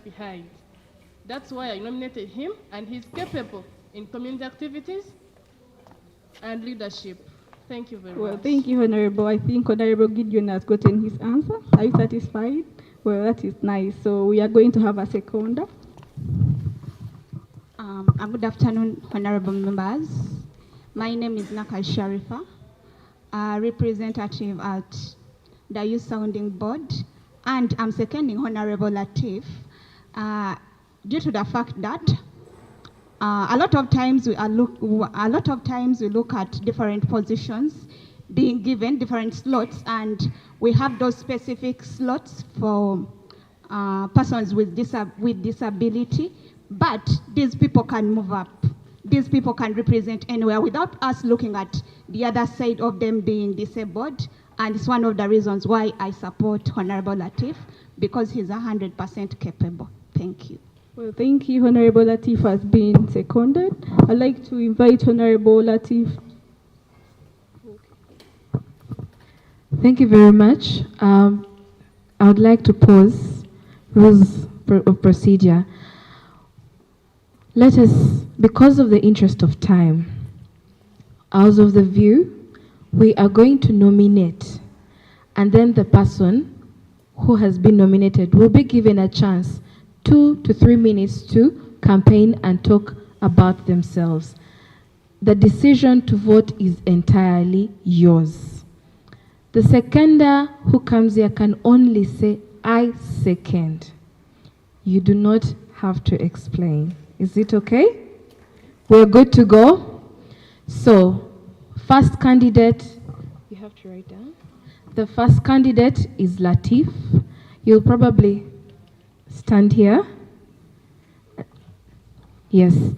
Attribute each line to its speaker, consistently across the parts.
Speaker 1: left behind. That's why I nominated him, and he's capable in community activities and leadership. Thank you very
Speaker 2: Well,
Speaker 1: much.
Speaker 2: thank you, Honorable. I think Honorable Gideon has gotten his answer. Are you satisfied? Well, that is nice. So we are going to have a seconder.
Speaker 3: Good afternoon, honorable members. My name is Nakal Sharifa, a representative at the Youth Sounding Board, and I'm seconding Honorable Latif due to the fact that a lot of times we look at different positions being given different slots, and we have those specific slots for persons with disability. But these people can move up. These people can represent anywhere without us looking at the other side of them being disabled. And it's one of the reasons why I support Honorable Latif, because he's 100% capable. Thank you.
Speaker 2: Well, thank you, Honorable Latif has been seconded. I'd like to invite Honorable Latif.
Speaker 4: Thank you very much. I would like to pause rules of procedure. Let us, because of the interest of time, out of the view, we are going to nominate, and then the person who has been nominated will be given a chance 2 to 3 minutes to campaign and talk about themselves. The decision to vote is entirely yours. The seconder who comes here can only say, I second. You do not have to explain. Is it okay? We're good to go. So, first candidate, you have to write down. The first candidate is Latif. You'll probably stand here. Yes.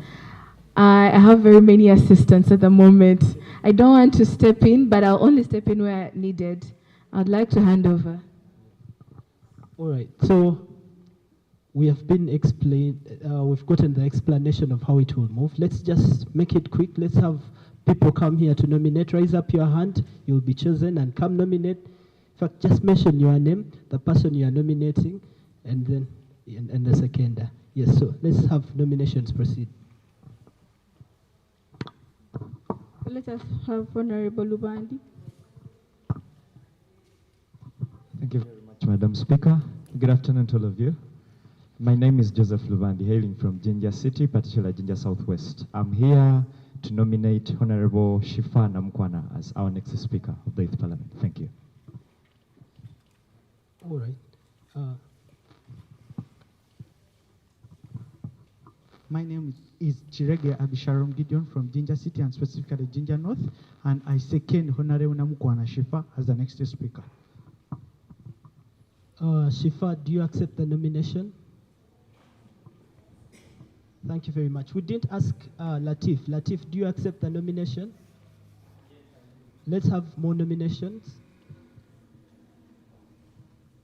Speaker 4: I have very many assistants at the moment. I don't want to step in, but I'll only step in where needed. I'd like to hand over.
Speaker 5: All right. So we have been we've gotten the explanation of how it will move. Let's just make it quick. Let's have people come here to nominate. Raise up your hand. You'll be chosen and come nominate. In fact, just mention your name, the person you are nominating, and then and the seconder. Yes, so let's have nominations proceed.
Speaker 2: Let us have Honorable Lubandi.
Speaker 6: Thank you very much, Madam Speaker. Good afternoon to all of you. My name is Joseph Lubandi, hailing from Jinja City, particularly Jinja Southwest. I'm here to nominate Honorable Shifa Namkwana as our next Speaker of the Youth Parliament. Thank you.
Speaker 5: All right.
Speaker 7: My name is Chirege Abisharom Gideon from Jinja City and specifically Jinja North, and I second Honorable Namkwana Shifa as the next speaker.
Speaker 5: Shifa, do you accept the nomination? Thank you very much. We didn't ask Latif. Latif, do you accept the nomination? Let's have more nominations.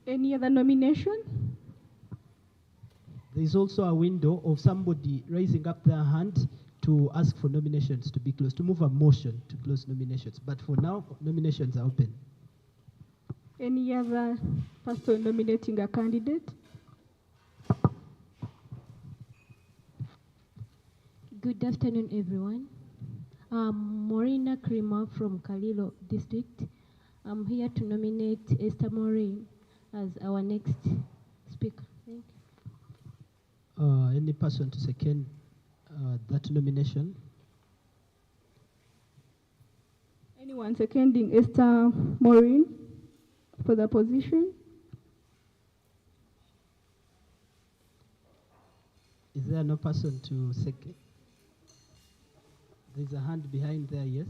Speaker 2: Any other nomination?
Speaker 5: There is also a window of somebody raising up their hand to ask for nominations to be closed, to move a motion to close nominations. But for now, nominations are open.
Speaker 2: Any other person nominating a candidate?
Speaker 8: Good afternoon, everyone. I'm Morina Krima from Kalilo District. I'm here to nominate Esther Maureen as our next speaker. Thank you.
Speaker 5: Any person to second that nomination?
Speaker 2: Anyone seconding Esther Maureen for the position?
Speaker 5: Is there no person to second? There's a hand behind there, yes?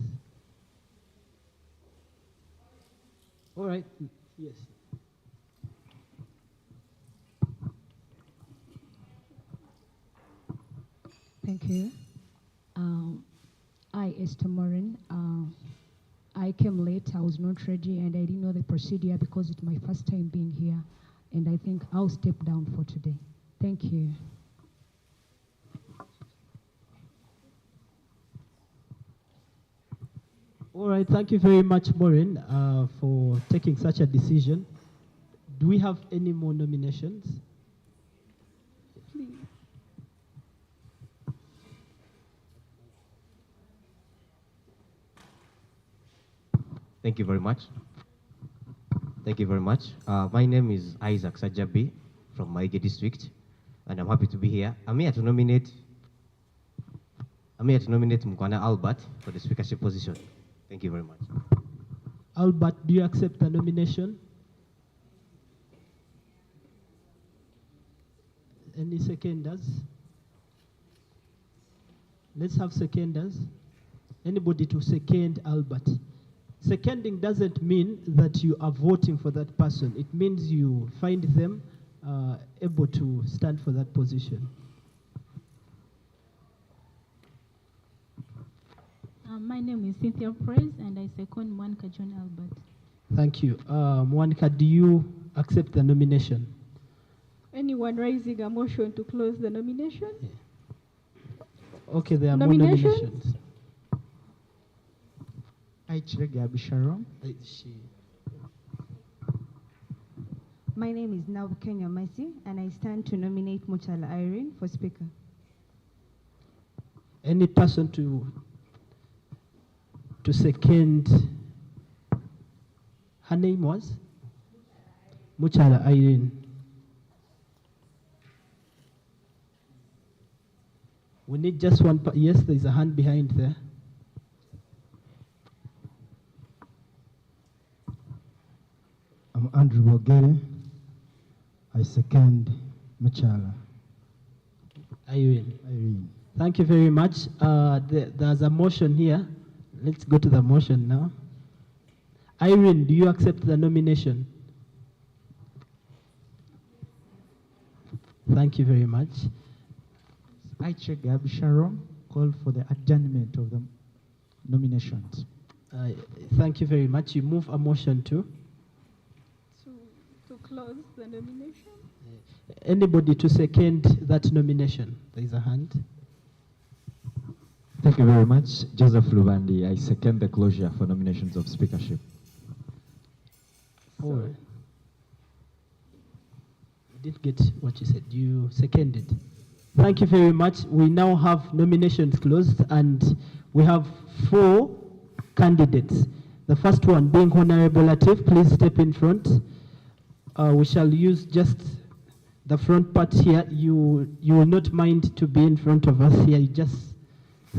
Speaker 5: All right, yes.
Speaker 9: Thank you. I, Esther Morin, I came late, I was not ready, and I didn't know the procedure because it's my first time being here, and I think I'll step down for today. Thank you.
Speaker 5: All right, thank you very much, Maureen, for taking such a decision. Do we have any more nominations?
Speaker 2: Please.
Speaker 10: Thank you very much. Thank you very much. My name is Isaac Sajabi from Maige district, and I'm happy to be here. I'm here to nominate Mkwana Albert for the speakership position. Thank you very much.
Speaker 5: Albert, do you accept the nomination? Any seconders? Let's have seconders. Anybody to second Albert? Seconding doesn't mean that you are voting for that person. It means you find them able to stand for that position.
Speaker 11: My name is Cynthia Praise, and I second Mwanka John Albert.
Speaker 5: Thank you. Mwanika, do you accept the nomination?
Speaker 2: Anyone raising a motion to close the nomination?
Speaker 5: Yeah. Okay, there are
Speaker 2: Nominations?
Speaker 5: more nominations.
Speaker 7: I, Chirege Abisharom.
Speaker 12: My name is Nav Kenya Maisi, and I stand to nominate Muchala Irene for Speaker.
Speaker 5: Any person to second? Her name was? Muchala Irene. We need just one. Yes, there's a hand behind there.
Speaker 13: I'm Andrew Bogere. I second Muchala.
Speaker 5: Irene. Thank you very much. There's a motion here. Let's go to the motion now. Irene, do you accept the nomination? Thank you very much.
Speaker 7: I, Chirege Abisharom, call for the adjournment of the nominations.
Speaker 5: Thank you very much. You move a motion to?
Speaker 2: To close the nomination?
Speaker 5: Anybody to second that nomination? There is a hand.
Speaker 6: Thank you very much. Joseph Lubandi, I second the closure for nominations of speakership.
Speaker 5: Oh, I didn't get what you said. You seconded. Thank you very much. We now have nominations closed, and we have 4 candidates. The first one being Honorable Latif. Please step in front. We shall use just the front part here. You will not mind to be in front of us here. You just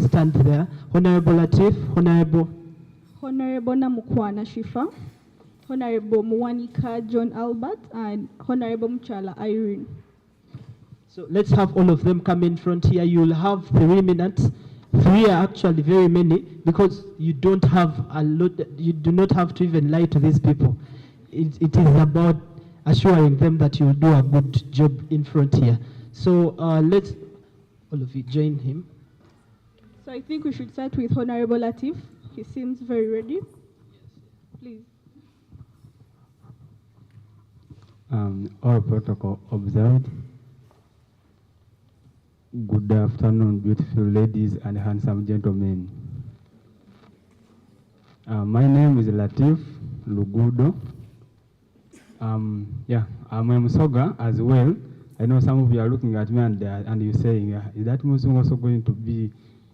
Speaker 5: stand there. Honorable Latif,
Speaker 2: Honorable Namukwana Shifa, Honorable Mwanika John Albert, and Honorable Muchala Irene.
Speaker 5: So let's have all of them come in front here. You'll have 3 minutes. 3 are actually very many, because you don't have a lot. You do not have to even lie to these people. It is about assuring them that you'll do a good job in front here. So let's all of you join him.
Speaker 2: So I think we should start with Honorable Latif. He seems very ready. Please.
Speaker 14: All protocol observed. Good afternoon, beautiful ladies and handsome gentlemen. My name is Latif Lugudo. I'm a Busoga as well. I know some of you are looking at me and you're saying, is that Muslim also going to be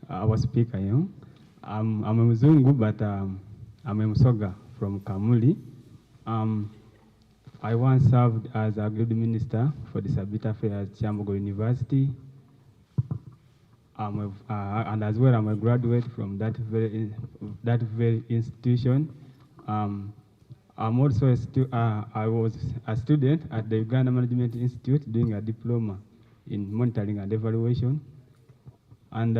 Speaker 14: our speaker? You know? I'm a Mzungu, but I'm a Busoga from Kamuli. I once served as a grade minister for disability affairs at Chambogo University. And as well, I'm a graduate from that very institution. I'm also I was a student at the Uganda Management Institute doing a diploma in monitoring and evaluation. And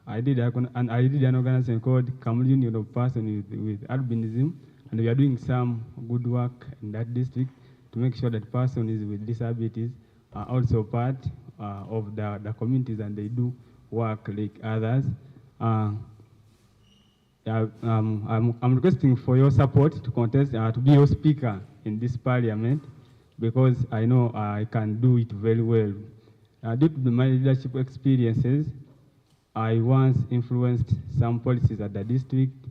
Speaker 14: I did an organization called Kamuli Union of Persons with Albinism, and we are doing some good work in that district to make sure that persons with disabilities are also part of the communities, and they do work like others. I'm requesting for your support to contest to be your speaker in this parliament, because I know I can do it very well. Due to my leadership experiences, I once influenced some policies at the district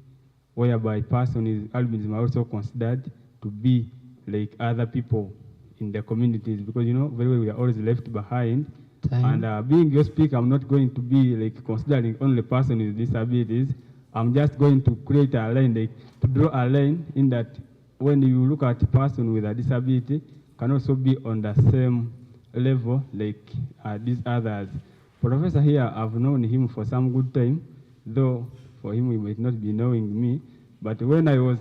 Speaker 14: whereby persons with albinism are also considered to be like other people in the communities, because you know very well we are always left behind And being your speaker, I'm not going to be like considering only person with disabilities. I'm just going to create a line, like to draw a line in that when you look at a person with a disability, can also be on the same level like these others. Professor here, I've known him for some good time, though for him he might not be knowing me. But when I was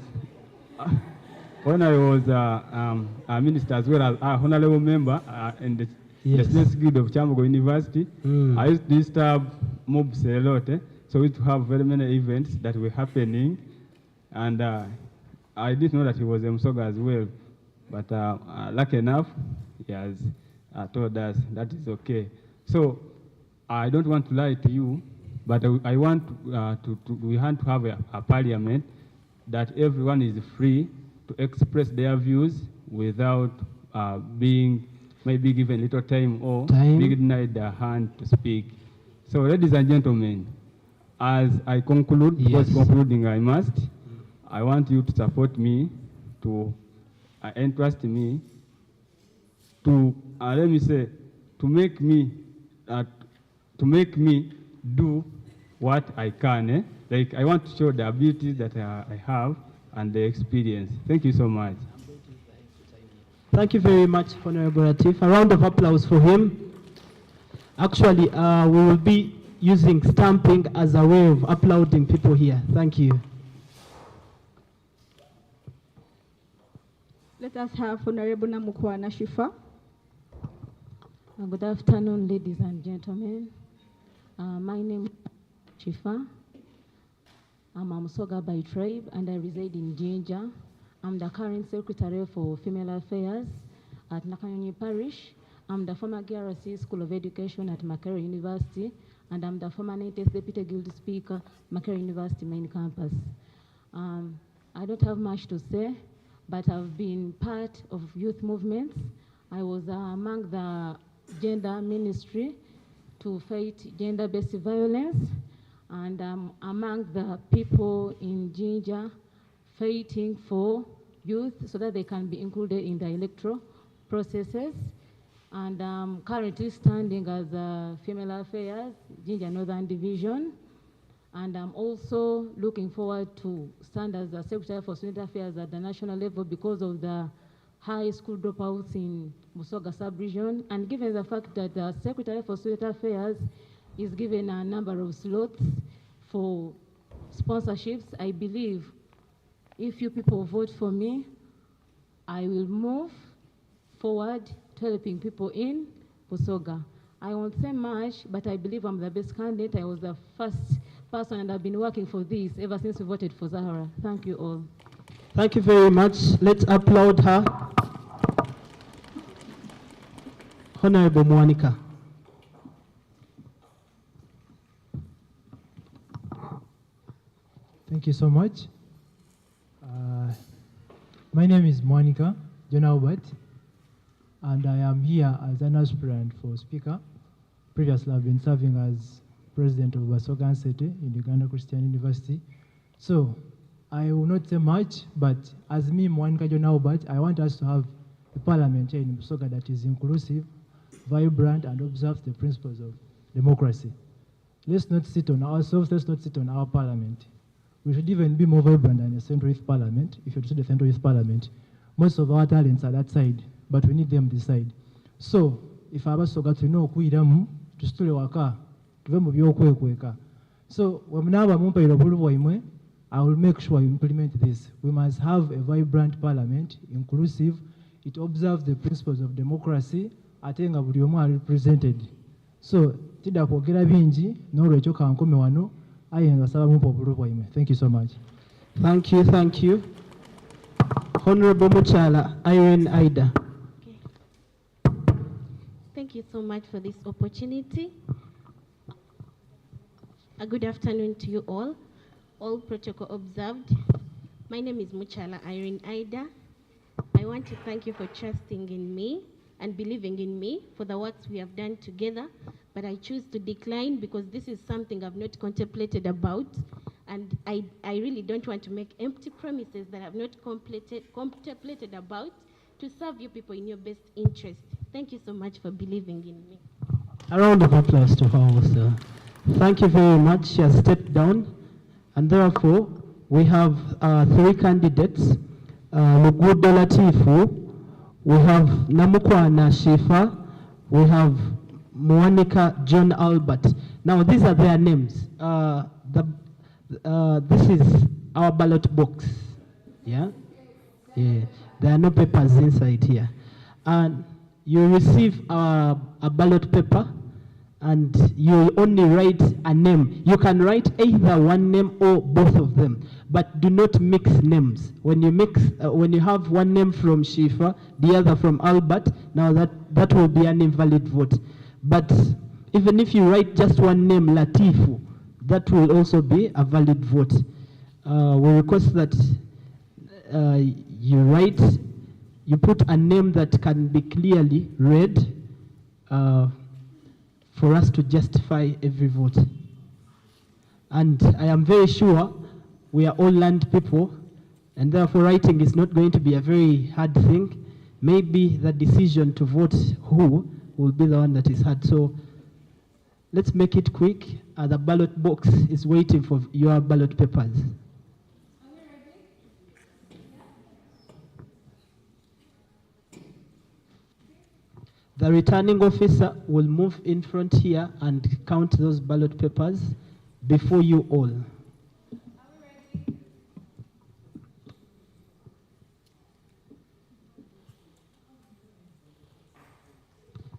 Speaker 14: a minister as well as a honorable member in the State Guild of Chambogo University, I used to disturb mobs a lot. So we used to have very many events that were happening. And I didn't know that he was Busoga as well. But lucky enough, he has told us that is okay. So I don't want to lie to you, but I want we want to have a parliament that everyone is free to express their views without being maybe given little time or being denied their hand to speak. So ladies and gentlemen, as I conclude, because concluding I must, I want you to support me, to entrust me, to let me say, to make me do what I can. Like I want to show the abilities that I have and the experience. Thank you so much.
Speaker 5: Thank you very much, Honorable Latif. A round of applause for him. Actually, we will be using stamping as a way of applauding people here. Thank you.
Speaker 2: Let us have Honorable Namukwana Shifa.
Speaker 15: Good afternoon, ladies and gentlemen. My name is Shifa. I'm a Busoga by tribe and I reside in Jinja. I'm the current secretary for female affairs at Nakanyonyi Parish. I'm the former GRC School of Education at Makerere University, and I'm the former 90th Deputy Guild Speaker, Makerere University Main Campus. I don't have much to say, but I've been part of youth movements. I was among the gender ministry to fight gender-based violence, and among the people in Jinja fighting for youth so that they can be included in the electoral processes. And I'm currently standing as a Female Affairs, Jinja Northern Division. And I'm also looking forward to stand as the Secretary for Student Affairs at the national level because of the high school dropouts in Busoga sub-region. And given the fact that the Secretary for Student Affairs is given a number of slots for sponsorships, I believe if you people vote for me, I will move forward to helping people in Busoga. I won't say much, but I believe I'm the best candidate. I was the first person, and I've been working for this ever since we voted for Zahara. Thank you all.
Speaker 5: Thank you very much. Let's applaud her. Honorable Monica.
Speaker 13: Thank you so much. My name is Monica John Albert, and I am here as an aspirant for Speaker. Previously, I've been serving as President of Busoga City in Uganda Christian University. So, I will not say much, but as me, Monica John Albert, I want us to have a parliament here in Busoga that is inclusive, vibrant, and observes the principles of democracy. Let's not sit on ourselves, let's not sit on our parliament. We should even be more vibrant than the Central Youth Parliament. If you see the Central Youth Parliament, most of our talents are that side, but we need them this side. So, if Abasoga tulina okuyiramu tusitule waka tuve mu byokwekweka. So, when munaaba mumpaira obululu bwammwe, I will make sure you implement this. We must have a vibrant parliament, inclusive. It observes the principles of democracy, ate nga buli omu are represented. So, tidda kwogera bingi, n'olwekyo kankome wano. Thank you so much.
Speaker 5: Thank you, thank you. Honorable Muchala, Irene Ida.
Speaker 16: Okay. Thank you so much for this opportunity. A good afternoon to you all protocol observed. My name is Muchala Irene Ida. I want to thank you for trusting in me and believing in me for the works we have done together, but I choose to decline because this is something I've not contemplated about, and I really don't want to make empty promises that I've not contemplated about to serve you people in your best interest. Thank you so much for believing in me.
Speaker 5: A round of applause to her also. Thank you very much. She has stepped down. And therefore, we have 3 candidates. Lugudo Latifu, we have Namukwana Shifa, we have Moanica John Albert. Now, these are their names. This is our ballot box. Yeah? Yeah. There are no papers inside here. And you receive a ballot paper, and you only write a name. You can write either one name or both of them, but do not mix names. When you mix, when you have one name from Shifa, the other from Albert, now that will be an invalid vote. But even if you write just one name, Latifu, that will also be a valid vote. We request that you put a name that can be clearly read for us to justify every vote. And I am very sure we are all land people, and therefore writing is not going to be a very hard thing. Maybe the decision to vote who will be the one that is hard. So let's make it quick. The ballot box is waiting for your ballot papers. The returning officer will move in front here and count those ballot papers before you all.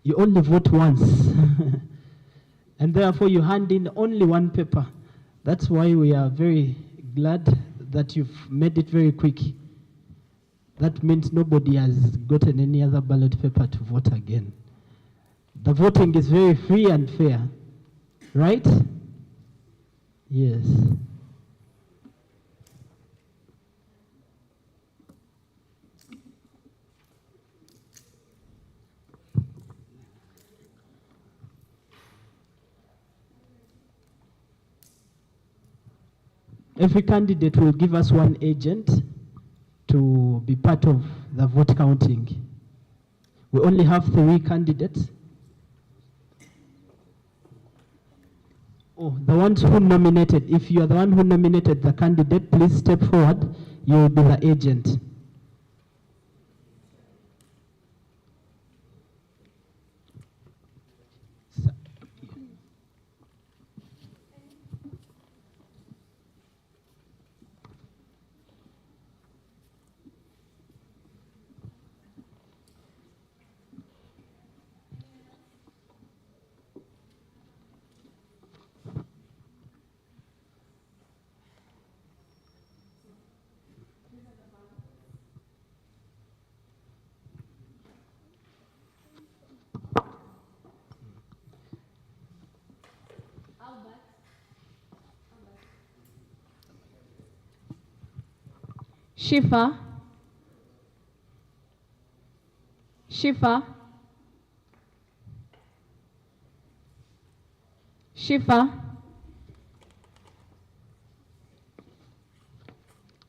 Speaker 5: You only vote once. And therefore you hand in only one paper. That's why we are very glad that you've made it very quick. That means nobody has gotten any other ballot paper to vote again. The voting is very free and fair, right? Yes. Every candidate will give us one agent to be part of the vote counting. We only have 3 candidates. Oh, the ones who nominated. If you are the one who nominated the candidate, please step forward. You will be the agent.
Speaker 4: Shifa. Shifa. Shifa.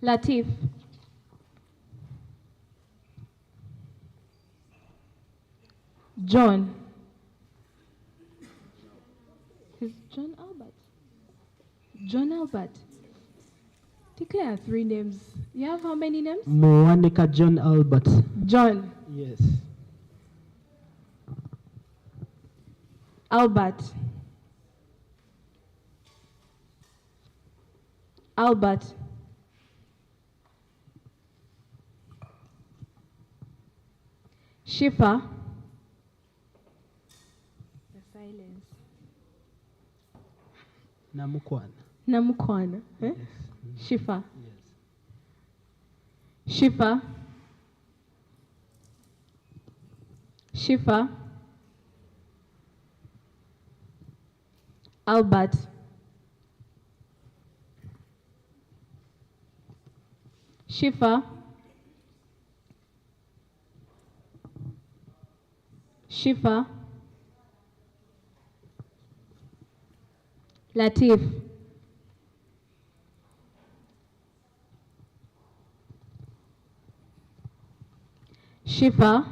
Speaker 4: Latif. John. Is John Albert? John Albert. Declare 3 names. You have how many names?
Speaker 5: Moanica John Albert.
Speaker 4: John.
Speaker 5: Yes.
Speaker 4: Albert. Albert. Shifa. The silence.
Speaker 5: Namukwana.
Speaker 4: Namukwana. Eh? Yes. Shifa. Yes. Shifa. Shifa. Albert. Shifa. Shifa. Latif. Shifa.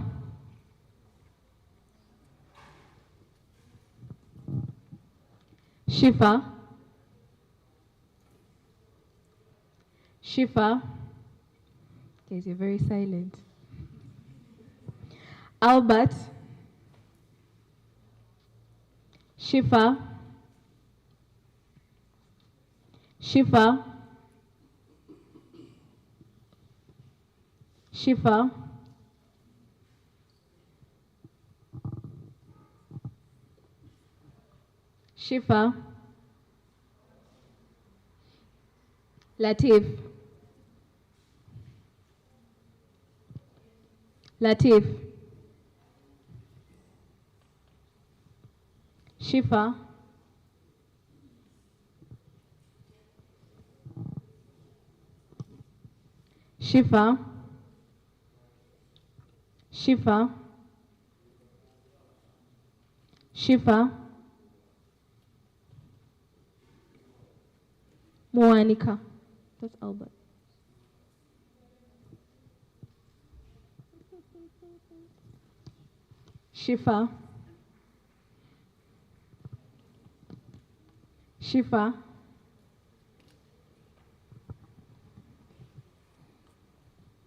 Speaker 4: Shifa. Shifa. Okay, you're very silent. Albert. Shifa. Shifa. Shifa. Shifa. Latif. Latif. Shifa. Shifa. Shifa. Shifa. Moanica. That's Albert. Shifa. Shifa.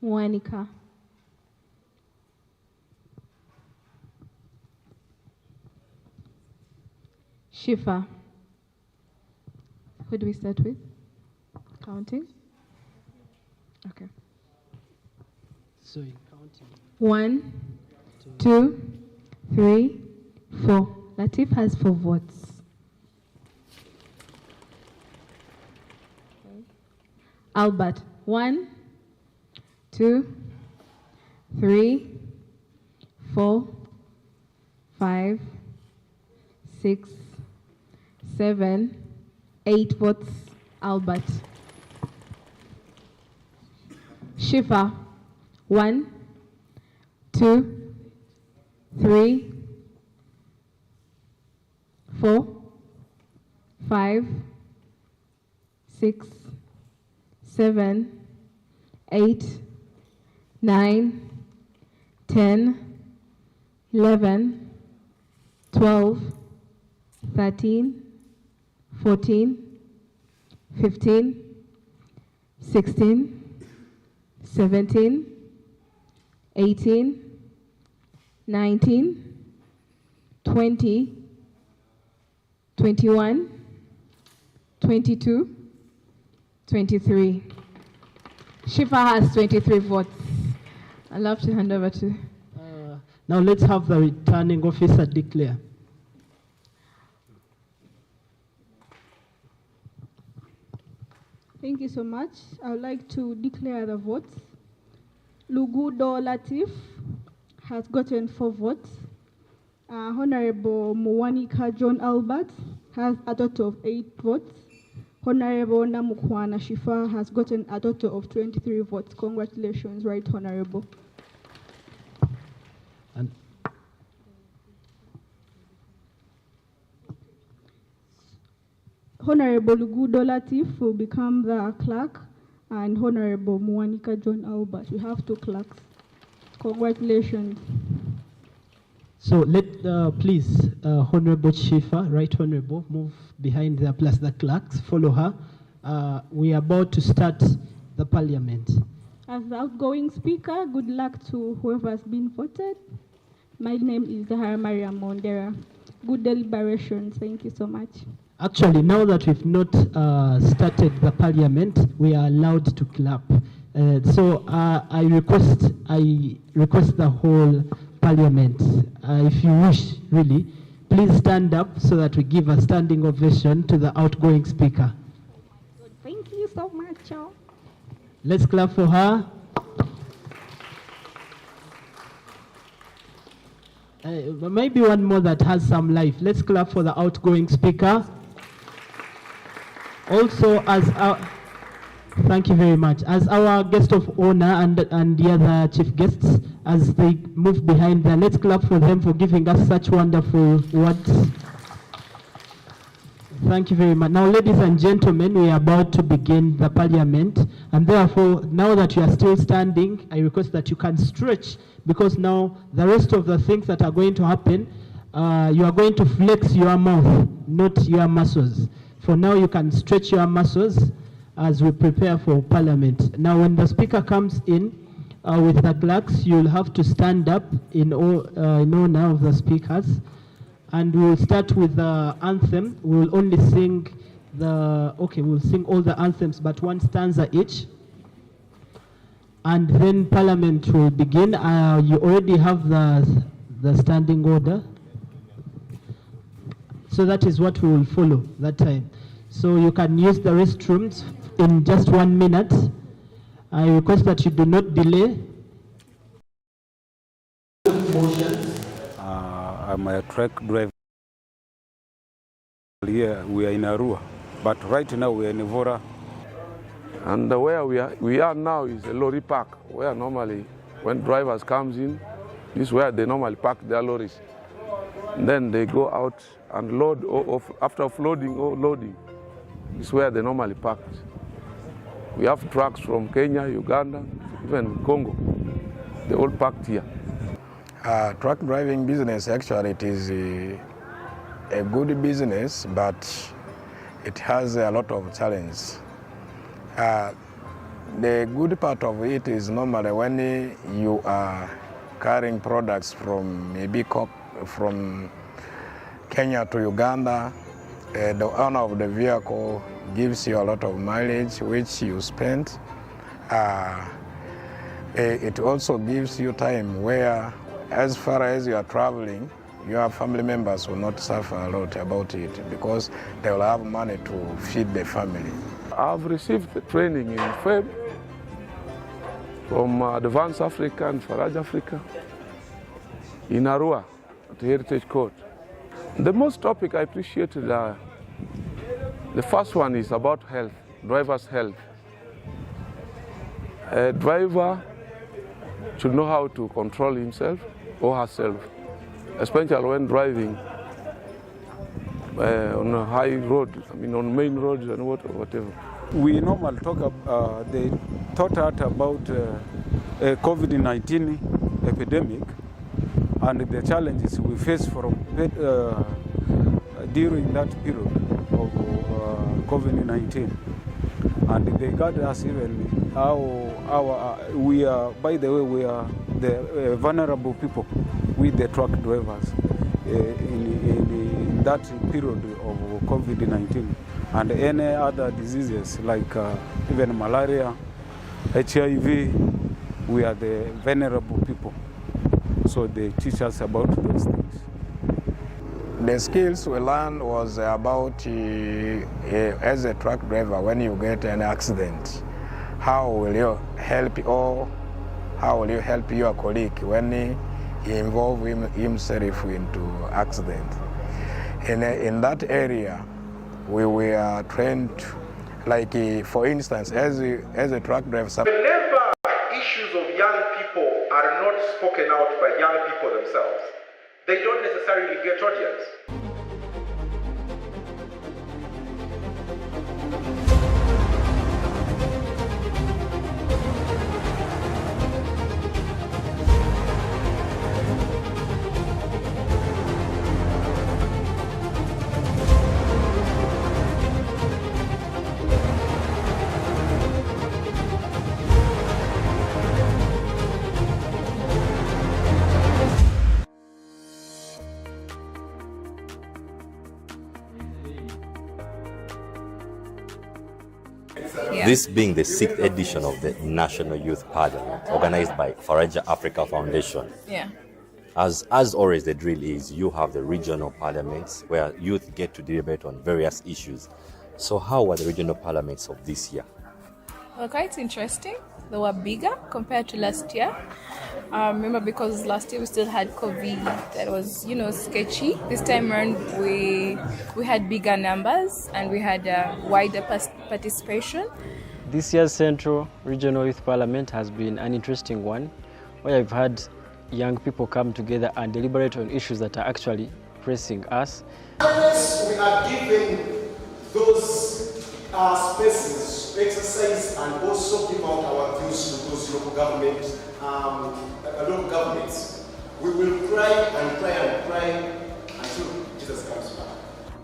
Speaker 4: Moanica. Shifa. Who do we start with? Counting? Okay.
Speaker 5: So in counting.
Speaker 4: 1, 2, 3, 4. Latif has 4 votes. Albert, 1, 2, 3, 4, 5, 6, 7, 8 votes. Albert. Shifa, 1, 2, 3, 4, 5, 6, 7, 8, 9, 10, 11, 12, 13, 14, 15, 16, 17, 18, 19, 20, 21, 22, 23. Shifa has 23 votes. I'd love to hand over to.
Speaker 5: Now let's have the returning officer declare.
Speaker 2: Thank you so much. I would like to declare the votes. Lugudo Latif has gotten 4 votes. Honorable Muwanika John Albert has a total of 8 votes. Honorable Namukwana Shifa has gotten a total of 23 votes. Congratulations, Right Honorable.
Speaker 5: And
Speaker 2: Honorable Lugudo Latif will become the clerk, and Honorable Muwanika John Albert. We have 2 clerks. Congratulations.
Speaker 5: so let please Honorable Shifa, Right Honorable, move behind there, plus the clerks follow her. We are about to start the parliament.
Speaker 2: As the outgoing speaker, good luck to whoever has been voted. My name is Zahara Mariam Mondera. Good deliberations. Thank you so much.
Speaker 5: Actually, now that we've not started the parliament, we are allowed to clap. So I request the whole parliament, if you wish, really, please stand up so that we give a standing ovation to the outgoing speaker.
Speaker 2: Thank you so much.
Speaker 5: Let's clap for her. Maybe one more that has some life. Let's clap for the outgoing speaker. Also, as our, thank you very much. As our guest of honor and the other chief guests, as they move behind there, let's clap for them for giving us such wonderful words. Thank you very much. Now, ladies and gentlemen, we are about to begin the parliament, and therefore, now that you are still standing, I request that you can stretch, because now the rest of the things that are going to happen, you are going to flex your mouth. not your muscles. For now, you can stretch your muscles as we prepare for Parliament. Now, when the Speaker comes in with the clerks, you'll have to stand up in honor of the speakers. And we'll start with the anthem. We'll only sing we'll sing all the anthems, but one stanza each. And then Parliament will begin. You already have the standing order. So that is what we will follow that time. So you can use the restrooms in just 1 minute. I request that you do not delay.
Speaker 17: I'm a truck driver. Here we are in Arua, but right now we are in Evora.
Speaker 18: And where we are now is a lorry park, where normally when drivers comes in, this is where they normally park their lorries. And then they go out and load, after offloading or loading, this is where they normally park. We have trucks from Kenya, Uganda, even Congo. They all parked here.
Speaker 19: Truck driving business, actually, it is a good business, but it has a lot of challenges. The good part of it is normally when you are carrying products from maybe from Kenya to Uganda, the owner of the vehicle gives you a lot of mileage which you spend. It also gives you time where, as far as you are traveling, your family members will not suffer a lot about it because they will have money to feed the family.
Speaker 18: I've received the training in FEB from Advanced Africa and Faraja Africa in Arua at the Heritage Court. The most topic I appreciated, the first one is about health, driver's health. A driver should know how to control himself or herself, especially when driving on a high road, on main roads and whatever.
Speaker 17: We normally talk about, they taught us about COVID-19 epidemic and the challenges we face from during that period of COVID-19. And they got us even how we are, by the way, we are the vulnerable people with the truck drivers in that period of COVID-19 and any other diseases like even malaria, HIV. We are the vulnerable people. So they teach us about those things.
Speaker 19: The skills we learned was about as a truck driver, when you get an accident, how will you help your colleague when he involve himself into accident. In that area, we were trained, like for instance, as a truck driver.
Speaker 20: Whenever issues of young people are not spoken out by young people themselves, they don't necessarily get audience.
Speaker 21: This being the 6th edition of the National Youth Parliament, organized by Faraja Africa Foundation.
Speaker 22: Yeah.
Speaker 21: As always, the drill is you have the regional parliaments where youth get to debate on various issues. So how were the regional parliaments of this year?
Speaker 22: Well, quite interesting. They were bigger compared to last year. Remember, because last year we still had COVID, that was, sketchy. This time around, we had bigger numbers and we had wider participation.
Speaker 23: This year's Central Regional Youth Parliament has been an interesting one, where I've had young people come together and deliberate on issues that are actually pressing us.
Speaker 20: We are given those spaces to exercise and also give out our views to those local governments. We will cry and cry and cry until Jesus comes back.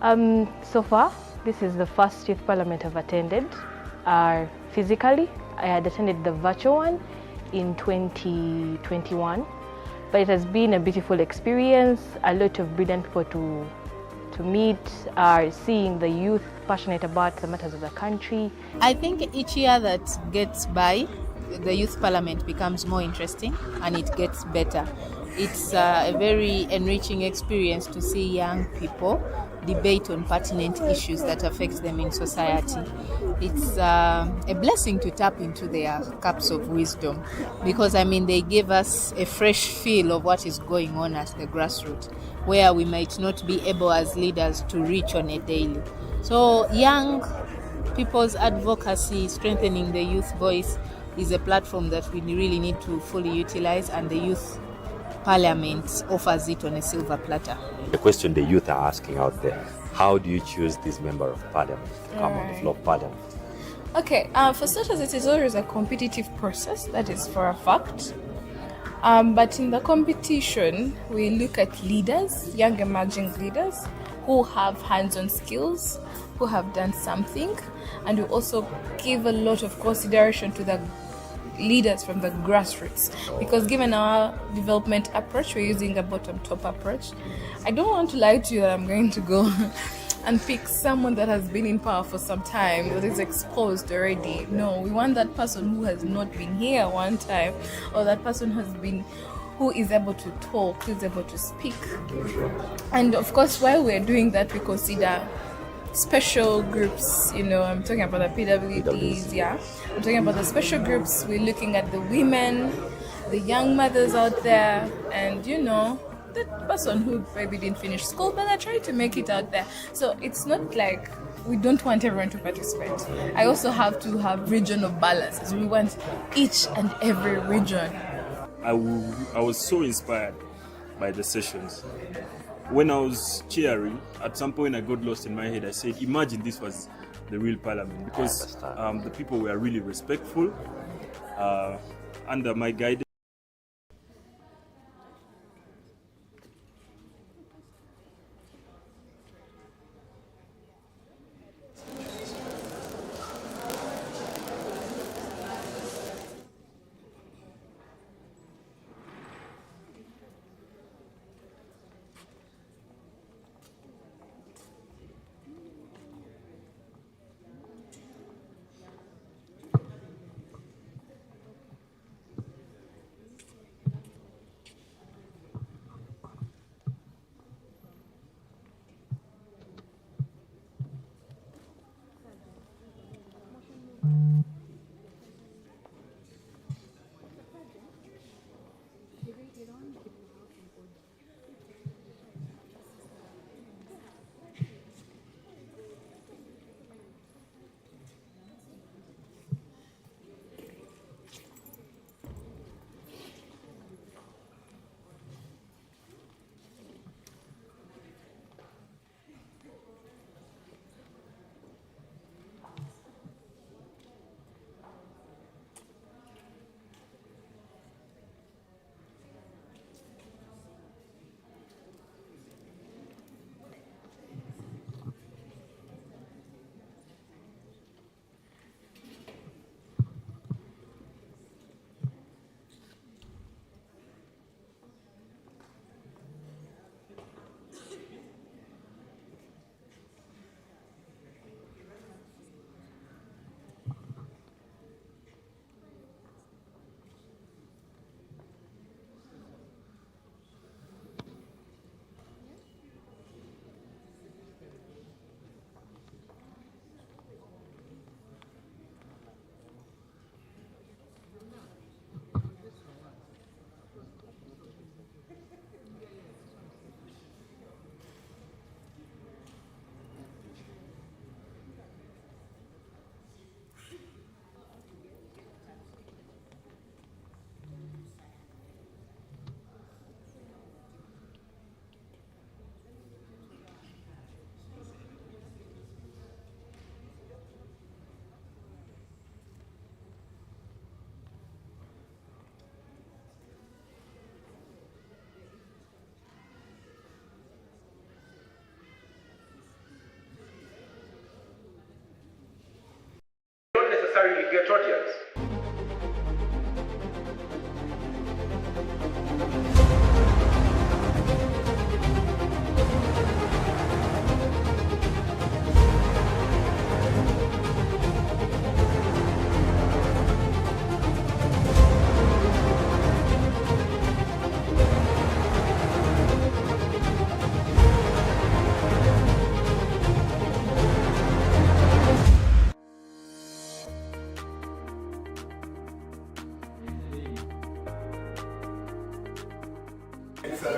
Speaker 1: So far, this is the first youth parliament I've attended. Physically, I had attended the virtual one in 2021, but it has been a beautiful experience, a lot of brilliant people to meet, seeing the youth passionate about the matters of the country.
Speaker 3: I think each year that gets by, the youth parliament becomes more interesting and it gets better. It's a very enriching experience to see young people debate on pertinent issues that affect them in society. It's a blessing to tap into their cups of wisdom because, they give us a fresh feel of what is going on at the grassroots, where we might not be able as leaders to reach on a daily. So young people's advocacy, strengthening the youth voice, is a platform that we really need to fully utilize, and the youth parliament offers it on a silver platter.
Speaker 21: The question the youth are asking out there, how do you choose this member of parliament to come on the floor of parliament?
Speaker 22: Okay, for starters, it is always a competitive process, that is for a fact. But in the competition, we look at leaders, young emerging leaders, who have hands-on skills, who have done something, and we also give a lot of consideration to the leaders from the grassroots, because given our development approach, we're using a bottom-top approach. I don't want to lie to you that I'm going to go and pick someone that has been in power for some time, that is exposed already. No, we want that person who has not been here one time, or that person who is able to talk, who is able to speak. And of course, while we're doing that, we consider special groups, I'm talking about the PWDs, yeah. I'm talking about the special groups. We're looking at the women, the young mothers out there, and the person who maybe didn't finish school, but are trying to make it out there. So it's not like we don't want everyone to participate. I also have to have regional balances. We want each and every region.
Speaker 8: I was so inspired by the sessions. When I was cheering, at some point I got lost in my head. I said, imagine this was the real parliament, because the people were really respectful under my guidance.
Speaker 9: necessarily get audience.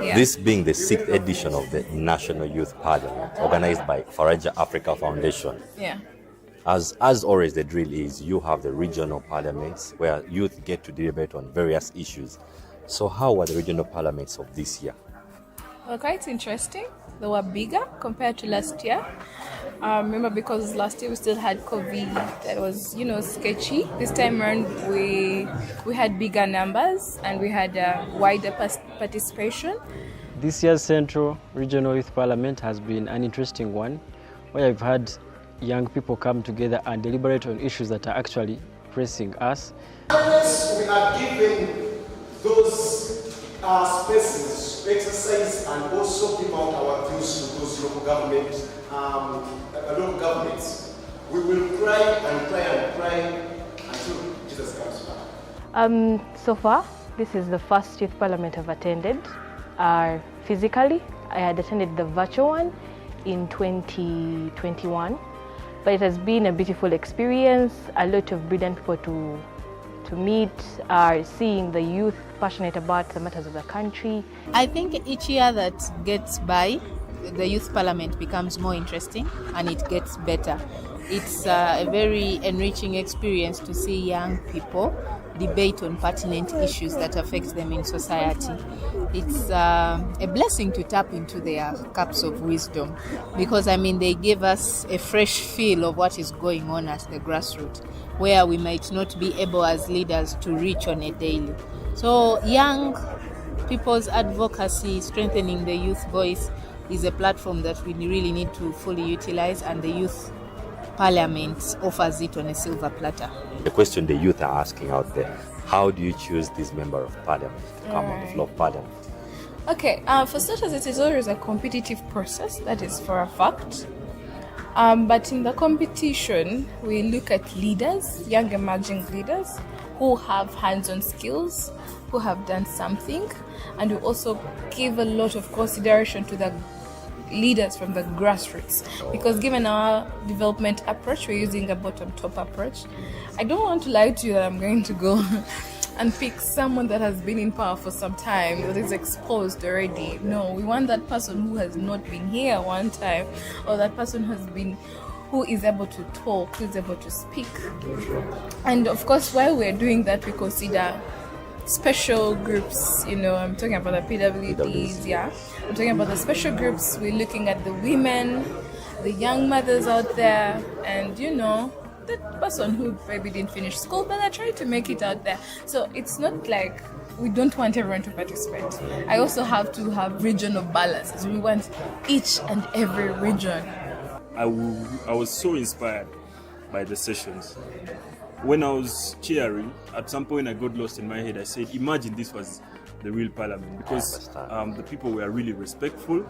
Speaker 21: Yeah. This being the 6th edition of the National Youth Parliament, organized by Faraja Africa Foundation.
Speaker 22: Yeah.
Speaker 21: As always, the drill is you have the regional parliaments where youth get to debate on various issues. So how were the regional parliaments of this year?
Speaker 22: Well, quite interesting. They were bigger compared to last year. Remember, because last year we still had COVID, that was, sketchy. This time around, we had bigger numbers and we had wider participation.
Speaker 23: This year's Central Regional Youth Parliament has been an interesting one, where I've had young people come together and deliberate on issues that are actually pressing us.
Speaker 20: We are given those spaces to exercise and also give out our views to those local governments. We will cry and cry and cry until Jesus comes back.
Speaker 1: So far, this is the first youth parliament I've attended. Physically, I had attended the virtual one in 2021, but it has been a beautiful experience. A lot of brilliant people to meet, seeing the youth passionate about the matters of the country.
Speaker 3: I think each year that gets by, the youth parliament becomes more interesting and it gets better. It's a very enriching experience to see young people debate on pertinent issues that affect them in society. It's a blessing to tap into their cups of wisdom because, they give us a fresh feel of what is going on at the grassroots, where we might not be able as leaders to reach on a daily. So young people's advocacy, strengthening the youth voice, is a platform that we really need to fully utilize, and the youth parliament offers it on a silver platter.
Speaker 21: The question the youth are asking out there, how do you choose this member of parliament to come on the floor of parliament?
Speaker 22: Okay, for starters, it is always a competitive process, that is for a fact. But in the competition, we look at leaders, young emerging leaders, who have hands-on skills, who have done something, and we also give a lot of consideration to the leaders from the grassroots, because given our development approach, we're using a bottom-top approach. I don't want to lie to you that I'm going to go and pick someone that has been in power for some time, that is exposed already. No, we want that person who has not been here one time, or that person who is able to talk, who is able to speak. And of course, while we're doing that, we consider special groups, I'm talking about the PWDs, yeah. I'm talking about the special groups. We're looking at the women, the young mothers out there, and that person who maybe didn't finish school, but they're trying to make it out there. So it's not like we don't want everyone to participate. I also have to have regional balances. We want each and every region.
Speaker 8: I was so inspired by the sessions. When I was cheering, at some point I got lost in my head. I said, imagine this was the real parliament, because the people were really respectful.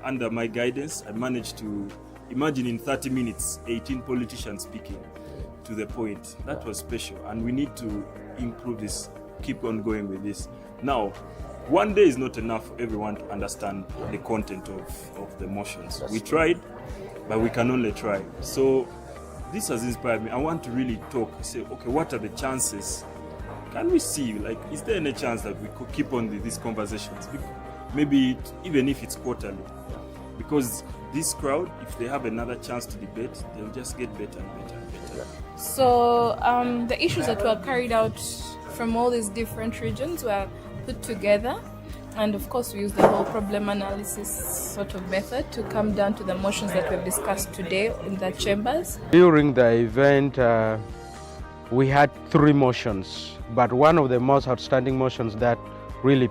Speaker 8: Under my guidance, I managed to imagine in 30 minutes, 18 politicians speaking to the point. That was special, and we need to improve this, keep on going with this. Now, one day is not enough for everyone to understand the content of the motions. We tried, but we can only try. So this has inspired me. I want to really talk, say, okay, what are the chances? Can we see, is there any chance that we could keep on these conversations? Maybe even if it's quarterly. Because this crowd, if they have another chance to debate, they'll just get better and better and better.
Speaker 22: So the issues that were carried out from all these different regions were put together. And of course, we use the whole problem analysis sort of method to come down to the motions that we've discussed today in the chambers.
Speaker 9: During the event, we had 3 motions, but one of the most outstanding motions that really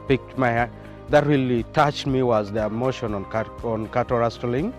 Speaker 9: that really touched me was the motion on cattle rustling.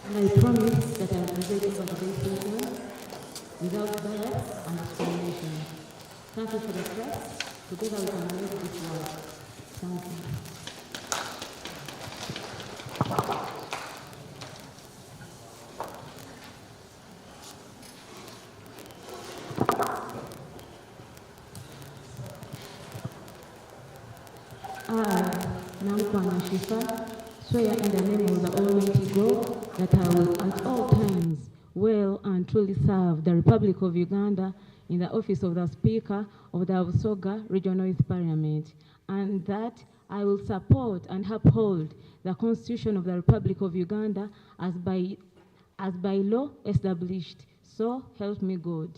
Speaker 15: And I promise that I will present over the legislation without bias and discrimination. Thank you for the trust. Together we can make this work. Thank you. I, Namkwana Shifa, swear in the name of the Almighty God that I will at all times well and truly serve the Republic of Uganda in the office of the Speaker of the Busoga Regional Youth Parliament, and that I will support and uphold the Constitution of the Republic of Uganda as by law established. So help me God.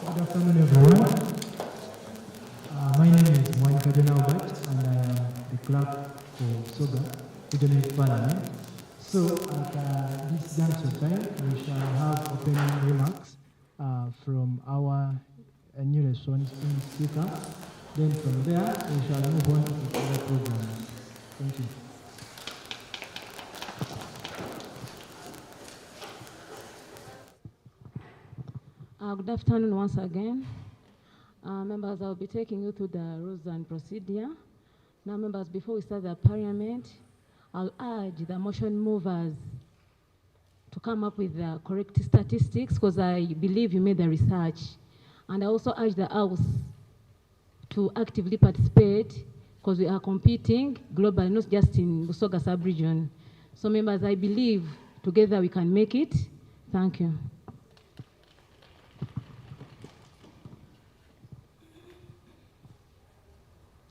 Speaker 13: Good afternoon, everyone. My name is Monica Albert, and I am the clerk for Busoga Regional Youth Parliament. So at this juncture time, we shall have opening remarks from our newest speaker. Then from there, we shall move on to the other program. Thank you.
Speaker 15: Good afternoon once again. Members, I'll be taking you through the rules and procedure. Now, members, before we start the parliament, I'll urge the motion movers to come up with the correct statistics, because I believe you made the research. And I also urge the House to actively participate, because we are competing globally, not just in Busoga sub-region. So, members, I believe together we can make it. Thank you.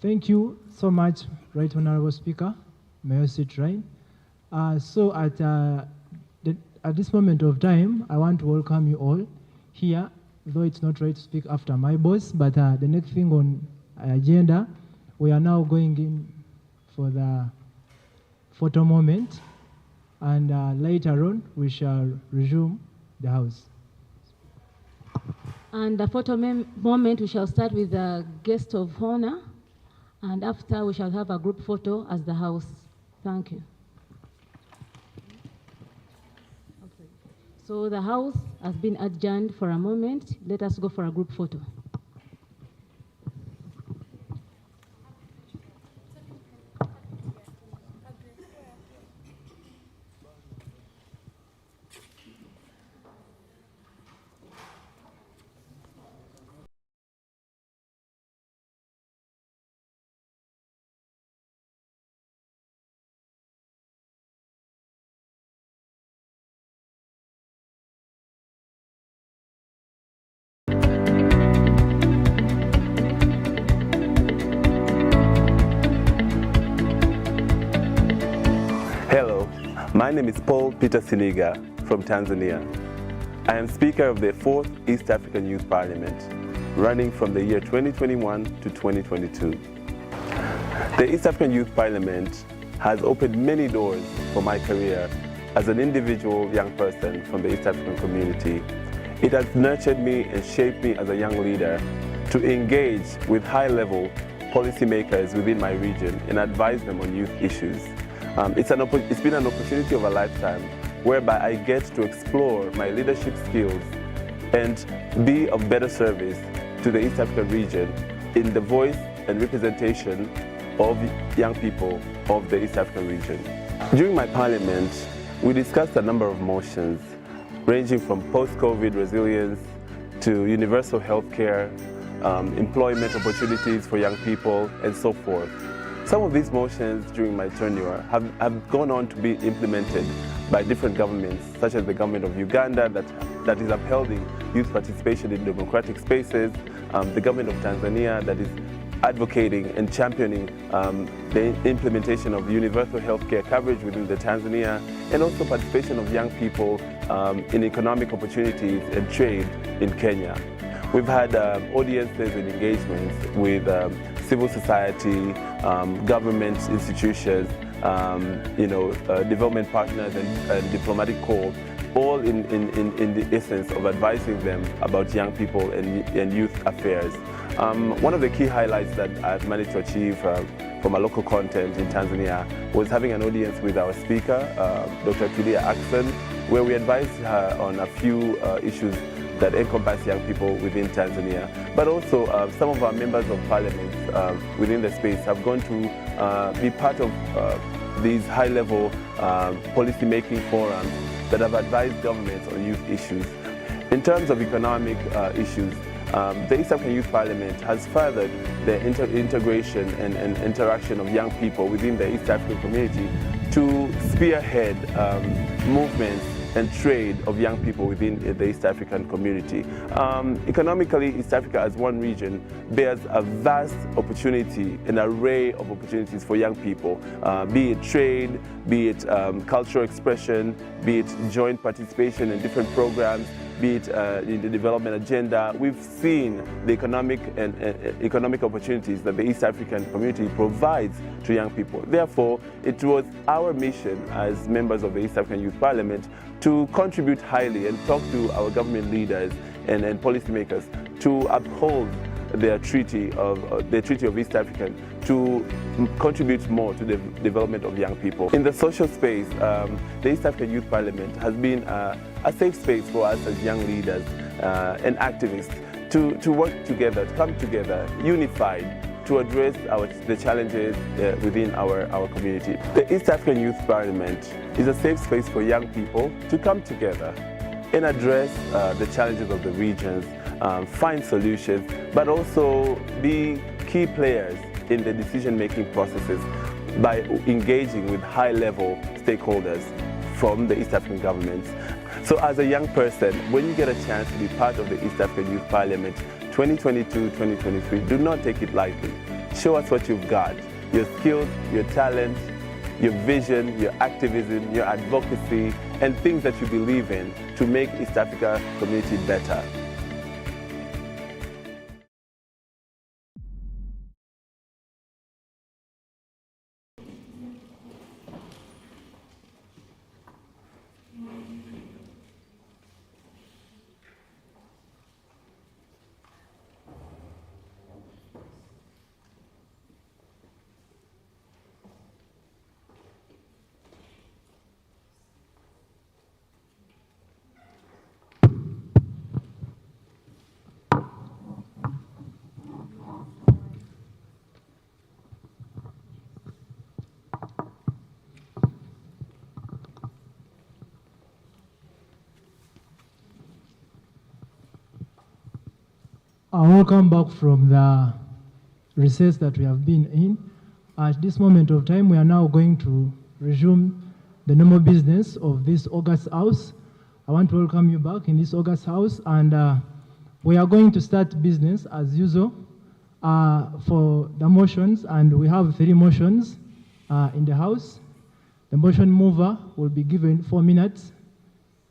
Speaker 13: Thank you so much, Right Honorable Speaker. May you sit right. So at this moment of time, I want to welcome you all here, though it's not right to speak after my boss, but the next thing on agenda, we are now going in for the photo moment, and later on, we shall resume the House.
Speaker 15: And the photo moment, we shall start with the guest of honor. And after, we shall have a group photo as the House. Thank you. Okay. So the House has been adjourned for a moment. Let us go for a group photo.
Speaker 10: Hello, my name is Paul Peter Siniga from Tanzania. I am Speaker of the 4th East African Youth Parliament, running from the year 2021 to 2022. The East African Youth Parliament has opened many doors for my career as an individual young person from the East African community. It has nurtured me and shaped me as a young leader to engage with high-level policymakers within my region and advise them on youth issues. It's been an opportunity of a lifetime whereby I get to explore my leadership skills and be of better service to the East African region in the voice and representation of young people of the East African region. During my parliament, we discussed a number of motions ranging from post-COVID resilience to universal health care, employment opportunities for young people, and so forth. Some of these motions during my tenure have gone on to be implemented by different governments, such as the government of Uganda that is upholding youth participation in democratic spaces, the government of Tanzania that is advocating and championing the implementation of universal healthcare coverage within Tanzania, and also participation of young people in economic opportunities and trade in Kenya. We've had audiences and engagements with civil society, government institutions, development partners and diplomatic corps, all in the essence of advising them about young people and youth affairs. One of the key highlights that I've managed to achieve from a local content in Tanzania was having an audience with our speaker, Dr. Tulia Ackson, where we advised her on a few issues that encompass young people within Tanzania. But also some of our members of parliament within the space have gone to be part of these high-level policy-making forums that have advised governments on youth issues. In terms of economic issues, the East African Youth Parliament has furthered the integration and interaction of young people within the East African community to spearhead movements and trade of young people within the East African community. Economically, East Africa as one region bears a vast opportunity, an array of opportunities for young people, be it trade, be it cultural expression, be it joint participation in different programs, be it in the development agenda. We've seen the economic opportunities that the East African community provides to young people. Therefore, it was our mission as members of the East African Youth Parliament to contribute highly and talk to our government leaders and policymakers to uphold their treaty of East African, to contribute more to the development of young people. In the social space, the East African Youth Parliament has been a safe space for us as young leaders and activists to work together, to come together, unified, to address the challenges within our community. The East African Youth Parliament is a safe space for young people to come together and address the challenges of the regions, find solutions, but also be key players in the decision-making processes by engaging with high-level stakeholders from the East African governments. So as a young person, when you get a chance to be part of the East African Youth Parliament 2022-2023, do not take it lightly. Show us what you've got, your skills, your talent, your vision, your activism, your advocacy, and things that you believe in to make East Africa community better.
Speaker 13: Welcome back from the recess that we have been in. At this moment of time, we are now going to resume the normal business of this August House. I want to welcome you back in this August House, and we are going to start business as usual for the motions, and we have 3 motions in the House. The motion mover will be given 4 minutes,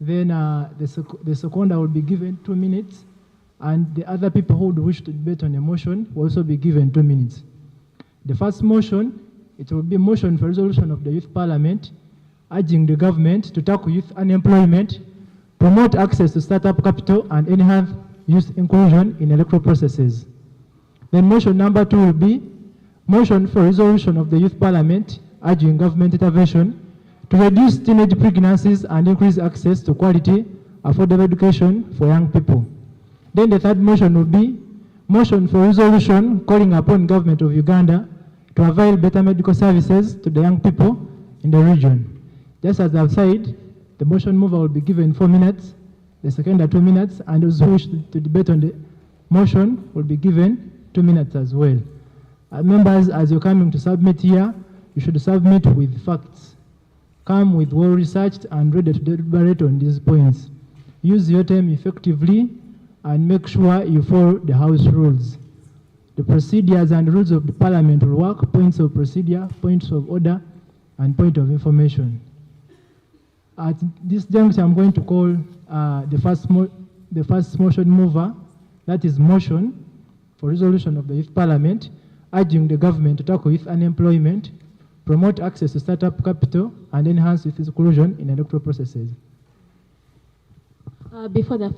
Speaker 13: then the seconder will be given 2 minutes, and the other people who would wish to debate on a motion will also be given 2 minutes. The first motion, it will be a motion for resolution of the Youth Parliament urging the government to tackle youth unemployment, promote access to startup capital, and enhance youth inclusion in electoral processes. Then motion number 2 will be motion for resolution of the Youth Parliament urging government intervention to reduce teenage pregnancies and increase access to quality, affordable education for young people. Then the third motion will be motion for resolution calling upon government of Uganda to avail better medical services to the young people in the region. Just as I've said, the motion mover will be given 4 minutes, the seconder 2 minutes, and those who wish to debate on the motion will be given 2 minutes as well. Members, as you're coming to submit here, you should submit with facts. Come with well-researched and ready to deliberate on these points. Use your time effectively and make sure you follow the House rules. the procedures and rules of the Parliament will work, points of procedure, points of order, and point of information. At this juncture, I'm going to call the first motion mover, that is motion for resolution of the Youth Parliament, urging the government to tackle youth unemployment, promote access to startup capital, and enhance youth inclusion in electoral processes.
Speaker 15: Before the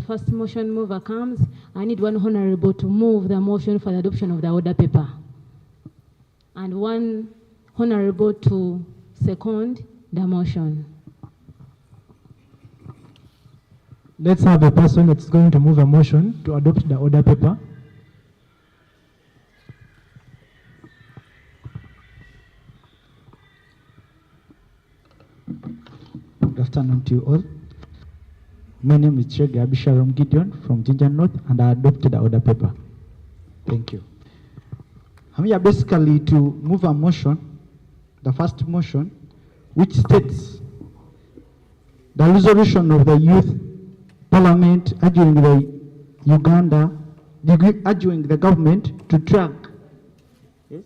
Speaker 15: first motion mover comes, I need one honorable to move the motion for the adoption of the order paper, and one honorable to second the motion.
Speaker 13: Let's have a person that's going to move a motion to adopt the order paper.
Speaker 7: Good afternoon to you all. My name is Chege Abisharom Gideon from Ginger North, and I adopted the order paper. Thank you. I'm here basically to move a motion, the first motion, which states the resolution of the Youth Parliament urging urging the government to track. Yes?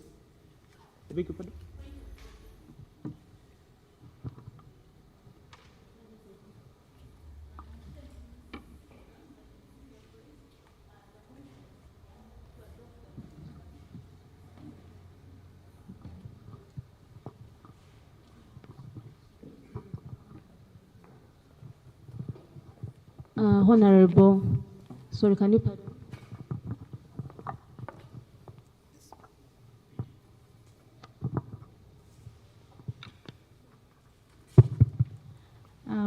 Speaker 15: Honorable, sorry, can you pardon?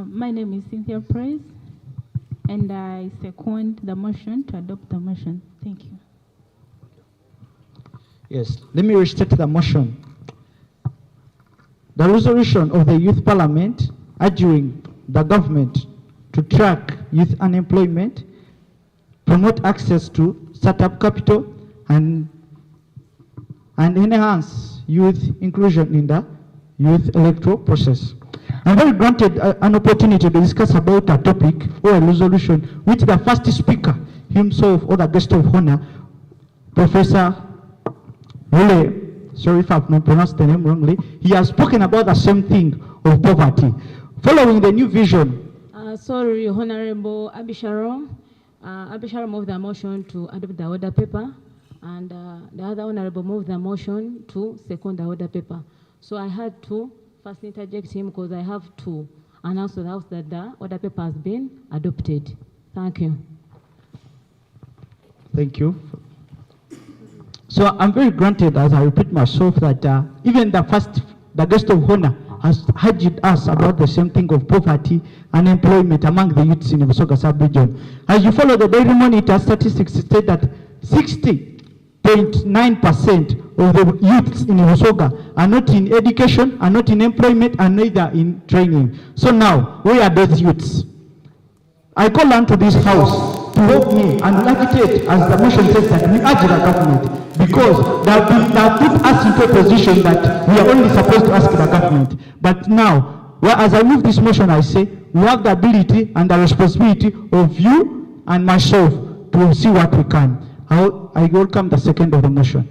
Speaker 11: My name is Cynthia Price, and I second the motion to adopt the motion. Thank you.
Speaker 7: Yes, let me restate the motion. The resolution of the Youth Parliament urging the government to track youth unemployment, promote access to startup capital, and enhance youth inclusion in the youth electoral process. I'm very granted an opportunity to discuss about a topic or a resolution which the first speaker himself or the guest of honor, Professor Rule, sorry if I've not pronounced the name wrongly, he has spoken about the same thing of poverty. Following the new vision.
Speaker 15: Sorry, Honorable Abisharom. Abisharom moved the motion to adopt the order paper, and the other honorable moved the motion to second the order paper. So I had to first interject him because I have to announce to the House that the order paper has been adopted. Thank you.
Speaker 7: Thank you. So I'm very granted, as I repeat myself, that even the guest of honor has urged us about the same thing of poverty and unemployment among the youths in the Busoga sub-region. As you follow the Daily Monitor statistics, state that 60.9% of the youths in Busoga are not in education, are not in employment, and neither in training. So now, where are those youths? I call on to this house to help me and agitate, as the motion says, that we urge the government, because they have put us into a position that we are only supposed to ask the government. But now, as I move this motion, I say we have the ability and the responsibility of you and myself to see what we can. I welcome the second of the motion.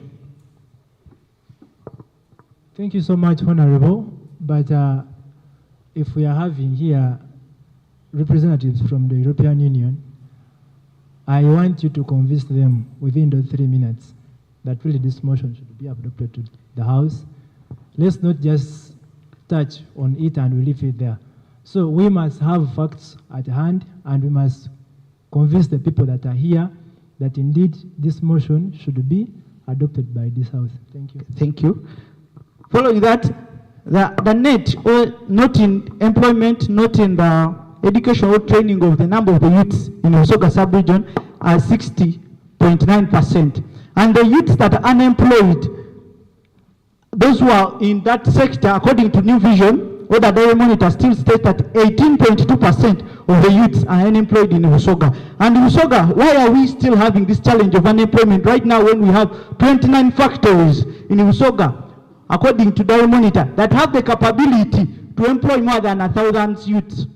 Speaker 13: Thank you so much, Honorable. But if we are having here representatives from the European Union, I want you to convince them within those 3 minutes that really this motion should be adopted to the House. Let's not just touch on it and we leave it there. So we must have facts at hand, and we must convince the people that are here that indeed this motion should be adopted by this House. Thank you.
Speaker 7: Thank you. Following that, the net, or not in employment, not in the education or training of the number of the youths in the Busoga sub-region are 60.9%. And the youths that are unemployed, those who are in that sector, according to New Vision, or the Daily Monitor still states that 18.2% of the youths are unemployed in Busoga. And in Busoga, why are we still having this challenge of unemployment right now when we have 29 factories in Busoga, according to Daily Monitor, that have the capability to employ more than 1,000 youths?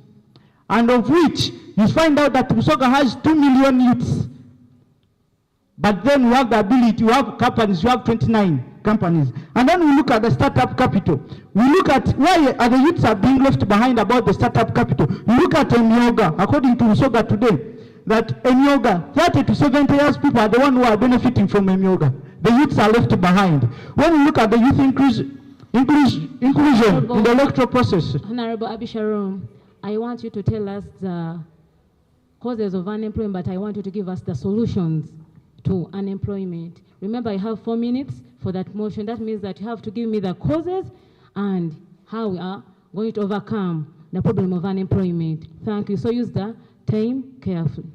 Speaker 7: And of which, you find out that Busoga has 2 million youths. But then we have the ability, we have companies, we have 29 companies. And then we look at the startup capital. We look at why are the youths are being left behind about the startup capital. You look at Busoga, according to Busoga today, that Busoga, 30 to 70 years people are the ones who are benefiting from Busoga. The youths are left behind. When we look at the youth inclusion in the electoral process.
Speaker 15: Honorable Abisharom, I want you to tell us the causes of unemployment, but I want you to give us the solutions to unemployment. Remember, I have 4 minutes for that motion. That means that you have to give me the causes and how we are going to overcome the problem of unemployment. Thank you. So use the time carefully.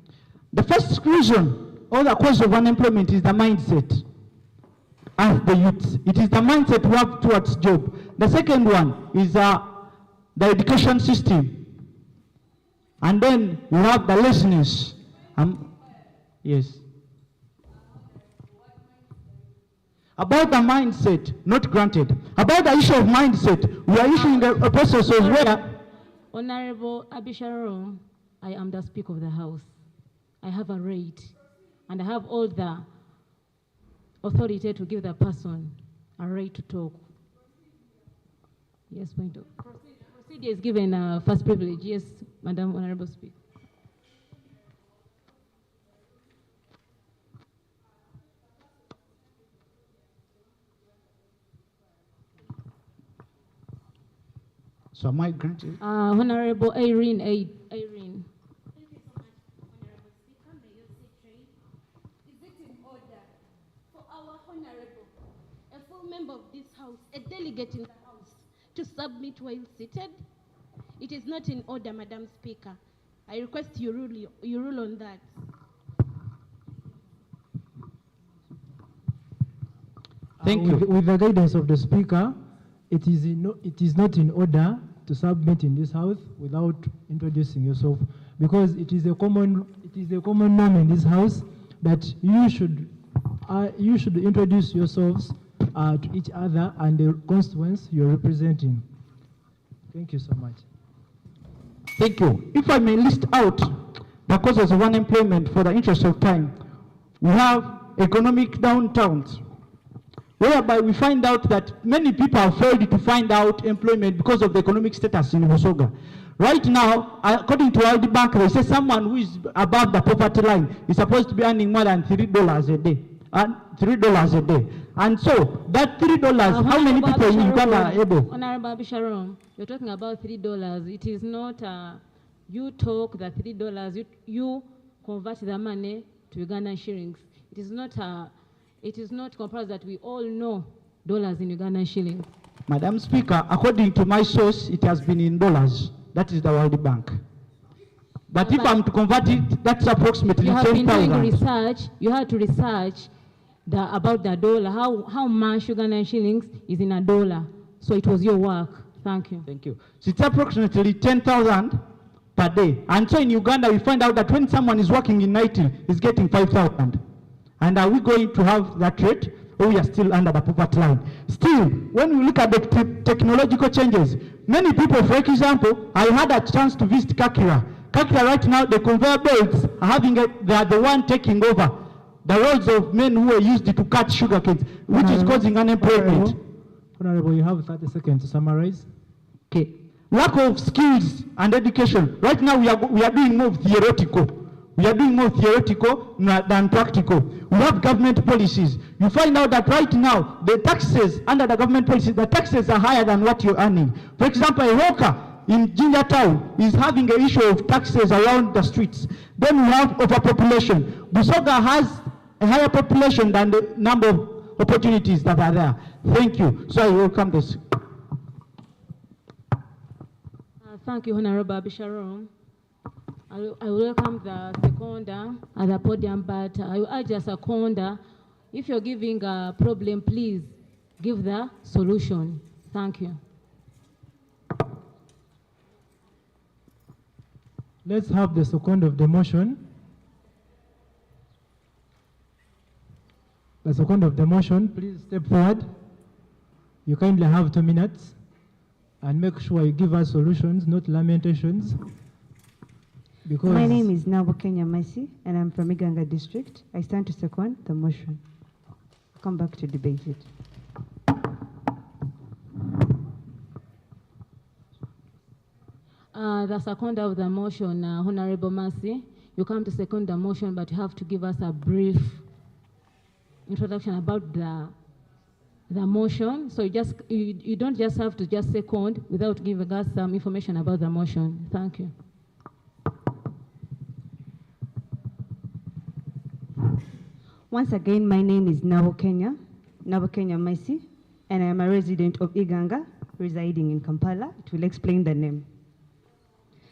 Speaker 7: The first reason or the cause of unemployment is the mindset of the youth. It is the mindset we have towards job. The second one is the education system. And then we have the laziness. Yes. About the mindset, not granted. About the issue of mindset, we are issuing a process of where...
Speaker 15: Honorable Abisharom, I am the Speaker of the House. I have a right, and I have all the authority to give the person a right to talk. Yes, point of. Procedure is given first privilege. Yes, Madam Honorable Speaker.
Speaker 7: So am I granted?
Speaker 15: Honorable Irene.
Speaker 16: Thank you so much, Honorable Speaker. May you sit straight. Is it in order for our Honorable, a full member of this House, a delegate in the House, to submit while seated? It is not in order, Madam Speaker. I request you rule on that.
Speaker 7: Thank you.
Speaker 13: With the guidance of the Speaker, it is not in order to submit in this House without introducing yourself, because it is a common norm in this House that you should introduce yourselves to each other and the constituents you're representing. Thank you so much.
Speaker 7: Thank you. If I may list out the causes of unemployment for the interest of time, we have economic downtowns, whereby we find out that many people have failed to find out employment because of the economic status in Busoga. Right now, according to World Bank, they say someone who is above the poverty line is supposed to be earning more than $3 a day. $3 a day. And so, that $3, how many people in Uganda are able?
Speaker 15: Honorable Abisharom, you're talking about $3. It is not, you talk the $3, you convert the money to Ugandan shillings. It is not comprised that we all know dollars in Ugandan shillings.
Speaker 7: Madam Speaker, according to my source, it has been in dollars. That is the World Bank. But if I'm to convert it, that's approximately 10,000.
Speaker 15: You have been doing research. You had to research about the dollar, how much Ugandan shillings is in a dollar. So it was your work. Thank you.
Speaker 7: Thank you. So it's approximately 10,000 per day. And so in Uganda, we find out that when someone is working in 90, he's getting 5,000. And are we going to have that rate, or we are still under the poverty line? Still, when we look at the technological changes, many people, for example, I had a chance to visit Kakira. Kakira right now, the conveyor belts are they are the one taking over the roles of men who are used to cut sugar canes, which is causing unemployment.
Speaker 13: Honorable, you have 30 seconds to summarize.
Speaker 7: Okay. Lack of skills and education. Right now, we are doing more theoretical. We are doing more theoretical than practical. We have government policies. You find out that right now, the taxes under the government policies, the taxes are higher than what you're earning. For example, a hawker in Jinja Town is having an issue of taxes around the streets. Then we have overpopulation. Busoga has a higher population than the number of opportunities that are there. Thank you. So I welcome this.
Speaker 15: Thank you, Honorable Abisharom. I welcome the seconder at the podium, but I will urge a seconder, if you're giving a problem, please give the solution. Thank you.
Speaker 13: Let's have the second of the motion. The second of the motion, please step forward. You kindly have 2 minutes, and make sure you give us solutions, not lamentations. Because
Speaker 6: My name is Nabokenya Maisi, and I'm from Iganga District. I stand to second the motion. I'll come back to debate it.
Speaker 15: The seconder of the motion, Honorable Mercy, you come to second the motion, but you have to give us a brief introduction about the motion. So you don't just have to just second without giving us some information about the motion. Thank you.
Speaker 6: Once again, my name is Nabokenya Maisi, and I am a resident of Iganga, residing in Kampala. It will explain the name.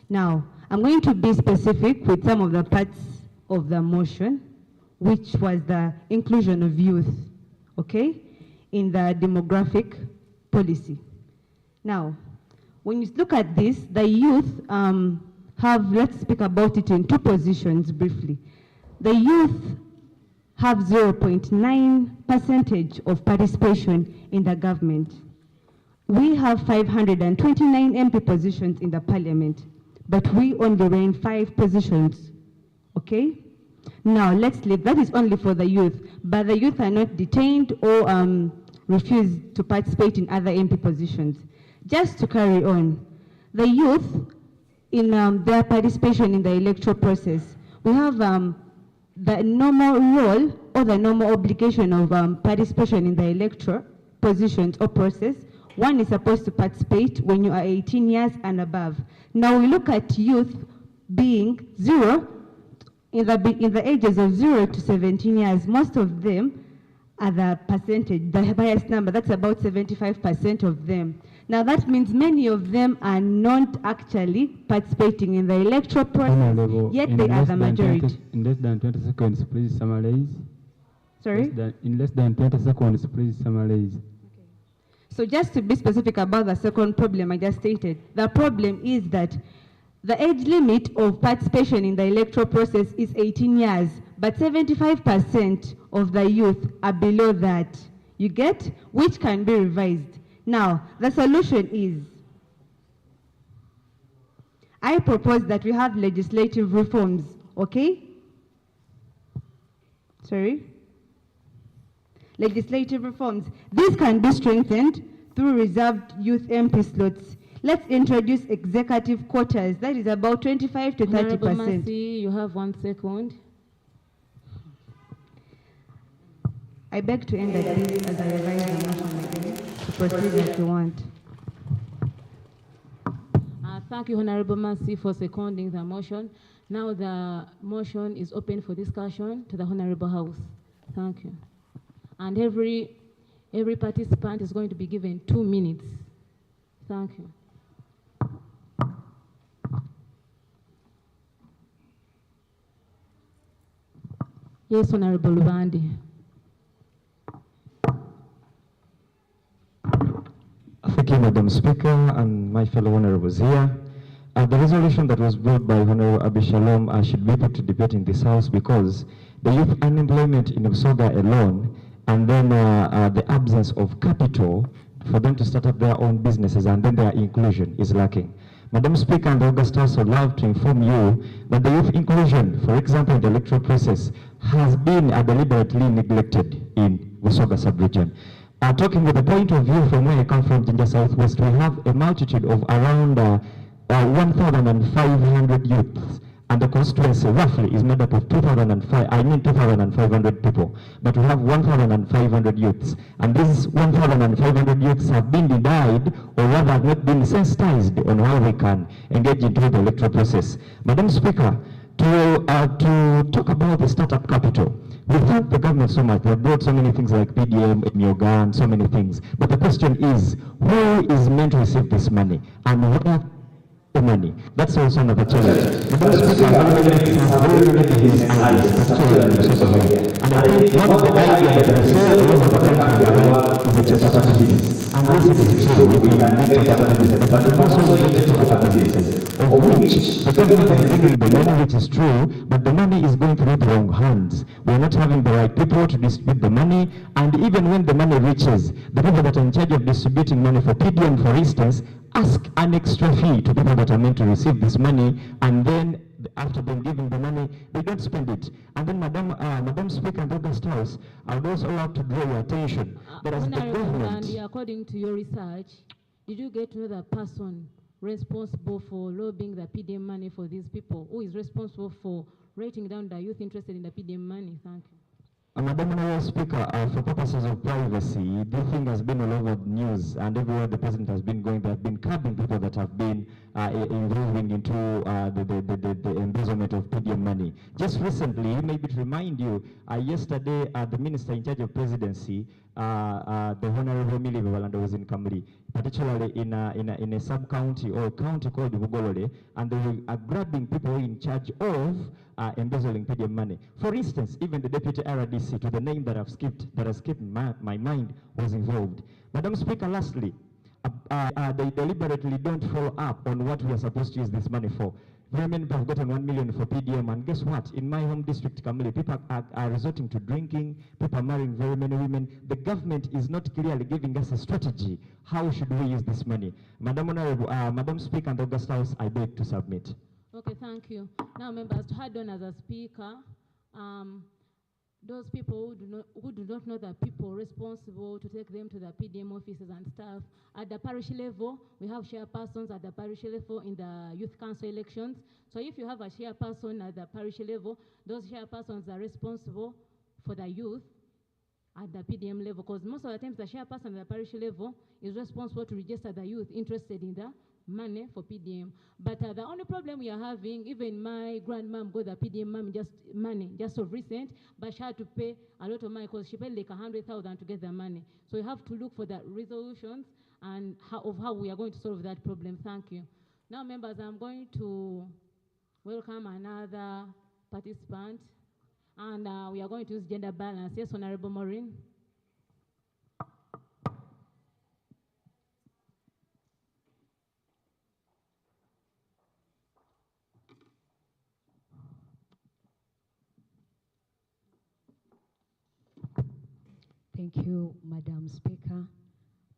Speaker 6: Now, I'm going to be specific with some of the parts of the motion, which was the inclusion of youth, okay, in the demographic policy. Now, when you look at this, the youth let's speak about it in two positions briefly. The youth have 0.9% of participation in the government. We have 529 MP positions in the parliament, but we only reign 5 positions, okay? Now, let's leave, that is only for the youth, but the youth are not detained or refuse to participate in other MP positions. Just to carry on, the youth, in their participation in the electoral process, we have the normal role or the normal obligation of participation in the electoral positions or process. One is supposed to participate when you are 18 years and above. Now we look at youth being in the ages of 0 to 17 years. Most of them are the percentage, the highest number, that's about 75% of them. Now that means many of them are not actually participating in the electoral process, yet they are the majority.
Speaker 12: In less than 20 seconds, please summarize.
Speaker 6: Sorry?
Speaker 12: In less than 20 seconds, please summarize.
Speaker 6: So just to be specific about the second problem I just stated, the problem is that the age limit of participation in the electoral process is 18 years, but 75% of the youth are below that. You get? Which can be revised. Now, the solution is, I propose that we have legislative reforms, okay? Sorry? Legislative reforms. These can be strengthened through reserved youth MP slots. Let's introduce executive quotas. That is about 25 to 30%.
Speaker 15: Honorable Mercy, you have 1 second.
Speaker 6: I beg to end at this as I revise the motion again to proceed as you want.
Speaker 15: Thank you, Honorable Mercy, for seconding the motion. Now the motion is open for discussion to the Honorable House. Thank you. And every participant is going to be given 2 minutes. Thank you. Yes, Honorable Lubandi.
Speaker 14: Thank you, Madam Speaker, and my fellow honorables here. The resolution that was brought by Honorable Abishalom should be put to debate in this House because the youth unemployment in Busoga alone, and then the absence of capital for them to start up their own businesses, and then their inclusion is lacking. Madam Speaker and the August House would love to inform you that the youth inclusion, for example, in the electoral process, has been deliberately neglected in Busoga sub-region. Talking with the point of view from where I come from, Jinja Southwest, we have a multitude of around 1,500 youths, and the constituency roughly is made up of 2,500 people. But we have 1,500 youths, and these 1,500 youths have been denied, or rather have not been sensitized on how we can engage into the electoral process. Madam Speaker, to talk about the startup capital, we thank the government so much. They have brought so many things like PDM, yoga, and so many things. But the question is, who is meant to receive this money, and where the money? That's also another challenge. The Vice Speaker has already his ideas, particularly in social media. And I think one of the ideas that I saw all over the country around is the charter business. And this is true, we can make charter business, but it's also related to other businesses, of which which the government is giving the money, which is true, but the money is going through the wrong hands. We're not having the right people to distribute the money, and even when the money reaches, the people that are in charge of distributing money for PDM, for instance, ask an extra fee to people that are meant to receive this money, and then after them giving the money, they don't spend it. And then, Madam Speaker and August House, I would also like to draw your attention that as the government...
Speaker 15: And according to your research, did you get to know the person responsible for lobbying the PDM money for these people? Who is responsible for writing down the youth interested in the PDM money? Thank you.
Speaker 14: Madam Speaker, for purposes of privacy, this thing has been all over the news, and everywhere the president has been going, they have been curbing people that have been involving into the embezzlement of PDM money. Just recently, maybe to remind you, yesterday the minister in charge of presidency, the Honorable Millie Valanda, was in Kamri, particularly in a sub-county or a county called Bugolole, and they were grabbing people in charge of embezzling PDM money. For instance, even the deputy RDC, to the name that has skipped my mind, was involved. Madam Speaker, lastly, they deliberately don't follow up on what we are supposed to use this money for. Very many people have gotten 1 million for PDM, and guess what? In my home district, Kamili, people are resorting to drinking, people are marrying very many women. The government is not clearly giving us a strategy. How should we use this money? Madam Speaker and August House, I beg to submit.
Speaker 15: Okay, thank you. Now, members, to add on as a speaker, those people who do not know the people responsible to take them to the PDM offices and stuff, at the parish level, we have chairpersons at the parish level in the youth council elections. So if you have a chairperson at the parish level, those chairpersons are responsible for the youth at the PDM level, because most of the times the chairperson at the parish level is responsible to register the youth interested in the money for PDM. But the only problem we are having, even my grandmom got the PDM money just of recent, but she had to pay a lot of money because she paid like 100,000 to get the money. So we have to look for the resolutions and how we are going to solve that problem. Thank you. Now, members, I'm going to welcome another participant, and we are going to use gender balance. Yes, Honorable Maureen.
Speaker 2: Thank you, Madam Speaker.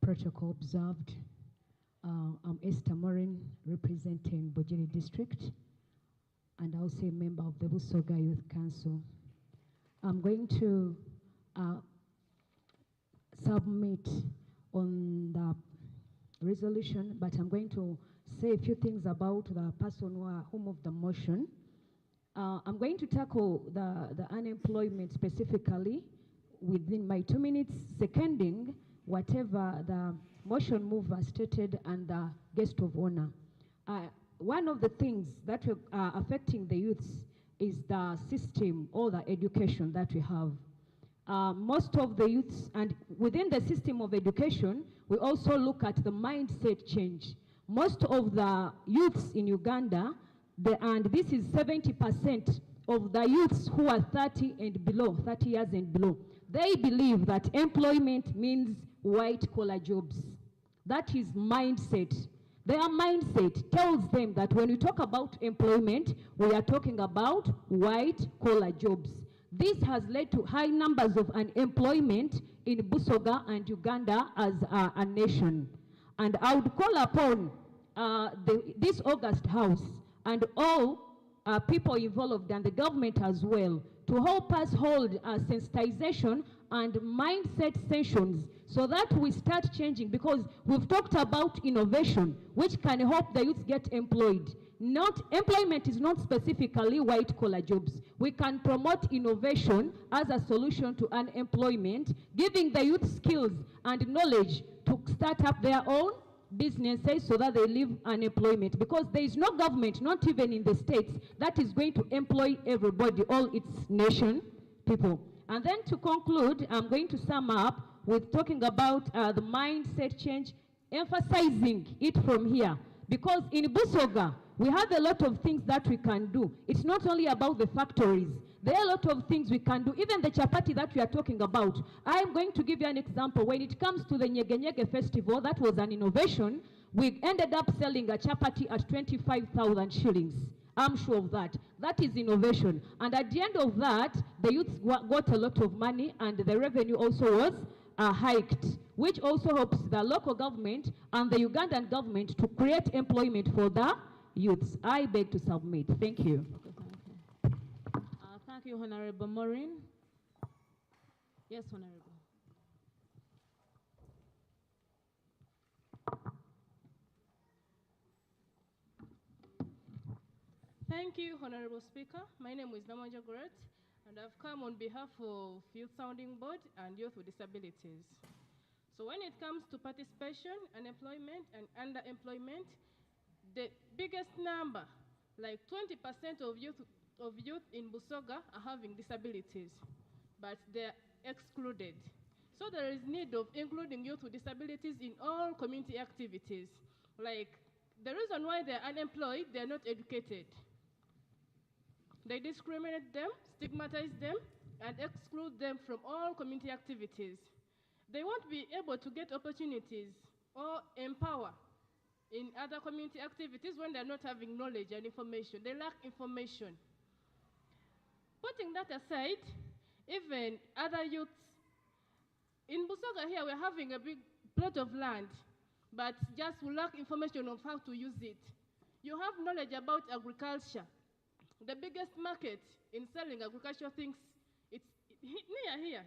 Speaker 2: Protocol observed. I'm Esther Morin, representing Bojiri District, and also a member of the Busoga Youth Council. I'm going to submit on the resolution, but I'm going to say a few things about the person who moved the motion. I'm going to tackle the unemployment specifically within my 2 minutes, seconding whatever the motion mover stated and the guest of honor. One of the things that are affecting the youths is the system or the education that we have. Most of the youths, and within the system of education, we also look at the mindset change. Most of the youths in Uganda, and this is 70% of the youths who are 30 and below, 30 years and below, they believe that employment means white-collar jobs. That is mindset. Their mindset tells them that when we talk about employment, we are talking about white-collar jobs. This has led to high numbers of unemployment in Busoga and Uganda as a nation. And I would call upon this August House and all people involved and the government as well to help us hold sensitization and mindset sessions so that we start changing, because we've talked about innovation, which can help the youth get employed. Employment is not specifically white-collar jobs. We can promote innovation as a solution to unemployment, giving the youth skills and knowledge to start up their own businesses so that they leave unemployment, because there is no government, not even in the states, that is going to employ everybody, all its nation people. And then to conclude, I'm going to sum up with talking about the mindset change, emphasizing it from here, because in Busoga, we have a lot of things that we can do. It's not only about the factories. There are a lot of things we can do, even the chapati that we are talking about. I'm going to give you an example. When it comes to the Nyege Nyege festival, that was an innovation. We ended up selling a chapati at 25,000 shillings. I'm sure of that. That is innovation. And at the end of that, the youth got a lot of money, and the revenue also was hiked, which also helps the local government and the Ugandan government to create employment for the youths. I beg to submit. Thank you.
Speaker 15: Thank you, Honorable Maureen. Yes, Honorable.
Speaker 4: Thank you, Honorable Speaker. My name is Namanja Goret, and I've come on behalf of Youth Sounding Board and Youth with Disabilities. So when it comes to participation, unemployment, and underemployment, the biggest number, like 20% of youth in Busoga are having disabilities, but they're excluded. So there is need of including youth with disabilities in all community activities. Like, the reason why they're unemployed, they're not educated. They discriminate them, stigmatize them, and exclude them from all community activities. They won't be able to get opportunities or empower in other community activities when they're not having knowledge and information. They lack information. Putting that aside, even other youths, in Busoga here, we're having a big plot of land, but just we lack information of how to use it. You have knowledge about agriculture. The biggest market in selling agricultural things, it's near here,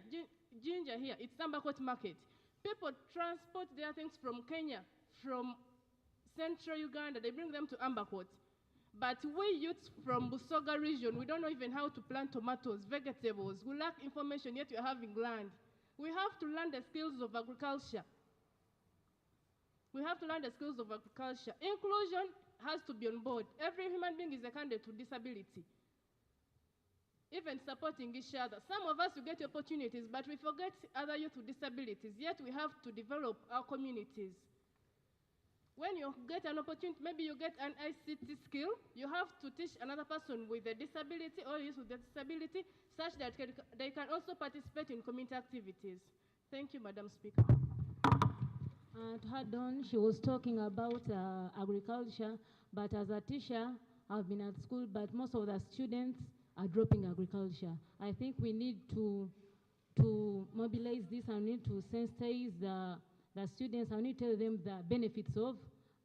Speaker 4: Ginger here, it's Sambakot market. People transport their things from Kenya, from central Uganda, they bring them to Ambakot. But we youths from Busoga region, we don't know even how to plant tomatoes, vegetables. We lack information, yet we're having land. We have to learn the skills of agriculture. We have to learn the skills of agriculture. Inclusion has to be on board. Every human being is a candidate to disability. Even supporting each other. Some of us, we get opportunities, but we forget other youth with disabilities. Yet we have to develop our communities. When you get an opportunity, maybe you get an ICT skill, you have to teach another person with a disability or youth with a disability such that they can also participate in community activities. Thank you, Madam Speaker.
Speaker 15: To add on, she was talking about agriculture, but as a teacher, I've been at school, but most of the students are dropping agriculture. I think we need to mobilize this and need to sensitize the students. I need to tell them the benefits of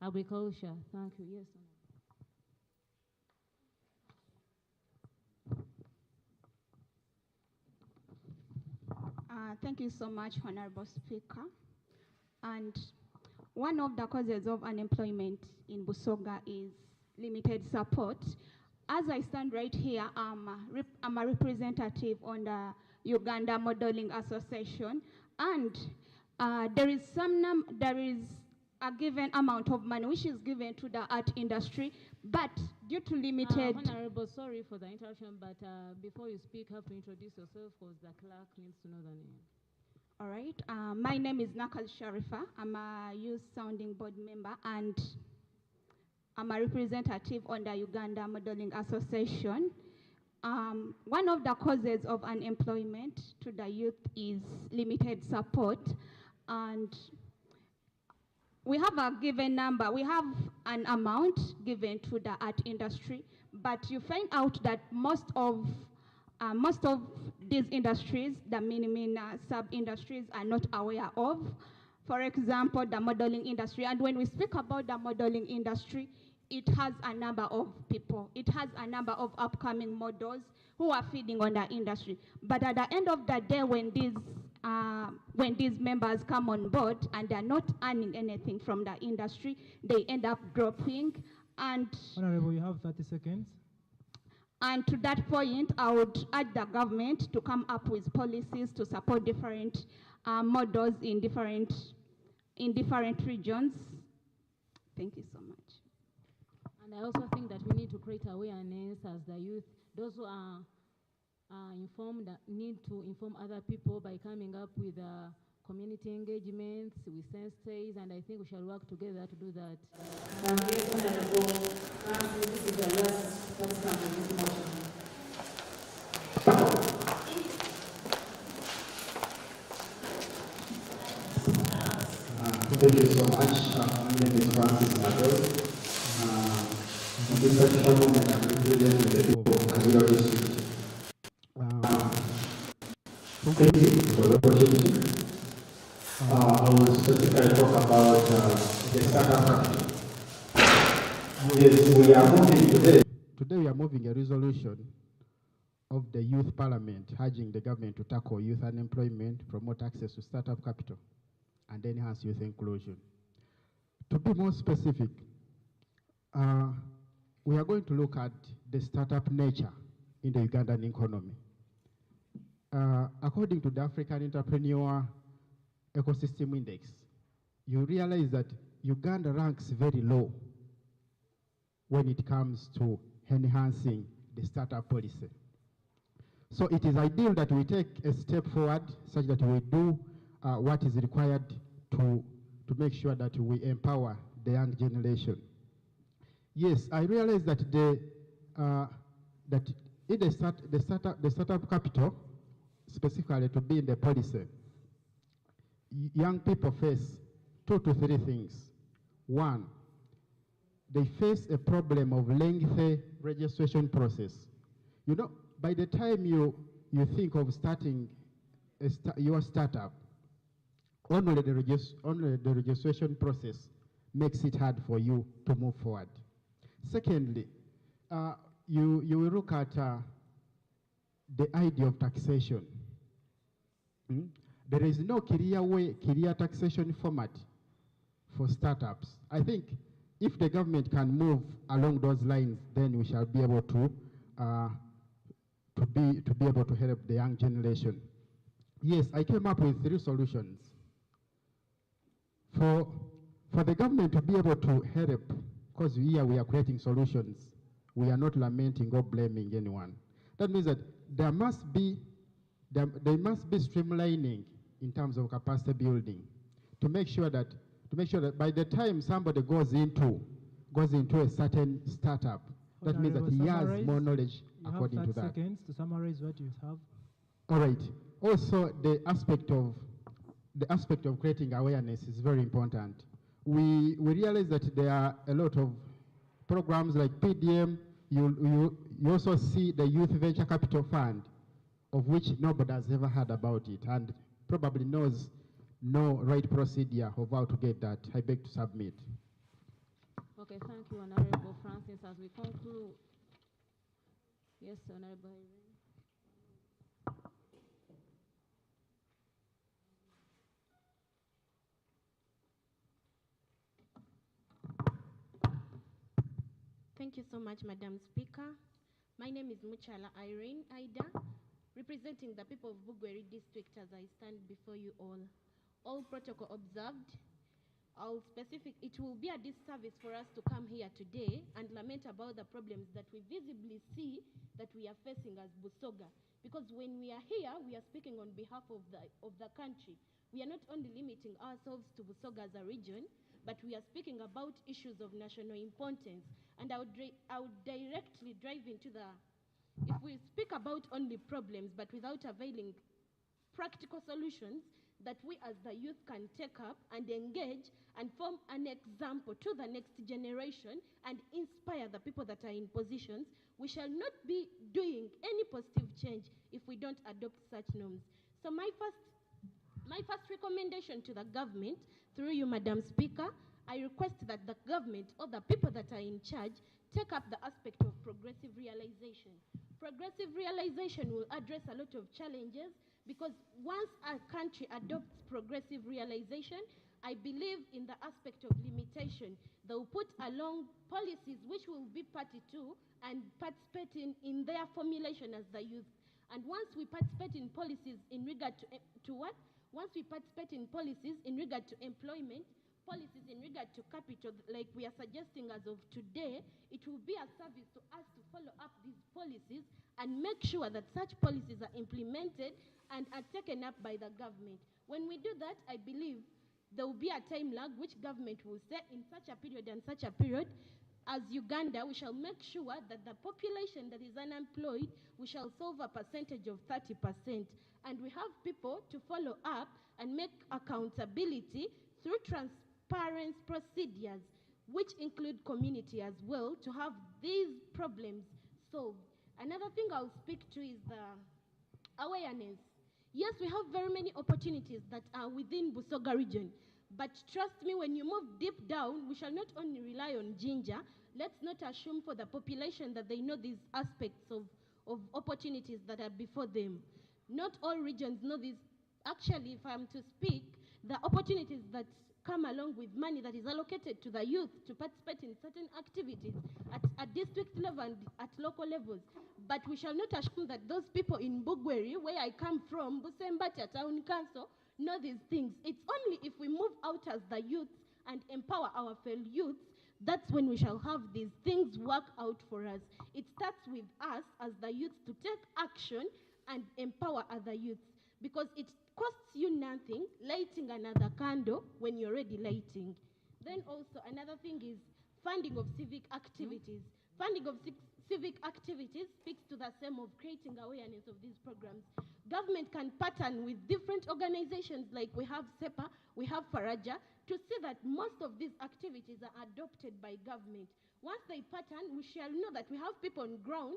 Speaker 15: agriculture. Thank you. Yes.
Speaker 5: Thank you so much, Honorable Speaker. And one of the causes of unemployment in Busoga is limited support. As I stand right here, I'm a representative on the Uganda Modeling Association, and there is a given amount of money which is given to the art industry, but due to limited...
Speaker 15: Honorable, sorry for the interruption, but before you speak, you have to introduce yourself because the clerk needs to know the name.
Speaker 5: All right. My name is Nakal Sharifa. I'm a Youth Sounding Board member, and I'm a representative on the Uganda Modeling Association. One of the causes of unemployment to the youth is limited support, and we have a given number. We have an amount given to the art industry, but you find out that most of these industries, the mini sub-industries, are not aware of. For example, the modeling industry. And when we speak about the modeling industry, it has a number of people. It has a number of upcoming models who are feeding on the industry. But at the end of the day, when these members come on board and they're not earning anything from the industry, they end up dropping. And
Speaker 13: Honorable, you have 30 seconds.
Speaker 5: And to that point, I would urge the government to come up with policies to support different models in different regions. Thank you so much.
Speaker 15: And I also think that we need to create awareness as the youth. Those who are informed need to inform other people by coming up with community engagements, with sensitize, and I think we shall work together to do that.
Speaker 2: This is the last motion.
Speaker 18: Thank you so much. My name is Francis.
Speaker 7: this particular moment I'm representing the people of Kazira district. Thank you for the opportunity. I will specifically talk about the startup capital. Yes, we are moving today. Today we are moving a resolution of the Youth Parliament urging the government to tackle youth unemployment, promote access to startup capital, and enhance youth inclusion. To be more specific, we are going to look at the startup nature in the Ugandan economy. According to the African Entrepreneur Ecosystem Index, you realize that Uganda ranks very low when it comes to enhancing the startup policy. So it is ideal that we take a step forward such that we do what is required to make sure that we empower the young generation. Yes, I realize that that in the startup capital, specifically to be in the policy, young people face 2 to 3 things. One, they face a problem of lengthy registration process. You know, by the time you think of starting your startup, only the registration process makes it hard for you to move forward. Secondly, you will look at the idea of taxation. There is no clear taxation format for startups. I think if the government can move along those lines, then we shall be able to be able to help the young generation. Yes, I came up with 3 solutions. For the government to be able to help, because here we are creating solutions, we are not lamenting or blaming anyone. That means that there must be streamlining in terms of capacity building to make sure that by the time somebody goes into a certain startup, that means that he has more knowledge according to that.
Speaker 13: Seconds to summarize what you have.
Speaker 7: All right. Also, the aspect of creating awareness is very important. We realize that there are a lot of programs like PDM. You also see the Youth Venture Capital Fund, of which nobody has ever heard about it and probably knows no right procedure of how to get that. I beg to submit.
Speaker 15: Okay, thank you, Honorable Francis. As we conclude, yes, Honorable Irene.
Speaker 16: Thank you so much, Madam Speaker. My name is Muchala Irene Ida, representing the people of Bugweri district as I stand before you all. All protocol observed. It will be a disservice for us to come here today and lament about the problems that we visibly see that we are facing as Busoga. Because when we are here, we are speaking on behalf of the country. We are not only limiting ourselves to Busoga as a region, but we are speaking about issues of national importance. And I would directly drive into if we speak about only problems, but without availing practical solutions that we as the youth can take up and engage and form an example to the next generation and inspire the people that are in positions, we shall not be doing any positive change if we don't adopt such norms. So my first recommendation to the government, through you, Madam Speaker, I request that the government or the people that are in charge take up the aspect of progressive realization. Progressive realization will address a lot of challenges because once a country adopts progressive realization, I believe in the aspect of limitation. They will put along policies which will be party to and participating in their formulation as the youth. And once we participate in policies in regard to what? Once we participate in policies in regard to employment, policies in regard to capital, like we are suggesting as of today, it will be a service to us to follow up these policies and make sure that such policies are implemented and are taken up by the government. When we do that, I believe there will be a time lag which government will say in such a period and such a period. As Uganda, we shall make sure that the population that is unemployed, we shall solve a percentage of 30%. And we have people to follow up and make accountability through transparent procedures. which include community as well, to have these problems solved. Another thing I'll speak to is the awareness. Yes, we have very many opportunities that are within Busoga region, but trust me, when you move deep down, we shall not only rely on Ginger. Let's not assume for the population that they know these aspects of opportunities that are before them. Not all regions know these. Actually, if I'm to speak, the opportunities that come along with money that is allocated to the youth to participate in certain activities at district level and at local levels. But we shall not assume that those people in Bugweri, where I come from, Busembata Town Council, know these things. It's only if we move out as the youth and empower our fellow youths, that's when we shall have these things work out for us. It starts with us as the youths to take action and empower other youths, because it costs you nothing lighting another candle when you're already lighting. Then also another thing is funding of civic activities. Funding of civic activities speaks to the same of creating awareness of these programs. Government can partner with different organizations, like we have SEPA, we have Faraja, to see that most of these activities are adopted by government. Once they partner, we shall know that we have people on ground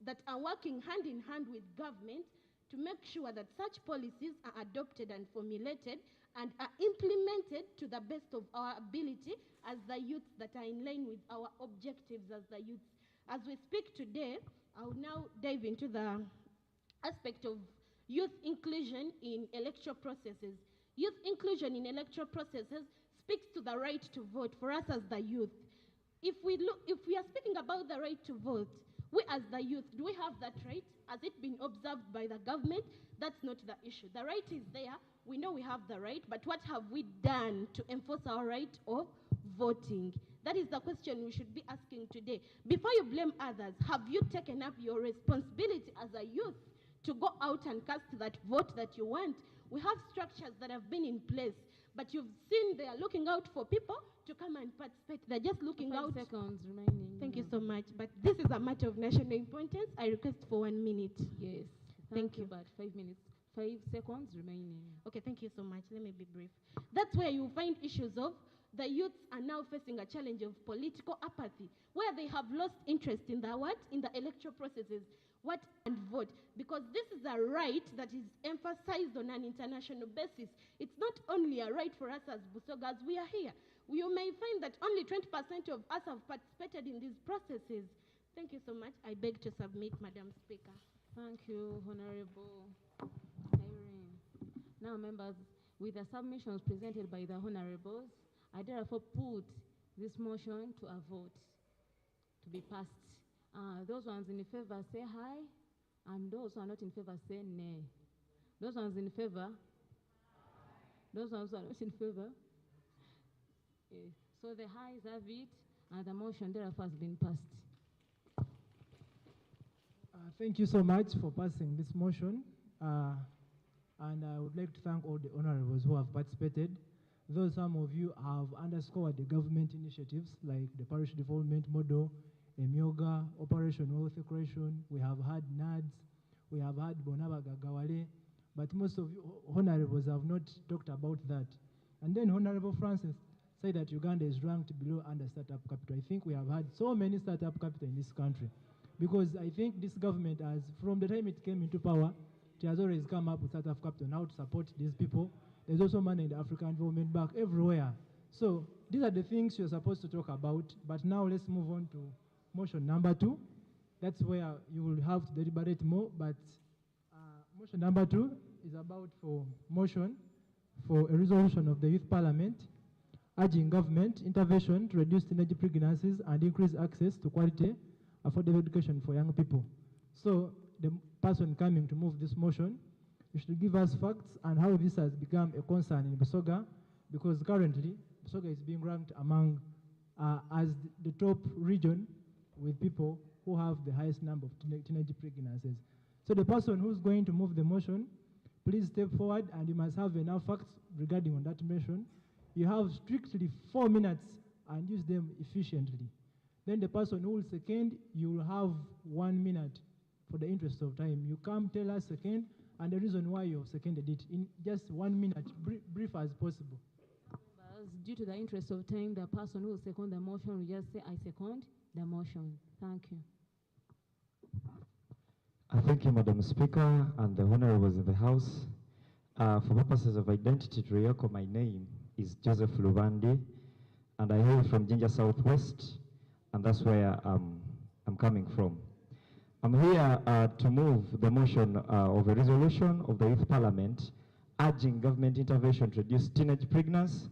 Speaker 16: that are working hand in hand with government to make sure that such policies are adopted and formulated and are implemented to the best of our ability as the youths that are in line with our objectives as the youths. As we speak today, I will now dive into the aspect of youth inclusion in electoral processes. Youth inclusion in electoral processes speaks to the right to vote for us as the youth. If we are speaking about the right to vote, we as the youth, do we have that right? Has it been observed by the government? That's not the issue. The right is there. We know we have the right, but what have we done to enforce our right of voting? That is the question we should be asking today. Before you blame others, have you taken up your responsibility as a youth to go out and cast that vote that you want? We have structures that have been in place, but you've seen they are looking out for people to come and participate. They're just looking
Speaker 15: 5
Speaker 16: out.
Speaker 15: seconds remaining.
Speaker 16: Thank you so much. But this is a matter of national importance. I request for 1 minute.
Speaker 15: Yes.
Speaker 16: Thank you.
Speaker 15: But 5 minutes, 5 seconds remaining.
Speaker 16: Okay, thank you so much. Let me be brief. That's where you find issues of the youths are now facing a challenge of political apathy, where they have lost interest in the what? In the electoral processes. What and vote, because this is a right that is emphasized on an international basis. It's not only a right for us as Busogas, we are here. You may find that only 20% of us have participated in these processes. Thank you so much. I beg to submit, Madam Speaker.
Speaker 15: Thank you, Honorable Irene. Now, members, with the submissions presented by the Honorables, I therefore put this motion to a vote to be passed. Those ones in favor say aye, and those who are not in favor say nay. Those ones in favor? Those ones who are not in favor? Yes. So the ayes have it, and the motion therefore has been passed.
Speaker 13: Thank you so much for passing this motion. And I would like to thank all the honorables who have participated. Though some of you have underscored the government initiatives like the parish development model, Emyoga, Operation Wealth Creation, we have had NADS, we have had Bonaba Gagawale, but most of you honorables have not talked about that. And then Honorable Francis said that Uganda is ranked below under startup capital. I think we have had so many startup capital in this country, because I think this government has, from the time it came into power, it has always come up with startup capital now to support these people. There's also money in the African Development Bank everywhere. So these are the things you're supposed to talk about, but now let's move on to motion number 2. That's where you will have to deliberate more, but motion number 2 is about for motion for a resolution of the Youth Parliament urging government intervention to reduce teenage pregnancies and increase access to quality, affordable education for young people. So the person coming to move this motion, you should give us facts and how this has become a concern in Busoga, because currently Busoga is being ranked among as the top region with people who have the highest number of teenage pregnancies. So the person who's going to move the motion, please step forward, and you must have enough facts regarding on that motion. You have strictly 4 minutes and use them efficiently. Then the person who will second, you will have 1 minute for the interest of time. You come tell us second and the reason why you have seconded it in just 1 minute, brief as possible.
Speaker 15: Members, Because due to the interest of time, the person who will second the motion will just say, I second the motion. Thank you.
Speaker 14: Thank you, Madam Speaker, and the honorables in the House. For purposes of identity to record, my name is Joseph Lubandi, and I hail from Jinja Southwest, and that's where I'm coming from. I'm here to move the motion of a resolution of the Youth Parliament urging government intervention to reduce teenage pregnancies,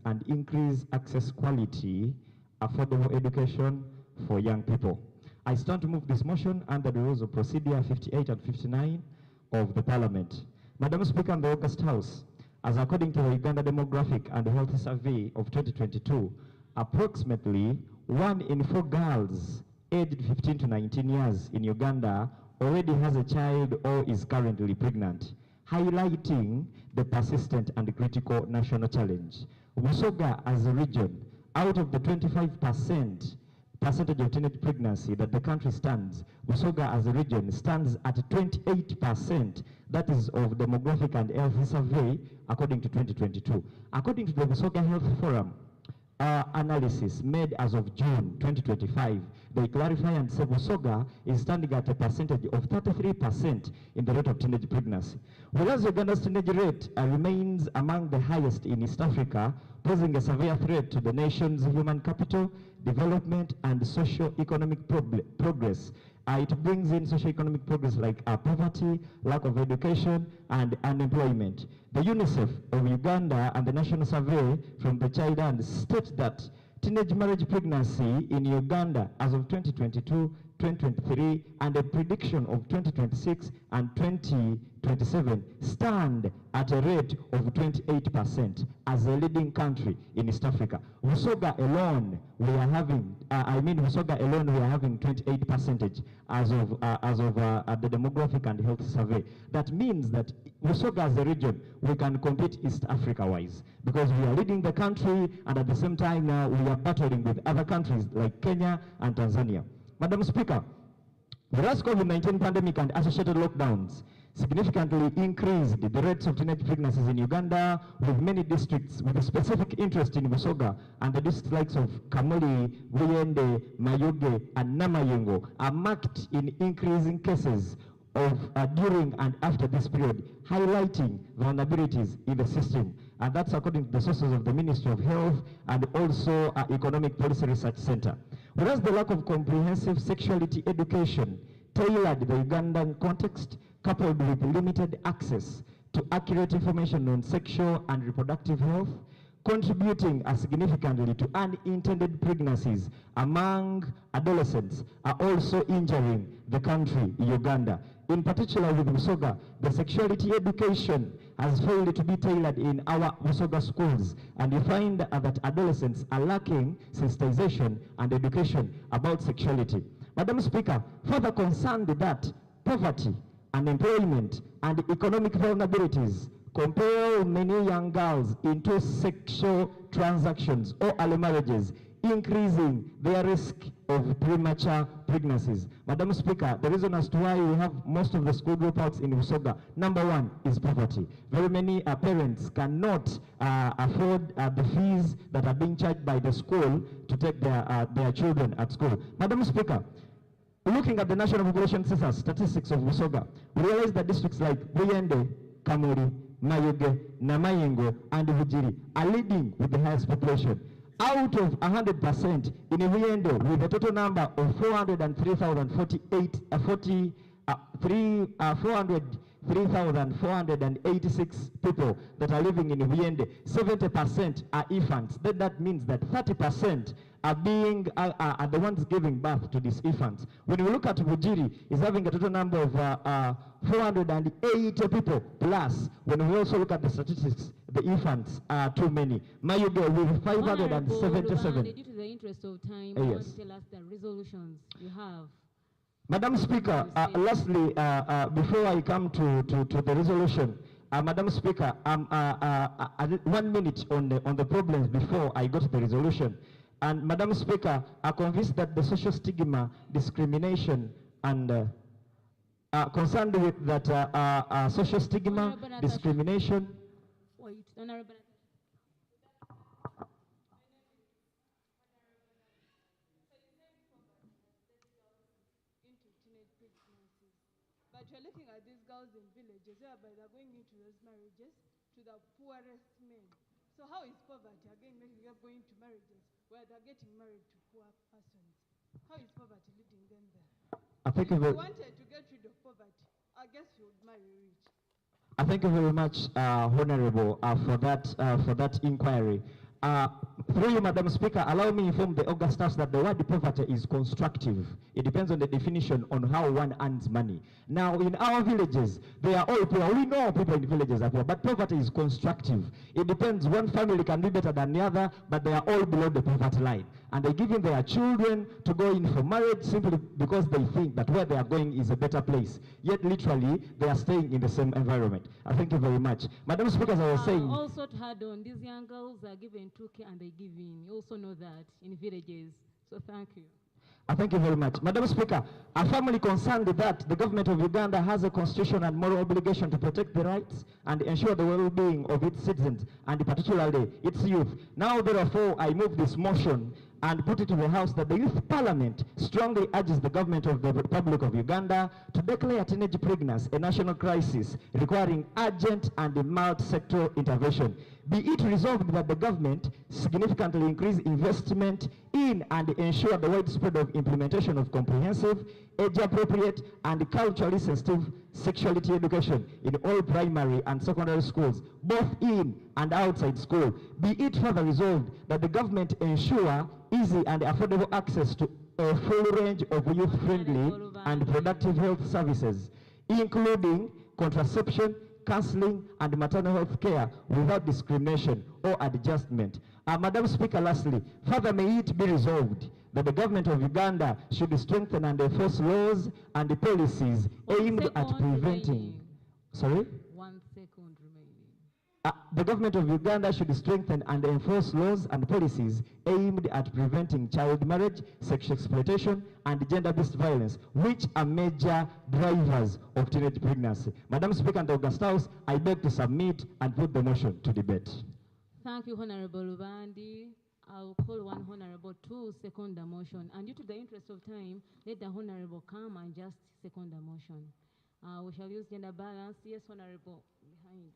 Speaker 14: and increase access quality, affordable education for young people. I stand to move this motion under the rules of procedure 58 and 59 of the Parliament. Madam Speaker and the August House, as according to the Uganda Demographic and Health Survey of 2022, approximately 1 in 4 girls aged 15 to 19 years in Uganda already has a child or is currently pregnant, highlighting the persistent and critical national challenge. Busoga as a region, out of the 25% percentage of teenage pregnancy that the country stands, Busoga as a region stands at 28%. That is of demographic and health survey according to 2022. According to the Busoga Health Forum analysis made as of June 2025, they clarify and say Busoga is standing at a percentage of 33% in the rate of teenage pregnancy. Whereas Uganda's teenage rate remains among the highest in East Africa, posing a severe threat to the nation's human capital, development, and socio-economic progress. It brings in socio-economic progress like poverty, lack of education, and unemployment. The UNICEF of Uganda and the National Survey from the Child and state that teenage marriage pregnancy in Uganda as of 2022, 2023, and a prediction of 2026 and 2027 stand at a rate of 28% as a leading country in East Africa. Busoga alone, we are having, Busoga alone, we are having 28% as of the demographic and health survey. That means that Busoga as a region, we can compete East Africa-wise because we are leading the country, and at the same time now we are battling with other countries like Kenya and Tanzania. Madam Speaker, the last COVID-19 pandemic and associated lockdowns significantly increased the rates of teenage pregnancies in Uganda, with many districts with a specific interest in Busoga and the districts likes of Kamuli, Buyende, Mayuge, and Namayengo are marked in increasing cases of during and after this period, highlighting vulnerabilities in the system. And that's according to the sources of the Ministry of Health and also Economic Policy Research Center. Whereas the lack of comprehensive sexuality education tailored the Ugandan context, coupled with limited access to accurate information on sexual and reproductive health, contributing significantly to unintended pregnancies among adolescents, are also injuring the country, Uganda. In particular with Busoga, the sexuality education has failed to be tailored in our Busoga schools, and you find that adolescents are lacking sensitization and education about sexuality. Madam Speaker, further concerned that poverty, unemployment, and economic vulnerabilities compel many young girls into sexual transactions or early marriages, increasing their risk of premature pregnancies. Madam Speaker, the reason as to why we have most of the school dropouts in Busoga, number one is poverty. Very many parents cannot afford the fees that are being charged by the school to take their children at school. Madam Speaker, looking at the National Population Census statistics of Busoga, we realize that districts like Buyende, Kamuri, Mayuge, Namayengo, and Vujiri are leading with the highest population. Out of 100% in Buyende, with a total number of 403,486 people that are living in Buyende, 70% are infants. That means that 30% are the ones giving birth to these infants. When we look at Vujiri, is having a total number of 480 people plus. When we also look at the statistics, the infants are too many. Mayuge with 577.
Speaker 15: Due to the interest of time,
Speaker 14: Yes.
Speaker 15: you want to tell us the resolutions you have.
Speaker 14: Madam Speaker, lastly, before I come to the resolution, Madam Speaker, 1 minute on the problems before I go to the resolution. And Madam Speaker, I'm convinced that the social stigma, discrimination, and concerned with that social stigma, discrimination.
Speaker 15: Wait, Honorable.
Speaker 4: But you're looking at these girls in villages whereby they're going into those marriages to the poorest men. So how is poverty again making them going to marriages where they're getting married to poor persons? How is poverty leading them there? If you wanted to get rid of poverty, I guess you would marry rich.
Speaker 14: I thank you very much, Honorable, for that inquiry. Through you, Madam Speaker, allow me to inform the Augustus that the word poverty is constructive. It depends on the definition on how one earns money. Now, in our villages, they are all poor. We know people in villages are poor, but poverty is constructive. It depends. One family can be better than the other, but they are all below the poverty line. And they're giving their children to go in for marriage simply because they think that where they are going is a better place. Yet, literally, they are staying in the same environment. I thank you very much. Madam Speaker, as I was saying...
Speaker 15: Also to add on, these young girls are given 2K and they give in. You also know that in villages. So thank you.
Speaker 14: Thank you very much. Madam Speaker, I'm firmly concerned that the government of Uganda has a constitutional and moral obligation to protect the rights and ensure the well-being of its citizens, and particularly its youth. Now, therefore, I move this motion and put it to the House that the Youth Parliament strongly urges the government of the Republic of Uganda to declare teenage pregnancy a national crisis requiring urgent and multi-sectoral intervention. Be it resolved that the government significantly increase investment in and ensure the widespread of implementation of comprehensive, age-appropriate, and culturally sensitive sexuality education in all primary and secondary schools, both in and outside school. Be it further resolved that the government ensure easy and affordable access to a full range of youth-friendly and productive health services, including contraception, counseling, and maternal health care without discrimination or adjustment. Madam Speaker, lastly, further may it be resolved that the government of Uganda should strengthen and enforce laws and policies aimed at preventing... Sorry?
Speaker 15: 1 second remaining.
Speaker 14: The government of Uganda should strengthen and enforce laws and policies aimed at preventing child marriage, sexual exploitation, and gender-based violence, which are major drivers of teenage pregnancy. Madam Speaker and August House, I beg to submit and put the motion to debate.
Speaker 15: Thank you, Honorable Rubandi. I'll call one Honorable to second the motion. And due to the interest of time, let the Honorable come and just second the motion. We shall use gender balance. Yes, Honorable, behind you.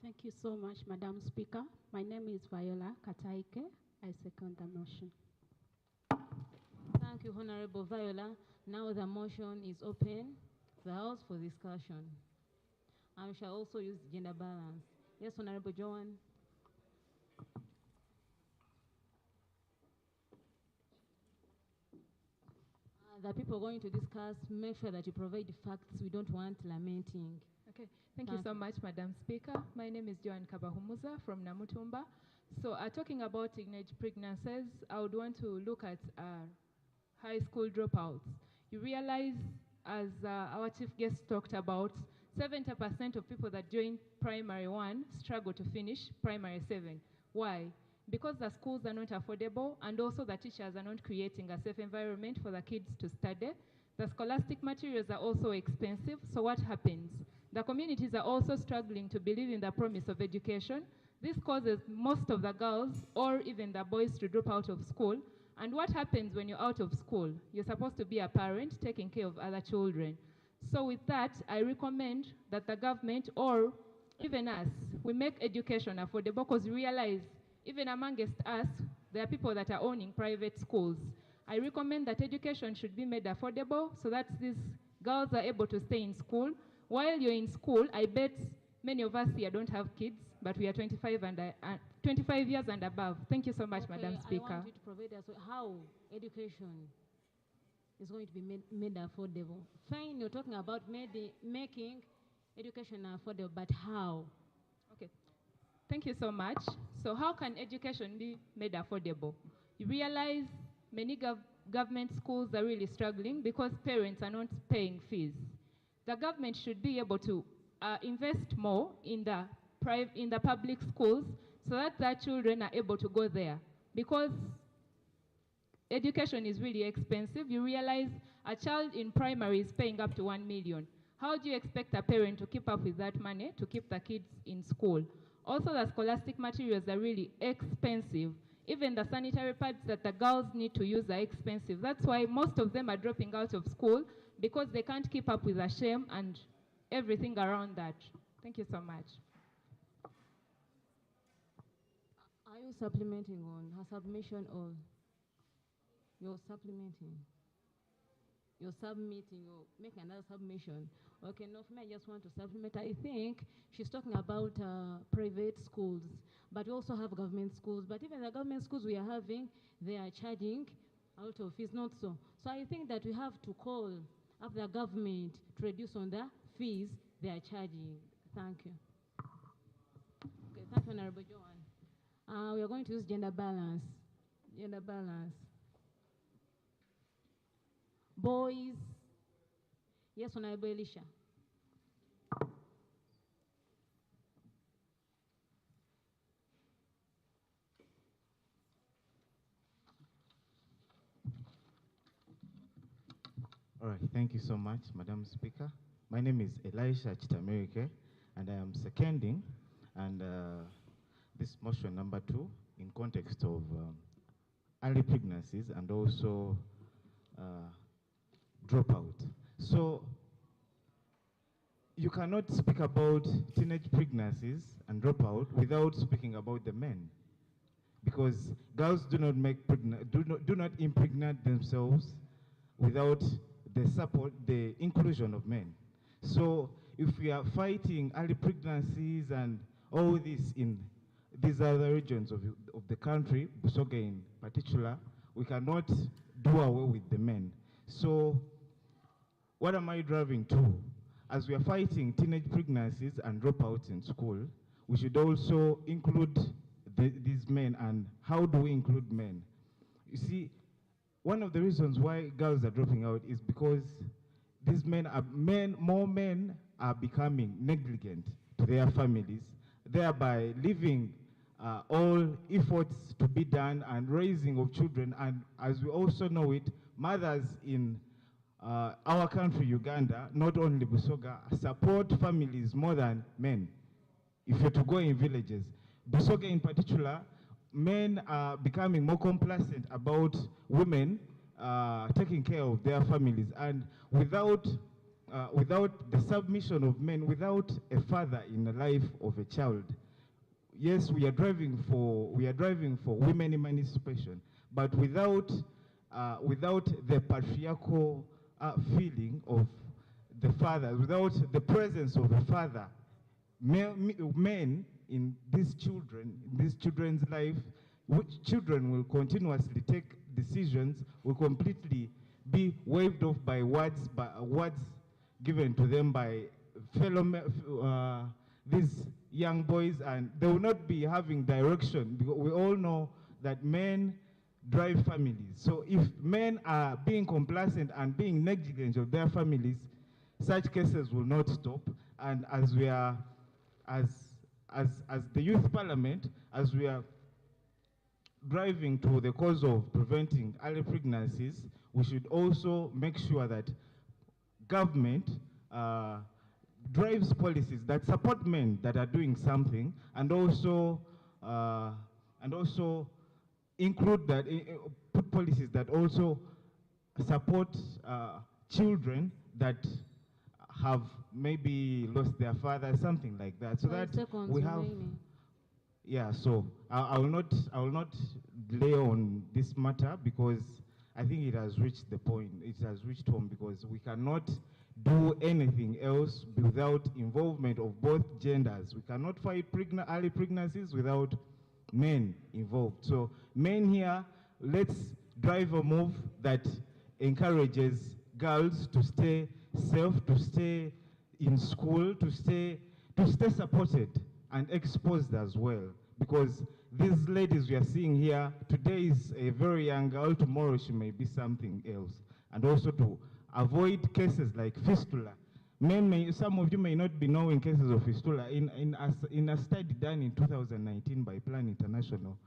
Speaker 5: Thank you so much, Madam Speaker. My name is Viola Kataike. I second the motion.
Speaker 15: Thank you, Honorable Viola. Now the motion is open to the House for discussion. I shall also use gender balance. Yes, Honorable Joan. The people going to discuss, make sure that you provide facts. We don't want lamenting.
Speaker 17: Okay, thank you so much, Madam Speaker. My name is Joan Kabahumuza from Namutumba. So talking about teenage pregnancies, I would want to look at high school dropouts. You realize, as our chief guest talked about, 70% of people that join primary 1 struggle to finish primary 7. Why? Because the schools are not affordable, and also the teachers are not creating a safe environment for the kids to study. The scholastic materials are also expensive, so what happens? The communities are also struggling to believe in the promise of education. This causes most of the girls or even the boys to drop out of school. And what happens when you're out of school? You're supposed to be a parent taking care of other children. So with that, I recommend that the government or even us, we make education affordable, because we realize even amongst us, there are people that are owning private schools. I recommend that education should be made affordable so that these girls are able to stay in school. While you're in school, I bet many of us here don't have kids, but we are 25 years and above. Thank you so much, Madam Speaker.
Speaker 15: I want you to provide us with how education is going to be made affordable. Fine, you're talking about making education affordable, but how?
Speaker 17: Okay. Thank you so much. So how can education be made affordable? You realize many government schools are really struggling because parents are not paying fees. The government should be able to invest more in the public schools so that their children are able to go there, because education is really expensive. You realize a child in primary is paying up to 1 million. How do you expect a parent to keep up with that money to keep the kids in school? Also, the scholastic materials are really expensive. Even the sanitary pads that the girls need to use are expensive. That's why most of them are dropping out of school, because they can't keep up with the shame and everything around that. Thank you so much.
Speaker 15: Are you supplementing on her submission, or you're supplementing? You're submitting or making another submission? Okay, no, for me, I just want to supplement. I think she's talking about private schools, but we also have government schools. But even the government schools we are having, they are charging out of fees, not so. So I think that we have to call up the government to reduce on the fees they are charging. Thank you. Okay, thank you, Honorable Joan. We are going to use gender balance. Gender balance. Boys. Yes, Honorable Elisha.
Speaker 18: All right, thank you so much, Madam Speaker. My name is Elisha Chitamerike, and I am seconding and this motion number 2 in context of early pregnancies and also dropout. So you cannot speak about teenage pregnancies and dropout without speaking about the men, because girls do not impregnate themselves without the support, the inclusion of men. So if we are fighting early pregnancies and all this in these other regions of the country, Busoga in particular, we cannot do away with the men. So what am I driving to? As we are fighting teenage pregnancies and dropouts in school, we should also include these men. And how do we include men? You see, one of the reasons why girls are dropping out is because these more men are becoming negligent to their families, thereby leaving all efforts to be done and raising of children. And as we also know it, mothers in our country, Uganda, not only Busoga, support families more than men. If you're to go in villages, Busoga in particular, men are becoming more complacent about women taking care of their families, and without the submission of men, without a father in the life of a child. Yes, we are driving for women emancipation, but without the patriarchal feeling of the father, without the presence of the father, men in these children's life, which children will continuously take decisions, will completely be waved off by words given to them by these young boys, and they will not be having direction, because we all know that men drive families. So if men are being complacent and being negligent of their families, such cases will not stop. And as we are, as the Youth Parliament, as we are driving to the cause of preventing early pregnancies, we should also make sure that government drives policies that support men that are doing something, and also include that, put policies that also support children that have maybe lost their father, something like that, so that we have remaining. Yeah, so I will not delay on this matter, because I think it has reached the point, it has reached home, because we cannot do anything else without involvement of both genders. We cannot fight early pregnancies without men involved. So men here, let's drive a move that encourages girls to stay safe, to stay in school, to stay supported and exposed as well. Because these ladies we are seeing here, today is a very young girl, tomorrow she may be something else. And also to avoid cases like fistula. Some of you may not be knowing cases of fistula. In a study done in 2019 by Plan International,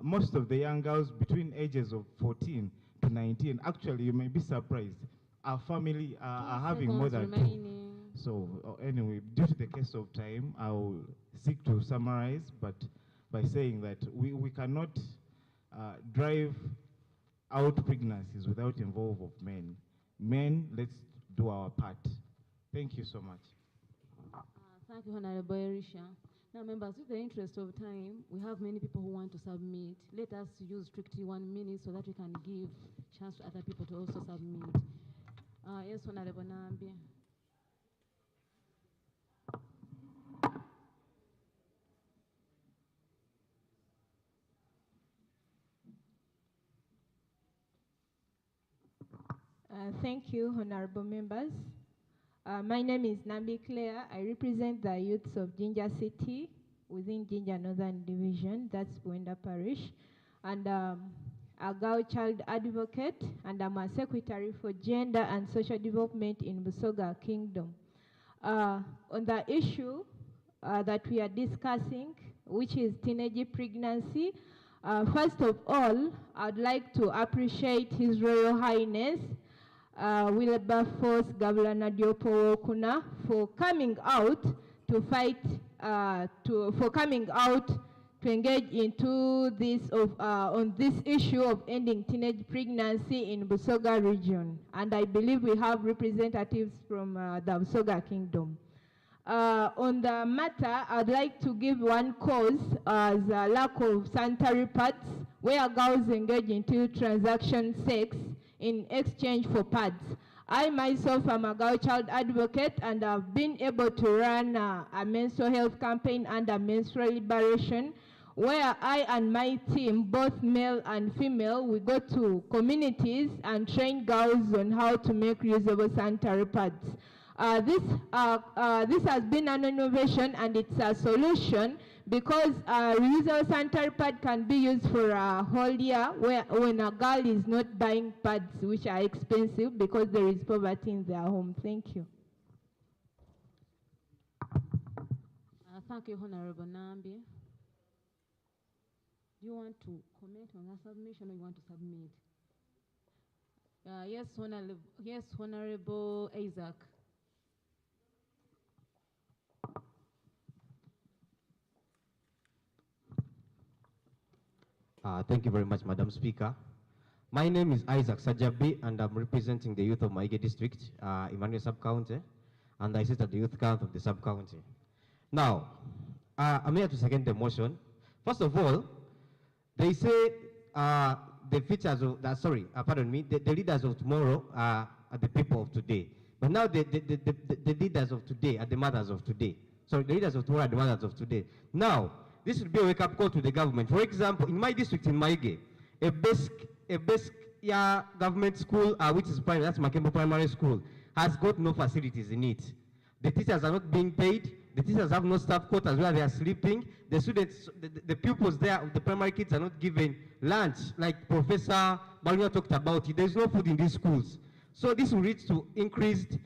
Speaker 18: most of the young girls between ages of 14 to 19, actually you may be surprised, our family are having more than two. So anyway, due to the case of time, I will seek to summarize, but by saying that we cannot drive out pregnancies without involvement of men. Men, let's do our part. Thank you so much.
Speaker 15: Thank you, Honorable Erisha. Now, members, with the interest of time, we have many people who want to submit. Let us use strictly 1 minute so that we can give chance to other people to also submit. Yes, Honorable Nambi.
Speaker 19: Thank you, honorable members. My name is Nambi Claire. I represent the youths of Jinja City within Jinja Northern Division, that's Buenda Parish. And a girl child advocate, and I'm a secretary for gender and social development in Busoga Kingdom. On the issue that we are discussing, which is teenage pregnancy, first of all, I'd like to appreciate His Royal Highness Wilberforce Governor Diopo Okuna for coming out to fight, for coming out to engage into this on this issue of ending teenage pregnancy in Busoga region. And I believe we have representatives from the Busoga Kingdom. On the matter, I'd like to give one cause as a lack of sanitary pads where girls engage into transaction sex in exchange for pads. I myself am a girl child advocate, and I've been able to run a menstrual health campaign under menstrual liberation, where I and my team, both male and female, we go to communities and train girls on how to make reusable sanitary pads. This has been an innovation, and it's a solution because reusable sanitary pad can be used for a whole year when a girl is not buying pads, which are expensive because there is poverty in their home. Thank you.
Speaker 15: Thank you, Honorable Nambi. Do you want to comment on that submission, or you want to submit? Yes, Honorable Isaac.
Speaker 20: Thank you very much, Madam Speaker. My name is Isaac Sajabi, and I'm representing the youth of Maige District, Emmanuel Sub-County, and I sit at the youth council of the sub-county. Now, I'm here to second the motion. First of all, they say the features of, the leaders of tomorrow are the people of today. But now the leaders of today are the mothers of today. Sorry, the leaders of tomorrow are the mothers of today. Now, this would be a wake-up call to the government. For example, in my district, in Maige, a basic government school, which is primary, that's Makembo Primary School, has got no facilities in it. The teachers are not being paid. The teachers have no staff quarters where they are sleeping. The students, the pupils there, the primary kids are not given lunch, like Professor Balina talked about. There's no food in these schools. So this will lead to increased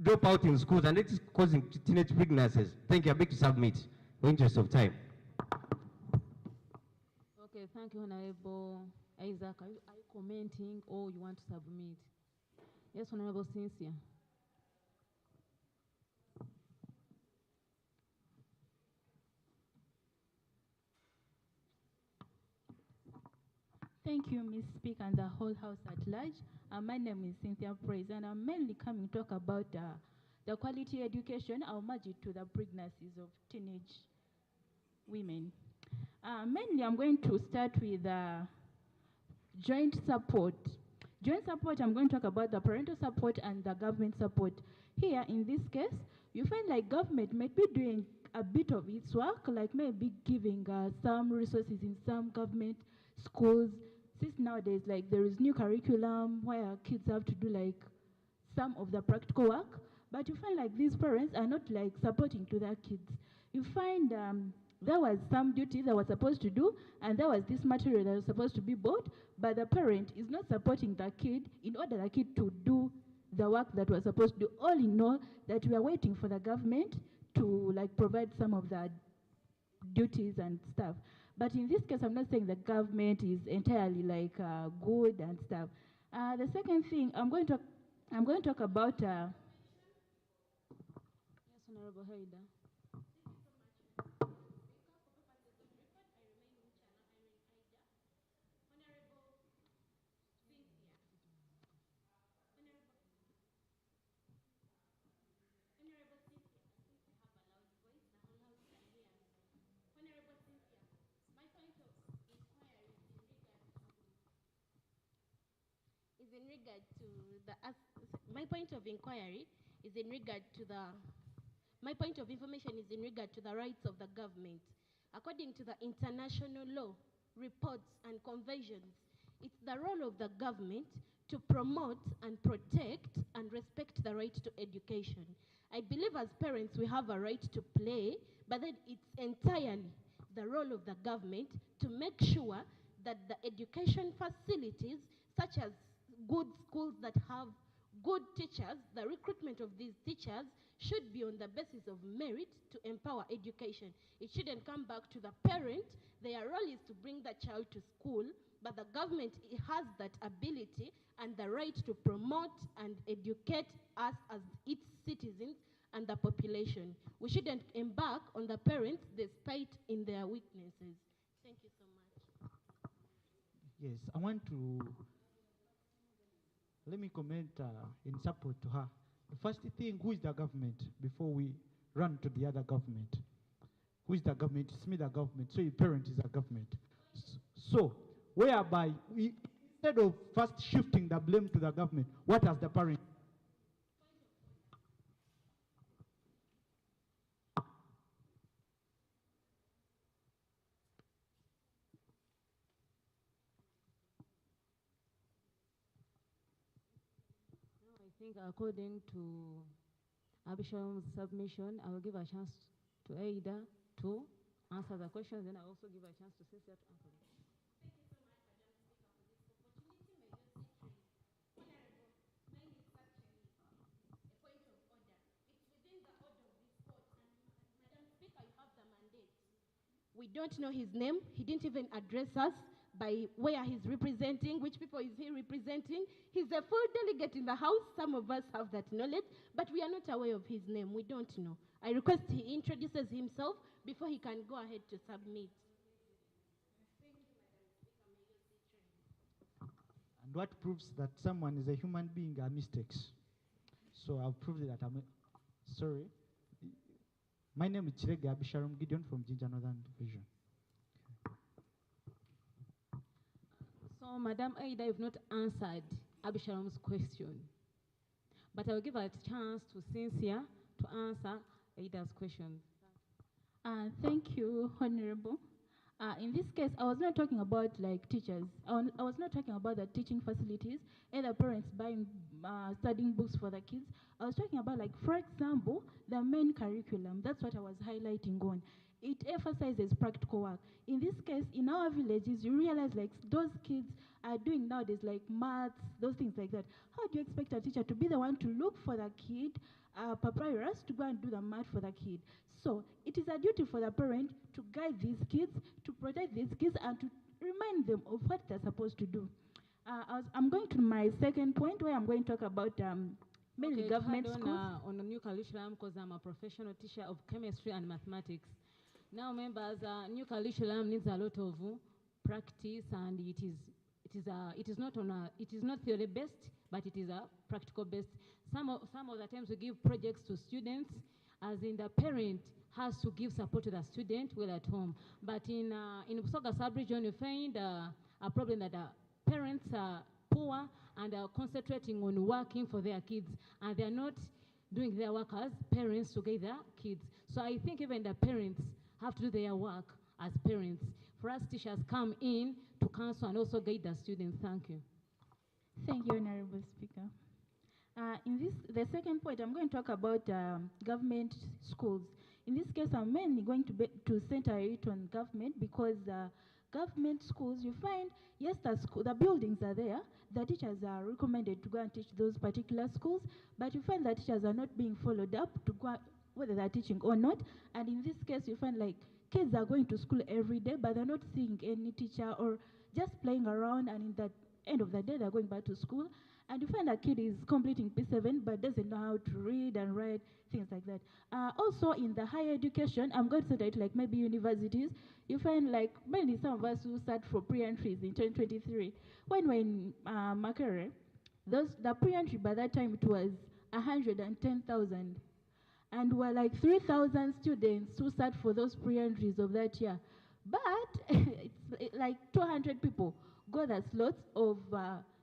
Speaker 20: dropout in schools, and it is causing teenage pregnancies. Thank you. I beg to submit in the interest of time.
Speaker 15: Okay, thank you, Honorable Isaac. Are you commenting, or you want to submit? Yes, Honorable Cynthia.
Speaker 11: Thank you, Ms. Speaker, and the whole House at large. My name is Cynthia Praise, and I'm mainly coming to talk about the quality education. I'll merge it to the pregnancies of teenage women. Mainly, I'm going to start with joint support. Joint support, I'm going to talk about the parental support and the government support. Here, in this case, you find like government might be doing a bit of its work, like maybe giving some resources in some government schools. Since nowadays, like there is new curriculum where kids have to do like some of the practical work, but you find like these parents are not like supporting to their kids. You find there was some duty that was supposed to do, and there was this material that was supposed to be bought, but the parent is not supporting the kid in order the kid to do the work that was supposed to do. All in all, that we are waiting for the government to like provide some of the duties and stuff. But in this case, I'm not saying the government is entirely like good and stuff. The second thing, I'm going to talk about. Yes,
Speaker 15: Honorable Haida.
Speaker 16: regard to my point of inquiry is in regard to my point of information is in regard to the rights of the government. According to the international law, reports and conventions, it's the role of the government to promote and protect and respect the right to education. I believe as parents we have a right to play, but then it's entirely the role of the government to make sure that the education facilities, such as good schools that have good teachers, the recruitment of these teachers should be on the basis of merit to empower education. It shouldn't come back to the parent. Their role is to bring the child to school, but the government has that ability and the right to promote and educate us as its citizens and the population. We shouldn't embark on the parents despite in their weaknesses. Thank you so much.
Speaker 7: Yes, I want to, let me comment in support to her. The first thing, who is the government before we run to the other government? Who is the government? It's me, the government. So your parent is the government. So, whereby, instead of first shifting the blame to the government, what has the parent?
Speaker 15: I think according to Abisham's submission, I will give a chance to Ada to answer the question, then I also give a chance to Cynthia to answer it.
Speaker 16: We don't know his name. He didn't even address us by where he's representing, which people is he representing. He's a full delegate in the House. Some of us have that knowledge, but we are not aware of his name. We don't know. I request he introduces himself before he can go ahead to submit.
Speaker 7: And what proves that someone is a human being are mistakes. So I've proved that I'm sorry. My name is Chirege Abisharam Gideon from Jinja Northern Division.
Speaker 15: So, Madam Ada, you've not answered Abisharam's question. But I will give a chance to Cynthia to answer Ada's question.
Speaker 11: Thank you, Honorable. In this case, I was not talking about like teachers. I was not talking about the teaching facilities, either parents buying studying books for the kids. I was talking about, like, for example, the main curriculum. That's what I was highlighting on. It emphasizes practical work. In this case, in our villages, you realize like those kids are doing nowadays like maths, those things like that. How do you expect a teacher to be the one to look for the kid, papyrus, to go and do the math for the kid? So it is a duty for the parent to guide these kids, to protect these kids, and to remind them of what they're supposed to do. I'm going to my second point, where I'm going to talk about mainly government schools.
Speaker 15: On a new curriculum, because I'm a professional teacher of chemistry and mathematics. Now, members, new curriculum needs a lot of practice, and it is not theory based, but it is a practical based. Some of the times we give projects to students, as in the parent has to give support to the student while at home. But in Busoga sub-region, you find a problem that parents are poor and are concentrating on working for their kids, and they are not doing their work as parents to get their kids. So I think even the parents have to do their work as parents. For us, teachers come in to counsel and also guide the students. Thank you.
Speaker 11: Thank you, Honorable Speaker. The second point, I'm going to talk about government schools. In this case, I'm mainly going to center it on government, because government schools, you find, yes, the buildings are there, the teachers are recommended to go and teach those particular schools, but you find that teachers are not being followed up to go, whether they're teaching or not. And in this case, you find like kids are going to school every day, but they're not seeing any teacher, or just playing around, and in the end of the day, they're going back to school. And you find a kid is completing P7 but doesn't know how to read and write, things like that. Also, in the higher education, I'm going to say that like maybe universities, you find like mainly some of us who start for pre-entries in 2023. When we're in Makere, the pre-entry by that time it was 110,000. And we're like 3,000 students who start for those pre-entries of that year. But it's like 200 people got the slots of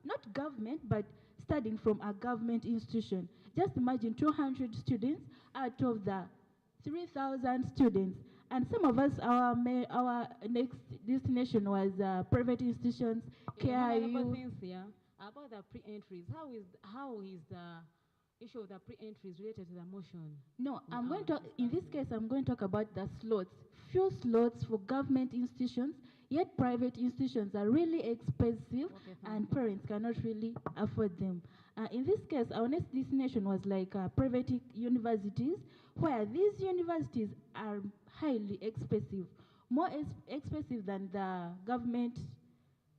Speaker 11: not government, but studying from a government institution. Just imagine 200 students out of the 3,000 students. And some of us, our next destination was private institutions, KIU.
Speaker 15: Things here about the pre-entries. How is the issue of the pre-entries related to the motion?
Speaker 11: No, in this case, I'm going to talk about the slots. Few slots for government institutions, yet private institutions are really expensive and parents cannot really afford them. In this case, our next destination was like private universities, where these universities are highly expensive, more expensive than the government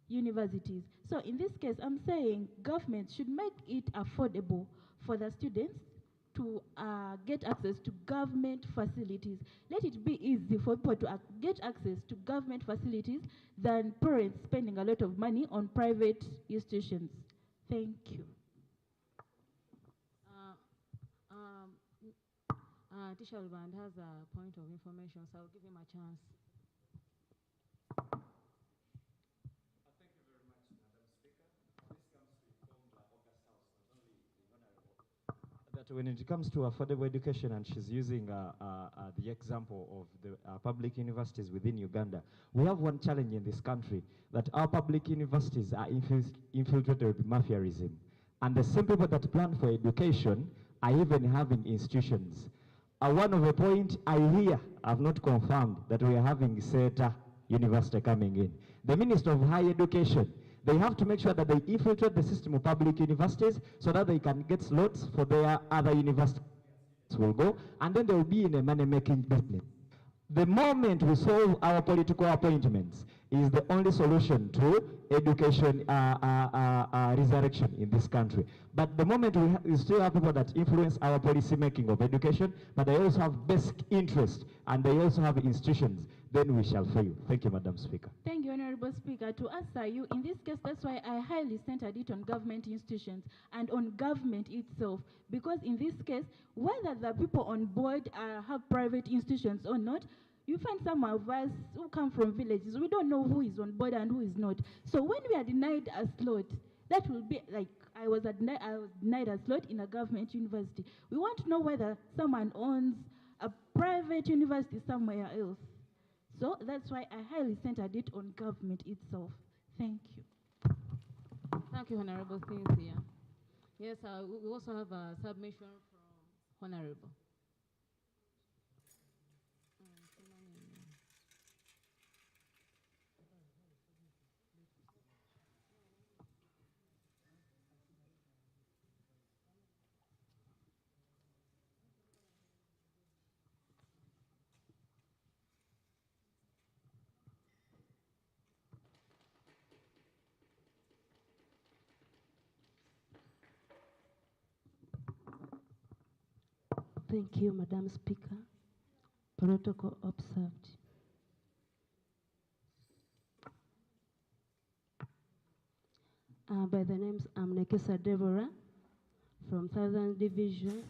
Speaker 11: universities. So in this case, I'm saying government should make it affordable for the students to get access to government facilities. Let it be easy for people to get access to government facilities than parents spending a lot of money on private institutions. Thank you.
Speaker 15: Teacher Band has a point of information, so I'll give him a chance.
Speaker 14: That when it comes to affordable education, and she's using the example of the public universities within Uganda, we have one challenge in this country, that our public universities are infiltrated with mafiaism. And the same people that plan for education are even having institutions. One of the point I hear, I've not confirmed, that we are having SETA University coming in. The Minister of Higher Education, they have to make sure that they infiltrate the system of public universities so that they can get slots for their other universities will go, and then they will be in a money-making business. The moment we solve our political appointments is the only solution to education resurrection in this country. But the moment we still have people that influence our policy making of education, but they also have basic interest and they also have institutions, then we shall fail. Thank you, Madam Speaker.
Speaker 11: Thank you, Honorable Speaker. To answer you, in this case, that's why I highly centered it on government institutions and on government itself. Because in this case, whether the people on board have private institutions or not, you find some of us who come from villages, we don't know who is on board and who is not. So when we are denied a slot, that will be like I was denied a slot in a government university. We want to know whether someone owns a private university somewhere else. So that's why I highly centered it on government itself. Thank you.
Speaker 15: Thank you, Honorable Cynthia. Yes, we also have a submission from Honorable. Thank you, Madam Speaker. Protocol observed. By the names, I'm Nekesa Deborah from Southern Division.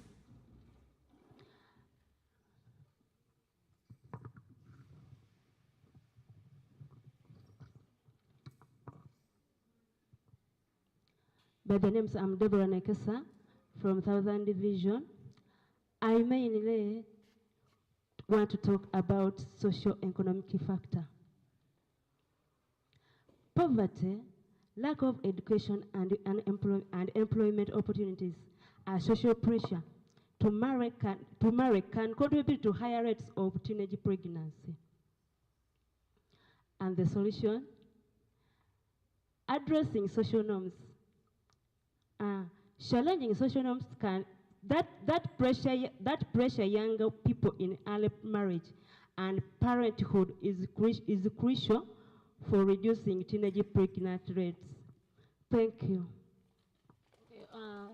Speaker 15: By the names, I'm Deborah Nekesa from Southern Division. I mainly want to talk about socio-economic factor. Poverty, lack of education and employment opportunities are social pressure to marry can contribute to higher rates of teenage pregnancy. And the solution, addressing social norms. Challenging social norms can that pressure younger people in early marriage and parenthood is crucial for reducing teenage pregnancy rates. Thank you. Okay,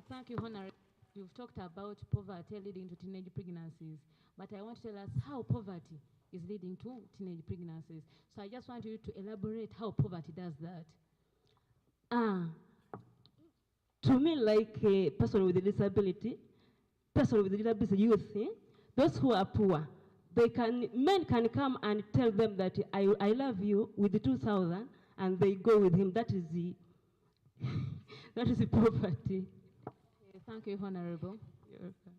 Speaker 15: thank you, Honorable. You've talked about poverty leading to teenage pregnancies, but I want to tell us how poverty is leading to teenage pregnancies. So I just want you to elaborate how poverty does that. To me, like a person with a disability, youth, those who are poor, men can come and tell them that I love you with the 2,000, and they go with him. That is the poverty. Thank you, Honorable. You're welcome.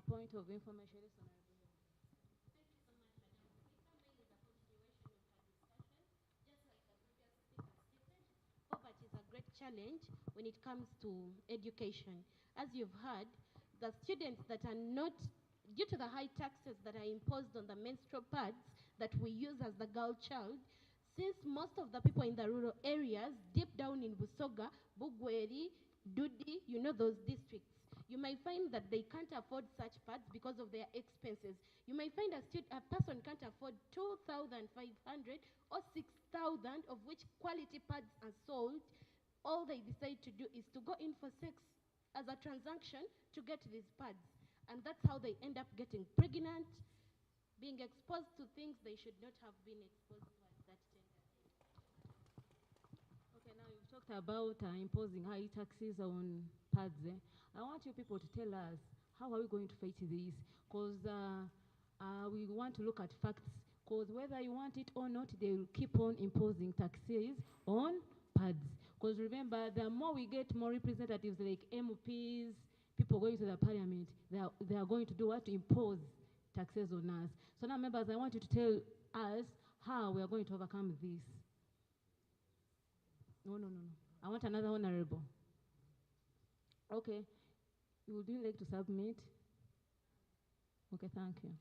Speaker 15: Point of information is Honorable.
Speaker 16: Poverty is a great challenge when it comes to education. As you've heard, the students that are not, due to the high taxes that are imposed on the menstrual pads that we use as the girl child, since most of the people in the rural areas, deep down in Busoga, Bugweri, Dudi, you know those districts, you may find that they can't afford such pads because of their expenses. You may find a person can't afford 2,500 or 6,000, of which quality pads are sold. All they decide to do is to go in for sex as a transaction to get these pads. And that's how they end up getting pregnant, being exposed to things they should not have been exposed to at that tender age.
Speaker 15: Okay, now you've talked about imposing high taxes on pads. I want you people to tell us, how are we going to fight this? Because we want to look at facts, because whether you want it or not, they will keep on imposing taxes on pads. Because remember, the more we get more representatives like MPs, people going to the parliament, they are going to do what? To impose taxes on us. So now, members, I want you to tell us how we are going to overcome this. No. I want another honorable. Okay. Would you like to submit? Okay, thank you.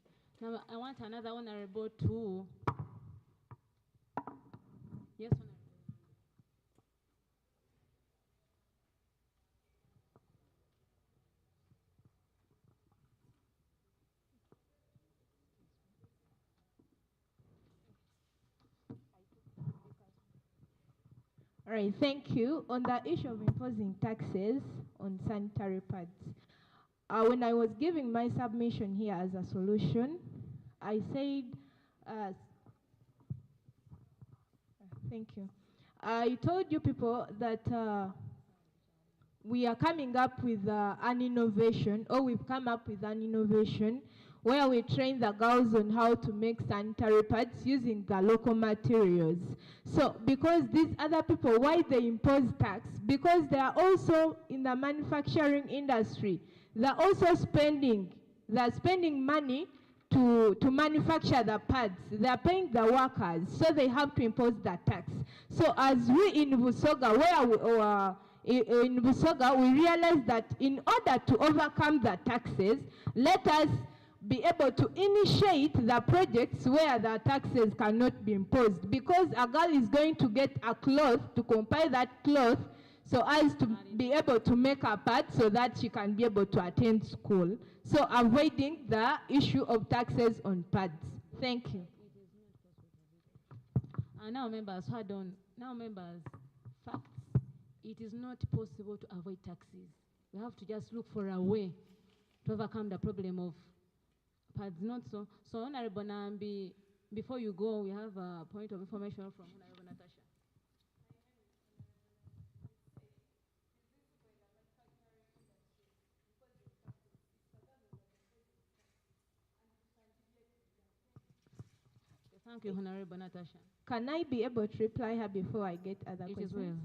Speaker 15: Now, I want another honorable too. Yes, honorable.
Speaker 19: All right, thank you. On the issue of imposing taxes on sanitary pads, when I was giving my submission here as a solution, I said, thank you. I told you people that we are coming up with an innovation, or we've come up with an innovation where we train the girls on how to make sanitary pads using the local materials. So because these other people, why they impose tax? Because they are also in the manufacturing industry. They're also spending money to manufacture the pads. They're paying the workers, so they have to impose that tax. So as we in Busoga, in Busoga, we realized that in order to overcome the taxes, let us be able to initiate the projects where the taxes cannot be imposed, because a girl is going to get a cloth to compile that cloth so as to be able to make a pad so that she can be able to attend school. So avoiding the issue of taxes on pads. Thank you.
Speaker 15: Now members, hold on. Now members, facts. It is not possible to avoid taxes. We have to just look for a way to overcome the problem of pads. Not so. So Honorable Nambi, before you go, we have a point of information from Honorable Natasha. Thank you, Honorable Natasha.
Speaker 19: Can I be able to reply her before I get other questions?
Speaker 15: It is well.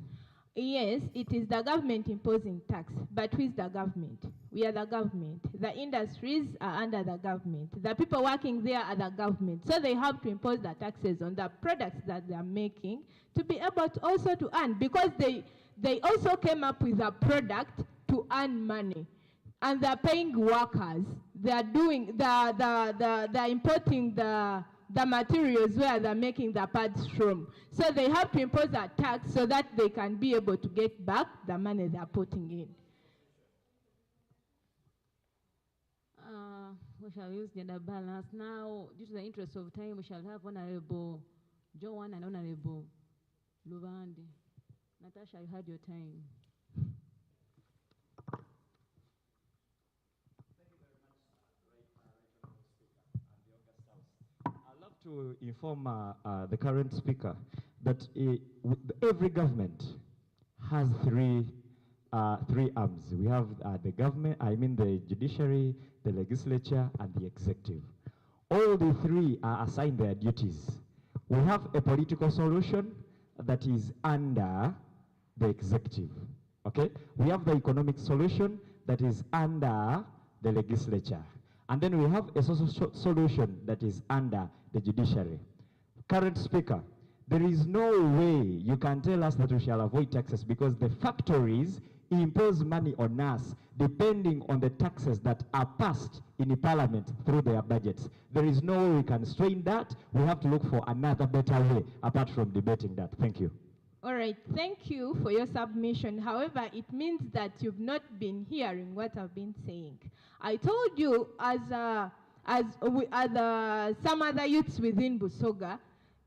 Speaker 19: Yes, it is the government imposing tax, but who is the government? We are the government. The industries are under the government. The people working there are the government. So they have to impose the taxes on the products that they are making to be able to also to earn, because they also came up with a product to earn money. And they're paying workers. They're doing they're importing the materials where they're making the pads from. So they have to impose a tax so that they can be able to get back the money they're putting in.
Speaker 15: We shall use gender balance. Now, due to the interest of time, we shall have Honorable Joan and Honorable Luvandi. Natasha, you had your time.
Speaker 14: I'd love to inform the current speaker that every government has three arms. We have the government, the judiciary, the legislature, and the executive. All the three are assigned their duties. We have a political solution that is under the executive. Okay? We have the economic solution that is under the legislature. And then we have a social solution that is under the judiciary. Current Speaker, there is no way you can tell us that we shall avoid taxes because the factories impose money on us depending on the taxes that are passed in the parliament through their budgets. There is no way we can strain that. We have to look for another better way apart from debating that. Thank you.
Speaker 19: All right, thank you for your submission. However, it means that you've not been hearing what I've been saying. I told you some other youths within Busoga,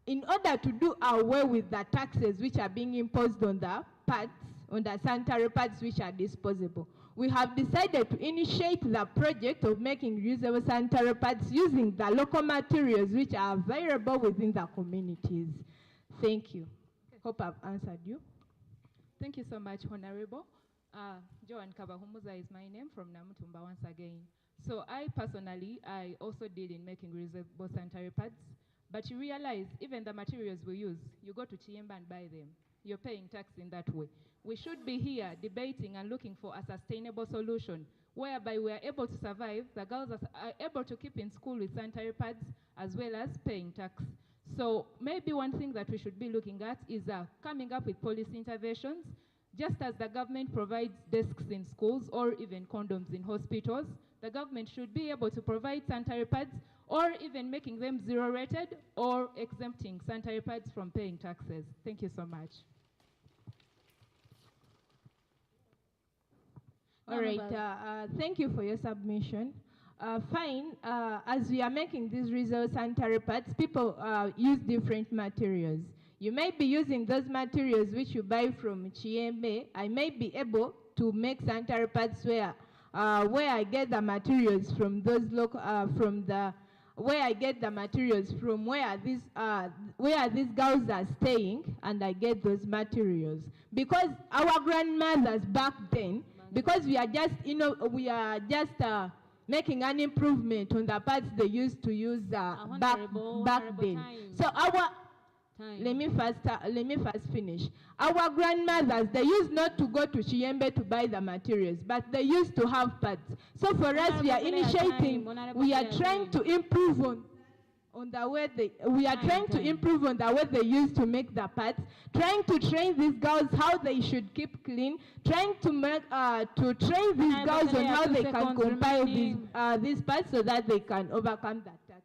Speaker 19: in order to do away with the taxes which are being imposed on the parts, on the sanitary pads which are disposable, we have decided to initiate the project of making reusable sanitary pads using the local materials which are available within the communities. Thank you. Hope I've answered you.
Speaker 17: Thank you so much, Honorable. Joan Kabahumuza is my name from Namutumba once again. So I also deal in making reusable sanitary pads, but you realize even the materials we use, you go to Chiemba and buy them. You're paying tax in that way. We should be here debating and looking for a sustainable solution whereby we are able to survive, the girls are able to keep in school with sanitary pads as well as paying tax. So maybe one thing that we should be looking at is coming up with policy interventions. Just as the government provides desks in schools or even condoms in hospitals, the government should be able to provide sanitary pads or even making them zero-rated or exempting sanitary pads from paying taxes. Thank you so much.
Speaker 19: All right, thank you for your submission. Fine, as we are making these reusable sanitary pads, people use different materials. You may be using those materials which you buy from Chiembe. I may be able to make sanitary pads where I get the materials from those local, where I get the materials from where these girls are staying, and I get those materials. Because our grandmothers back then, because we are just making an improvement on the parts they used to use back then. So let me first finish. Our grandmothers, they used not to go to Chiembe to buy the materials, but they used to have pads. So for us, we are initiating, we are trying to improve on the way they used to make the pads, trying to train these girls how they should keep clean, trying to train these girls on how they can compile these pads so that they can overcome that tax.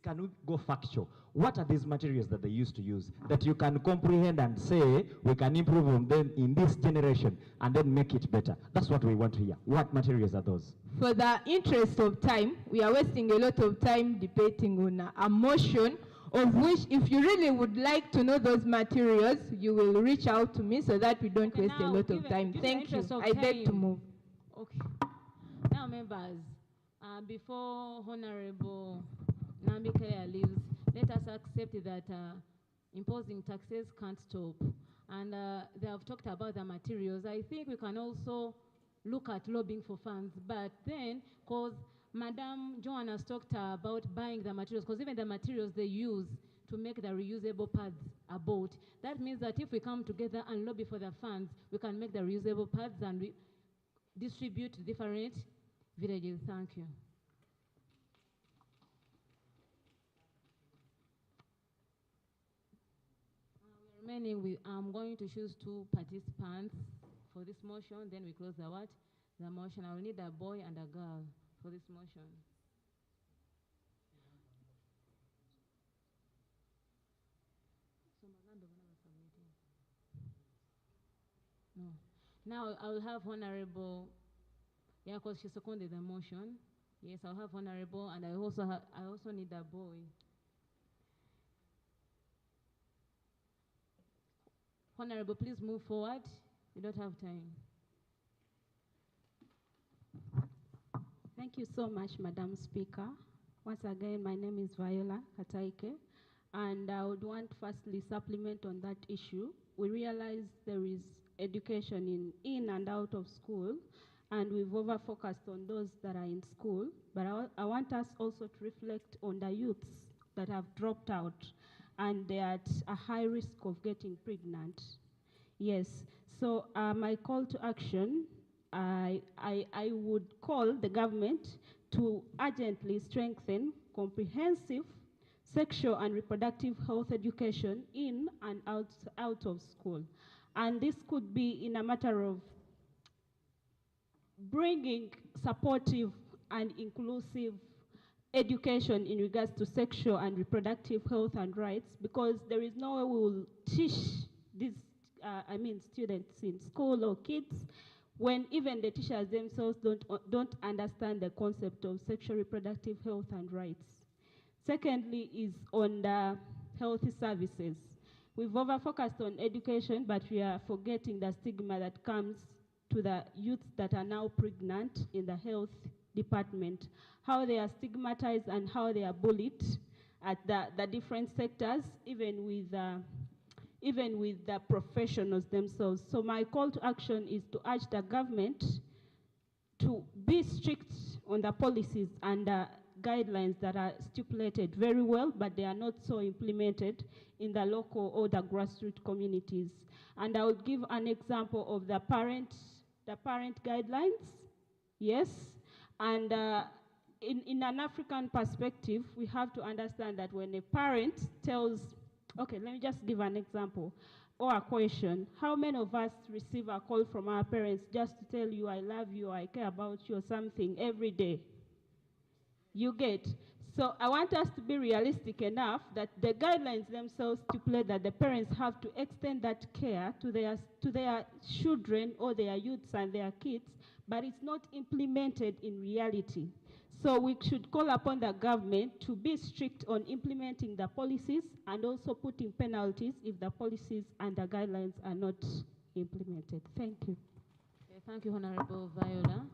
Speaker 14: Can we go factual? What are these materials that they used to use that you can comprehend and say we can improve on them in this generation and then make it better? That's what we want to hear. What materials are those?
Speaker 19: For the interest of time, we are wasting a lot of time debating on a motion of which, if you really would like to know those materials, you will reach out to me so that we don't waste a lot of time. Thank you. I beg to move.
Speaker 15: Okay. Now, members, before Honorable Nambikaya leaves, let us accept that imposing taxes can't stop. And they have talked about the materials. I think we can also look at lobbying for funds. But then, because Madam Joanna has talked about buying the materials, because even the materials they use to make the reusable pads are bought. That means that if we come together and lobby for the funds, we can make the reusable pads and distribute to different villages. Thank you. Remaining, I'm going to choose two participants for this motion, then we close the motion. I will need a boy and a girl for this motion. No. Now I will have Honorable, because she seconded the motion. Yes, I'll have Honorable, and I also need a boy. Honorable, please move forward. We don't have time.
Speaker 5: Thank you so much, Madam Speaker. Once again, my name is Viola Kataike, and I would want firstly supplement on that issue. We realize there is education in and out of school, and we've over-focused on those that are in school. But I want us also to reflect on the youths that have dropped out, and they're at a high risk of getting pregnant. Yes, so my call to action, I would call the government to urgently strengthen comprehensive sexual and reproductive health education in and out of school. And this could be in a matter of bringing supportive and inclusive education in regards to sexual and reproductive health and rights, because there is no way we will teach these, students in school or kids when even the teachers themselves don't understand the concept of sexual reproductive health and rights. Secondly is on the healthy services. We've over-focused on education, but we are forgetting the stigma that comes to the youths that are now pregnant in the health department, how they are stigmatized and how they are bullied at the different sectors, even with the professionals themselves. So my call to action is to urge the government to be strict on the policies and guidelines that are stipulated very well, but they are not so implemented in the local or the grassroots communities. And I will give an example of the parent guidelines, yes, and in an African perspective, we have to understand that when a parent tells, okay, let me just give an example or a question. How many of us receive a call from our parents just to tell you, I love you, I care about you, or something every day? You get. So I want us to be realistic enough that the guidelines themselves stipulate that the parents have to extend that care to their children or their youths and their kids, but it's not implemented in reality. So we should call upon the government to be strict on implementing the policies and also putting penalties if the policies and the guidelines are not implemented. Thank you.
Speaker 15: Okay, thank you, Honorable Viola.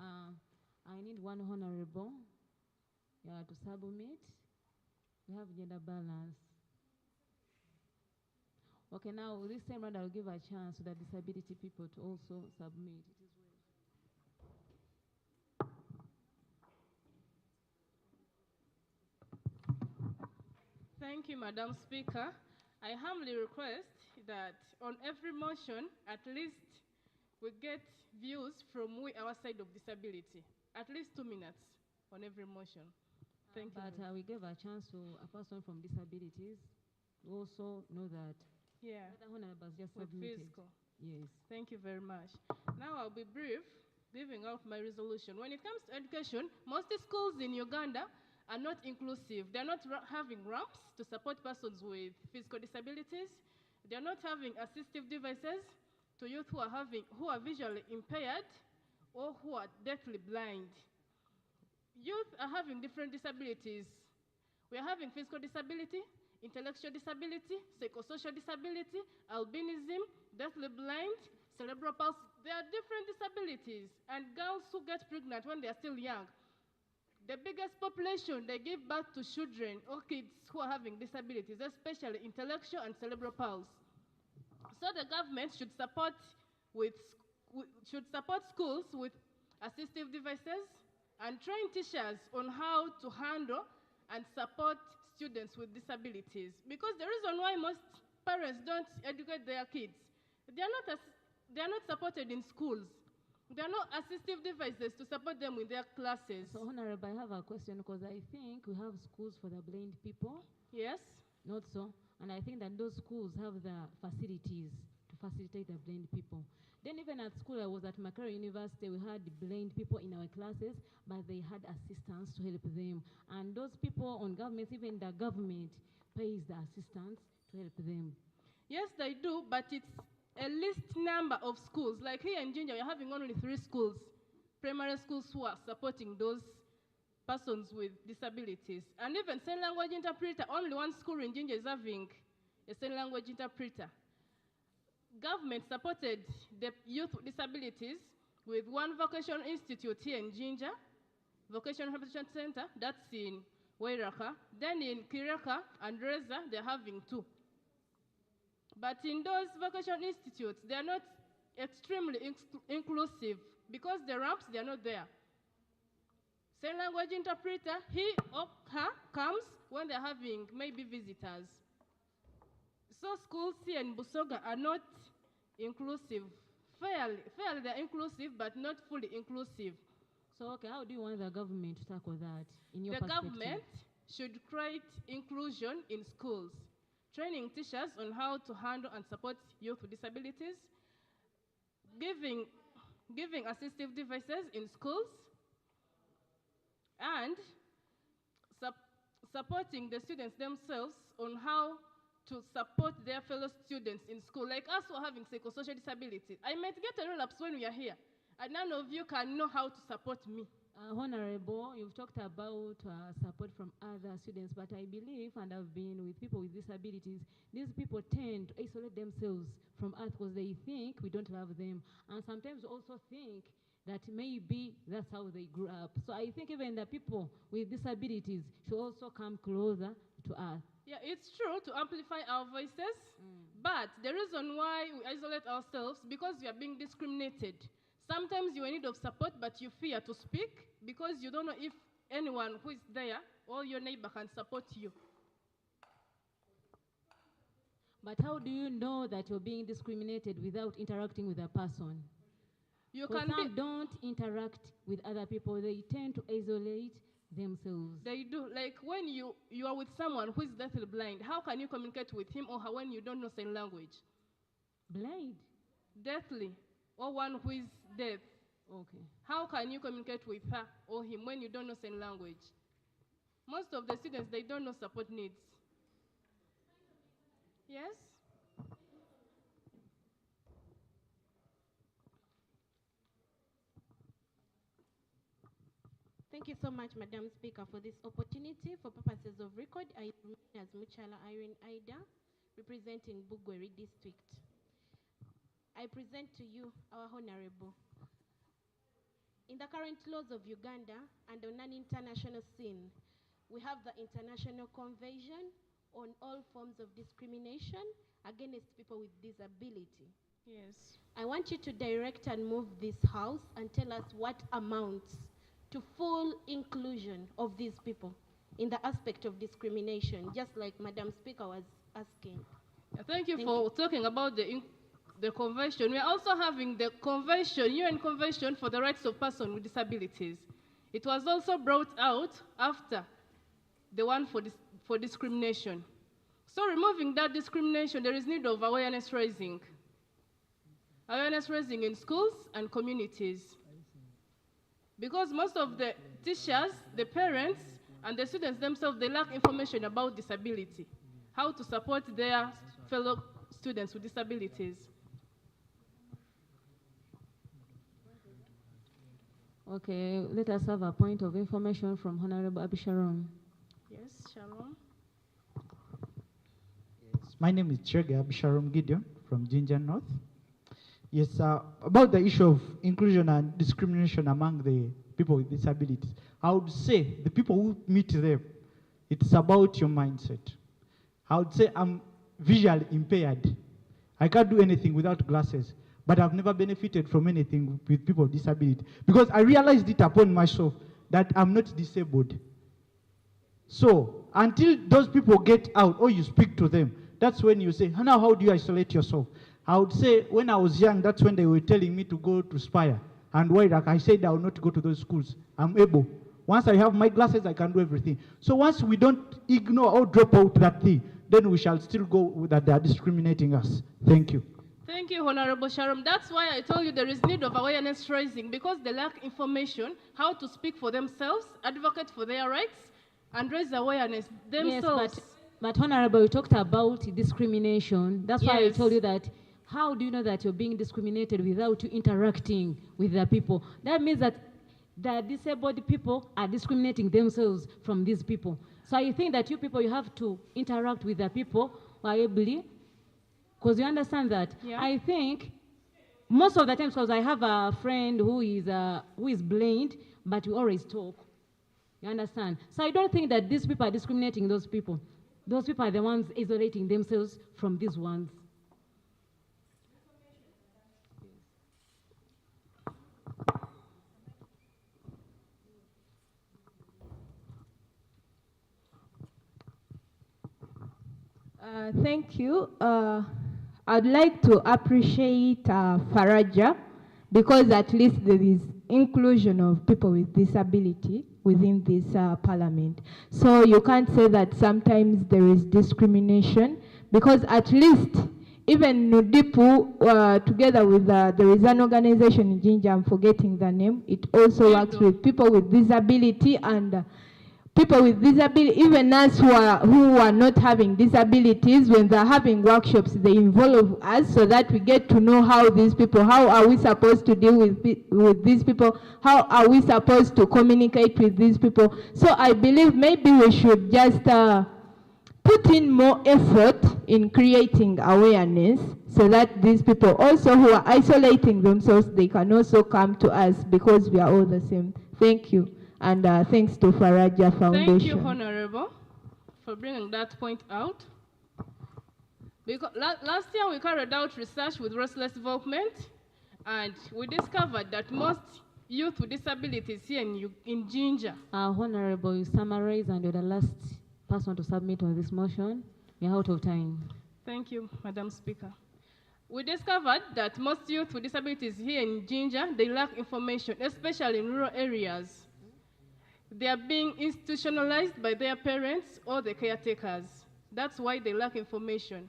Speaker 15: I need one honorable to submit. We have gender balance. Okay, now this time round I'll give a chance to the disability people to also submit. It is
Speaker 4: Thank you, Madam Speaker. I humbly request that on every motion, at least we get views from our side of disability. At least 2 minutes on every motion. Thank you.
Speaker 15: But we gave a chance to a person from disabilities to also know that.
Speaker 4: Yeah.
Speaker 15: Other honorables just
Speaker 4: With
Speaker 15: submitted.
Speaker 4: physical.
Speaker 15: Yes.
Speaker 4: Thank you very much. Now I'll be brief, giving out my resolution. When it comes to education, most schools in Uganda are not inclusive. They're not having ramps to support persons with physical disabilities. They're not having assistive devices to youth who are visually impaired or who are deafly blind. Youth are having different disabilities. We are having physical disability, intellectual disability, psychosocial disability, albinism, deafly blind, cerebral palsy. There are different disabilities, and girls who get pregnant when they are still young. The biggest population, they give birth to children or kids who are having disabilities, especially intellectual and cerebral palsy. So the government should support schools with assistive devices and train teachers on how to handle and support students with disabilities. Because the reason why most parents don't educate their kids, they are not supported in schools. There are no assistive devices to support them with their classes.
Speaker 15: So, Honorable, I have a question because I think we have schools for the blind people.
Speaker 4: Yes.
Speaker 15: Not so. And I think that those schools have the facilities to facilitate the blind people. Then even at school, I was at Macquarie University, we had blind people in our classes, but they had assistants to help them. And those people on government, even the government pays the assistants to help them.
Speaker 4: Yes, they do, but it's a least number of schools. Like here in Jinja, we're having only 3 schools, primary schools who are supporting those persons with disabilities. And even sign language interpreter, only 1 school in Jinja is having a sign language interpreter. Government supported the youth with disabilities with 1 vocational institute here in Jinja, Vocational Rehabilitation Center, that's in Wairaka. Then in Kireka and Reza, they're having 2. But in those vocational institutes, they are not extremely inclusive because the ramps, they are not there. Sign language interpreter, he or her comes when they're having maybe visitors. So schools here in Busoga are not inclusive. Fairly they're inclusive, but not fully inclusive.
Speaker 15: So, okay, how do you want the government to tackle that in your
Speaker 4: The
Speaker 15: perspective?
Speaker 4: government should create inclusion in schools, training teachers on how to handle and support youth with disabilities, giving assistive devices in schools, and supporting the students themselves on how to support their fellow students in school. Like us who are having psychosocial disabilities, I might get a relapse when we are here, and none of you can know how to support me.
Speaker 15: Honorable, you've talked about support from other students, but I believe, and I've been with people with disabilities, these people tend to isolate themselves from us because they think we don't love them, and sometimes also think that maybe that's how they grew up. So I think even the people with disabilities should also come closer to us.
Speaker 4: Yeah, it's true to amplify our voices, but the reason why we isolate ourselves because we are being discriminated. Sometimes you're in need of support, but you fear to speak because you don't know if anyone who is there or your neighbor can support you.
Speaker 15: But how do you know that you're being discriminated without interacting with a person? Some don't interact with other people. They tend to isolate themselves.
Speaker 4: They do. Like when you are with someone who is deafly blind, how can you communicate with him or her when you don't know sign language?
Speaker 15: Blind?
Speaker 4: Deafly, or one who is deaf.
Speaker 15: Okay.
Speaker 4: How can you communicate with her or him when you don't know sign language? Most of the students, they don't know support needs. Yes?
Speaker 16: Thank you so much, Madam Speaker, for this opportunity. For purposes of record, I remain as Muchala Irene Ida, representing Bugweri District. I present to you our Honorable. In the current laws of Uganda and on an international scene, we have the International Convention on all forms of discrimination against people with disability.
Speaker 4: Yes.
Speaker 16: I want you to direct and move this House and tell us what amounts to full inclusion of these people in the aspect of discrimination, just like Madam Speaker was asking.
Speaker 4: Thank you for talking about the convention. We are also having the convention, UN Convention for the Rights of Persons with Disabilities. It was also brought out after the one for discrimination. So removing that discrimination, there is need of awareness raising. Awareness raising in schools and communities. Because most of the teachers, the parents, and the students themselves, they lack information about disability, how to support their fellow students with disabilities.
Speaker 15: Okay, let us have a point of information from Honorable Abisharon.
Speaker 4: Yes, Shalom.
Speaker 7: Yes, my name is Chege Abisharon Gideon from Ginger North. Yes, about the issue of inclusion and discrimination among the people with disabilities, I would say the people who meet them, it's about your mindset. I would say I'm visually impaired. I can't do anything without glasses, but I've never benefited from anything with people with disability because I realized it upon myself that I'm not disabled. So until those people get out or you speak to them, that's when you say, now how do you isolate yourself? I would say when I was young, that's when they were telling me to go to Spire. And why, like I said, I will not go to those schools. I'm able. Once I have my glasses, I can do everything. So once we don't ignore or drop out that thing, then we shall still go with that they are discriminating us. Thank you.
Speaker 4: Thank you, Honorable Sharon. That's why I told you there is need of awareness raising because they lack information, how to speak for themselves, advocate for their rights, and raise awareness themselves.
Speaker 15: Yes, but Honorable, you talked about discrimination. That's why I told you that how do you know that you're being discriminated without you interacting with the people? That means that the disabled people are discriminating themselves from these people. So I think that you people, you have to interact with the people viably, because you understand that.
Speaker 4: Yeah.
Speaker 15: I think most of the times, because I have a friend who is blind, but we always talk. You understand? So I don't think that these people are discriminating those people. Those people are the ones isolating themselves from these ones.
Speaker 19: Thank you. I'd like to appreciate Faraja because at least there is inclusion of people with disability within this parliament. So you can't say that sometimes there is discrimination because at least even Nudipu, together with there is an organization in Jinja, I'm forgetting the name, it also works with people with disability and people with disability, even us who are not having disabilities, when they're having workshops, they involve us so that we get to know how these people, how are we supposed to deal with these people, how are we supposed to communicate with these people. So I believe maybe we should just put in more effort in creating awareness so that these people also who are isolating themselves, they can also come to us because we are all the same. Thank you. And thanks to Faraja Foundation.
Speaker 4: Thank you, Honorable, for bringing that point out. Because last year we carried out research with Restless Development, and we discovered that most youth with disabilities here in Jinja.
Speaker 15: Honorable, you summarize and you're the last person to submit on this motion. You're out of time.
Speaker 4: Thank you, Madam Speaker. We discovered that most youth with disabilities here in Jinja, they lack information, especially in rural areas. They are being institutionalized by their parents or the caretakers. That's why they lack information.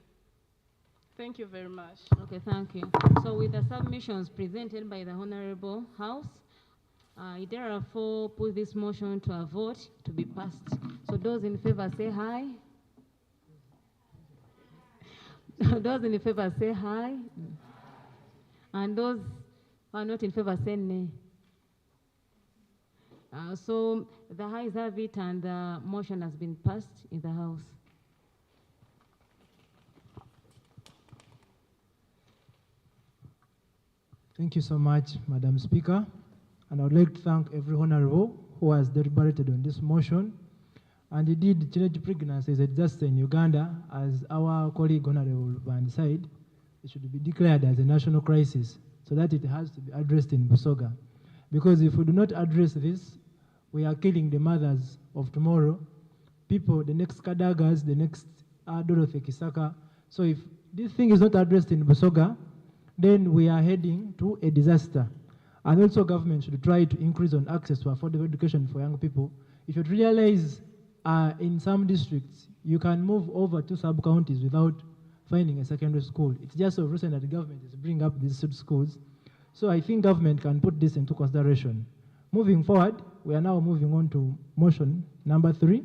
Speaker 4: Thank you very much.
Speaker 15: Okay, thank you. So with the submissions presented by the Honorable House, I therefore put this motion to a vote to be passed. So those in favor say aye. Those in favor say aye. And those who are not in favor say nay. So the ayes have it and the motion has been passed in the House.
Speaker 13: Thank you so much, Madam Speaker. And I would like to thank every honorable who has deliberated on this motion. And indeed, teenage pregnancy is a disaster in Uganda, as our colleague Honorable Van said. It should be declared as a national crisis so that it has to be addressed in Busoga. Because if we do not address this, we are killing the mothers of tomorrow, people, the next Kadagas, the next Dorothy Kisaka. So if this thing is not addressed in Busoga, then we are heading to a disaster. And also government should try to increase on access to affordable education for young people. If you realize in some districts, you can move over to sub-counties without finding a secondary school. It's just so recent that the government is bringing up these schools. So I think government can put this into consideration. Moving forward, we are now moving on to motion number 3.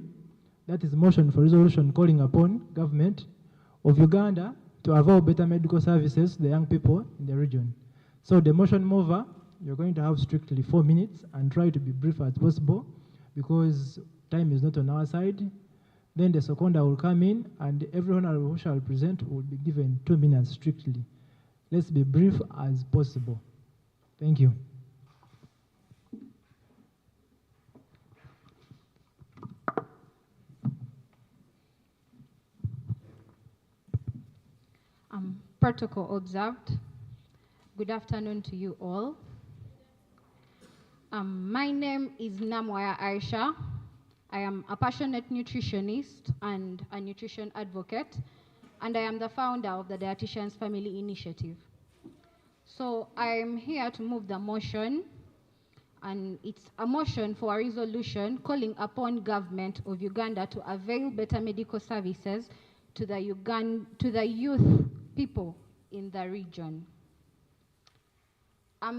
Speaker 13: That is motion for resolution calling upon government of Uganda to avail better medical services to the young people in the region. So the motion mover, you're going to have strictly 4 minutes and try to be brief as possible because time is not on our side. Then the seconder will come in and every honorable who shall present will be given 2 minutes strictly. Let's be brief as possible. Thank you.
Speaker 1: Protocol observed. Good afternoon to you all. My name is Namwaya Aisha. I am a passionate nutritionist and a nutrition advocate, and I am the founder of the Dietitians Family Initiative. So I am here to move the motion, and it's a motion for a resolution calling upon government of Uganda to avail better medical services to the youth people in the region. I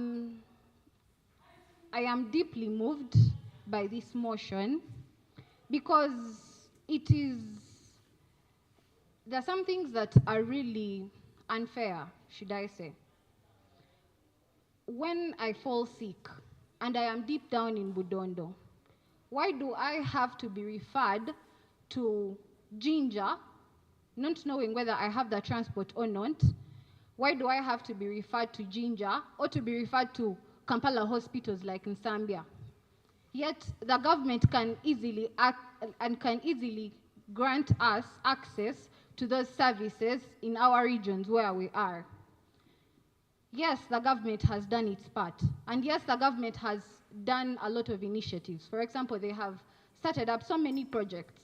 Speaker 1: am deeply moved by this motion because there are some things that are really unfair, should I say. When I fall sick and I am deep down in Budondo, why do I have to be referred to Jinja, not knowing whether I have the transport or not? Why do I have to be referred to Jinja or to be referred to Kampala hospitals like in Zambia? Yet the government can easily grant us access to those services in our regions where we are. Yes, the government has done its part. And yes, the government has done a lot of initiatives. For example, they have started up so many projects.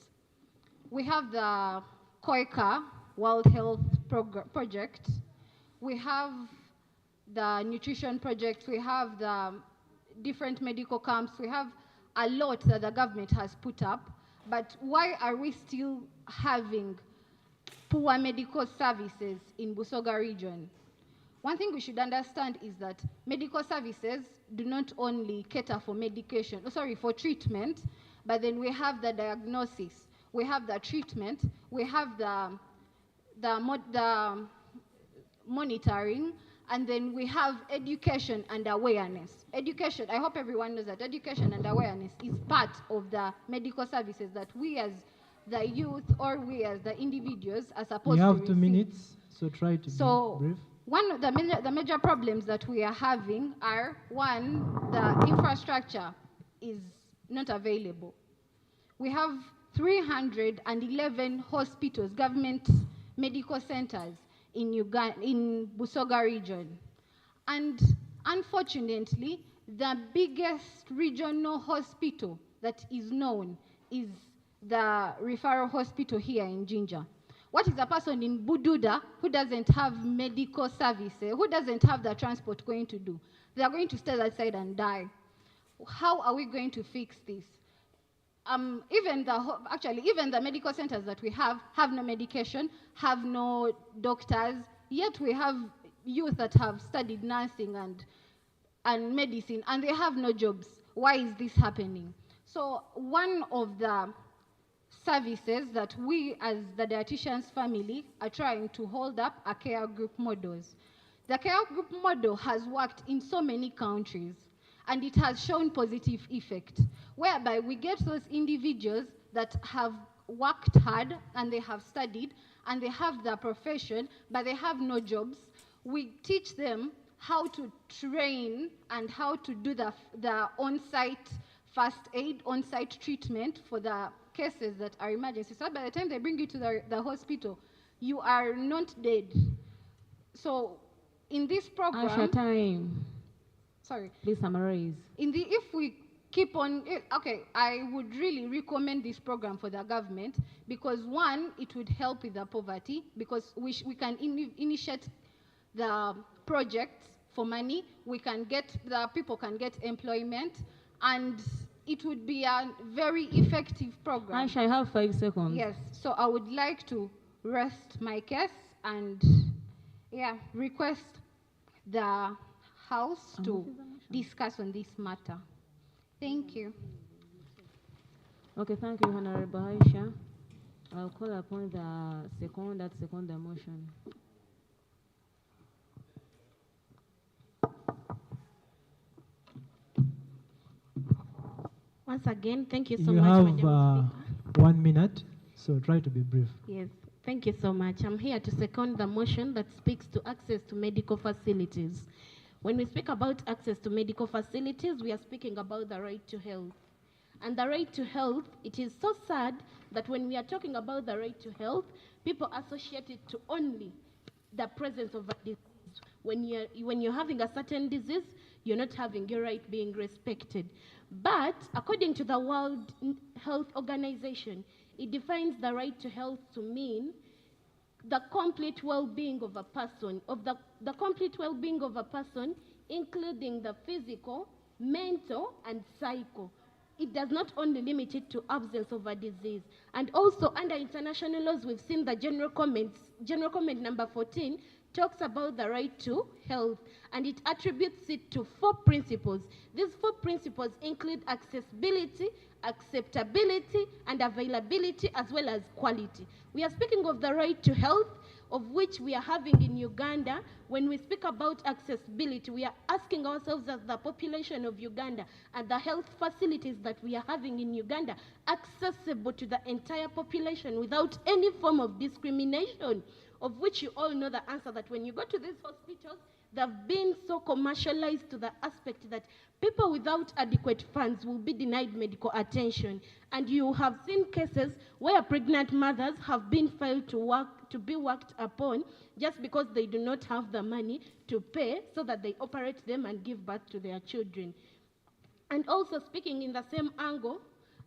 Speaker 1: We have the Koika World Health Project, we have the nutrition project, we have the different medical camps, we have a lot that the government has put up, but why are we still having poor medical services in Busoga region? One thing we should understand is that medical services do not only cater for medication, for treatment, but then we have the diagnosis, we have the treatment, we have the monitoring, and then we have education and awareness. Education, I hope everyone knows that education and awareness is part of the medical services that we as the youth or we as the individuals are supposed
Speaker 13: You
Speaker 1: to
Speaker 13: have
Speaker 1: receive.
Speaker 13: 2 minutes, so try to be brief.
Speaker 1: One of the major problems that we are having are, one, the infrastructure is not available. We have 311 hospitals, government medical centers in Busoga region. And unfortunately, the biggest regional hospital that is known is the referral hospital here in Jinja. What is a person in Bududa who doesn't have medical services, who doesn't have the transport going to do? They are going to stay outside and die. How are we going to fix this? Even the medical centers that we have no medication, have no doctors, yet we have youth that have studied nursing and medicine, and they have no jobs. Why is this happening? So one of the services that we as the dietitians family are trying to hold up are care group models. The care group model has worked in so many countries, and it has shown positive effect, whereby we get those individuals that have worked hard and they have studied and they have their profession, but they have no jobs. We teach them how to train and how to do the on-site first aid, on-site treatment for the cases that are emergency. So by the time they bring you to the hospital, you are not dead. So in this program...
Speaker 15: Asha, time.
Speaker 1: Sorry.
Speaker 15: Please summarize.
Speaker 1: If we keep on... Okay, I would really recommend this program for the government because, one, it would help with the poverty because we can initiate the projects for money. The people can get employment, and it would be a very effective program.
Speaker 15: Aisha, I have 5 seconds.
Speaker 1: Yes, so I would like to rest my case and request the House to discuss on this matter. Thank you.
Speaker 15: Okay, thank you, Honorable Aisha. I'll call upon the second the motion.
Speaker 16: Once again, thank you so
Speaker 13: You
Speaker 16: much,
Speaker 13: have
Speaker 16: Madam Speaker.
Speaker 13: 1 minute, so try to be brief.
Speaker 16: Yes, thank you so much. I'm here to second the motion that speaks to access to medical facilities. When we speak about access to medical facilities, we are speaking about the right to health. And the right to health, it is so sad that when we are talking about the right to health, people associate it to only the presence of a disease. When you're having a certain disease, you're not having your right being respected. But according to the World Health Organization, it defines the right to health to mean the complete well-being of a person, the complete well-being of a person, including the physical, mental, and psycho. It does not only limit it to absence of a disease. And also under international laws, we've seen the general comment number 14 talks about the right to health, and it attributes it to 4 principles. These 4 principles include accessibility, acceptability, and availability, as well as quality. We are speaking of the right to health, of which we are having in Uganda. When we speak about accessibility, we are asking ourselves as the population of Uganda and the health facilities that we are having in Uganda accessible to the entire population without any form of discrimination, of which you all know the answer that when you go to these hospitals, they've been so commercialized to the aspect that people without adequate funds will be denied medical attention. And you have seen cases where pregnant mothers have been failed to be worked upon just because they do not have the money to pay so that they operate them and give birth to their children. And also speaking in the same angle,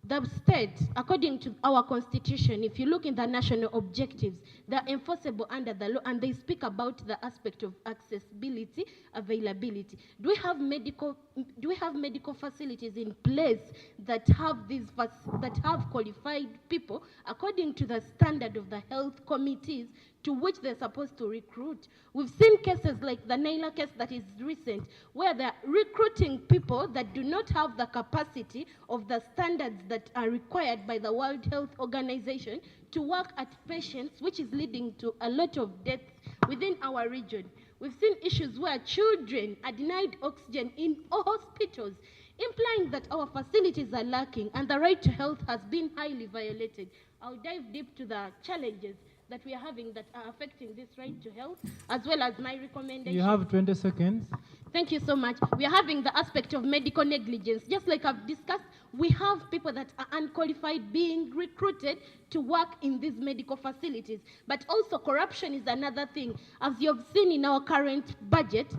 Speaker 16: The state, according to our constitution, if you look in the national objectives, they're enforceable under the law, and they speak about the aspect of accessibility, availability. Do we have medical facilities in place that have qualified people according to the standard of the health committees to which they're supposed to recruit? We've seen cases like the Naila case that is recent, where they're recruiting people that do not have the capacity of the standards that are required by the World Health Organization to work at patients, which is leading to a lot of deaths within our region. We've seen issues where children are denied oxygen in hospitals, implying that our facilities are lacking and the right to health has been highly violated. I'll dive deep to the challenges that we are having that are affecting this right to health, as well as my recommendation.
Speaker 13: You have 20 seconds.
Speaker 16: Thank you so much. We are having the aspect of medical negligence. Just like I've discussed, we have people that are unqualified being recruited to work in these medical facilities. But also corruption is another thing. As you've seen in our current budget,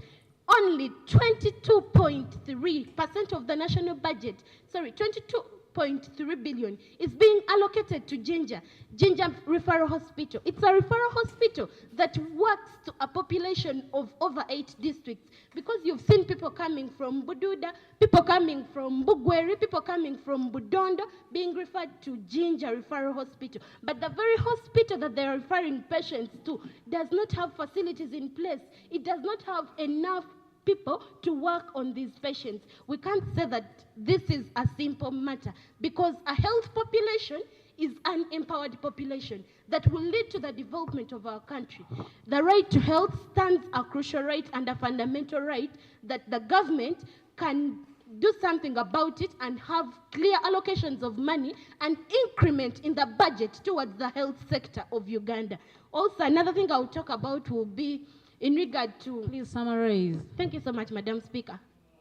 Speaker 16: only 22.3% of the national budget, 22.3 billion is being allocated to Ginger Referral Hospital. It's a referral hospital that works to a population of over 8 districts, because you've seen people coming from Bududa, people coming from Bugweri, people coming from Budondo being referred to Ginger Referral Hospital. But the very hospital that they're referring patients to does not have facilities in place. It does not have enough people to work on these patients. We can't say that this is a simple matter, because a health population is an empowered population that will lead to the development of our country. The right to health stands a crucial right and a fundamental right that the government can do something about it and have clear allocations of money and increment in the budget towards the health sector of Uganda. Also, another thing I'll talk about will be in regard to...
Speaker 15: Please summarize.
Speaker 16: Thank you so much, Madam Speaker.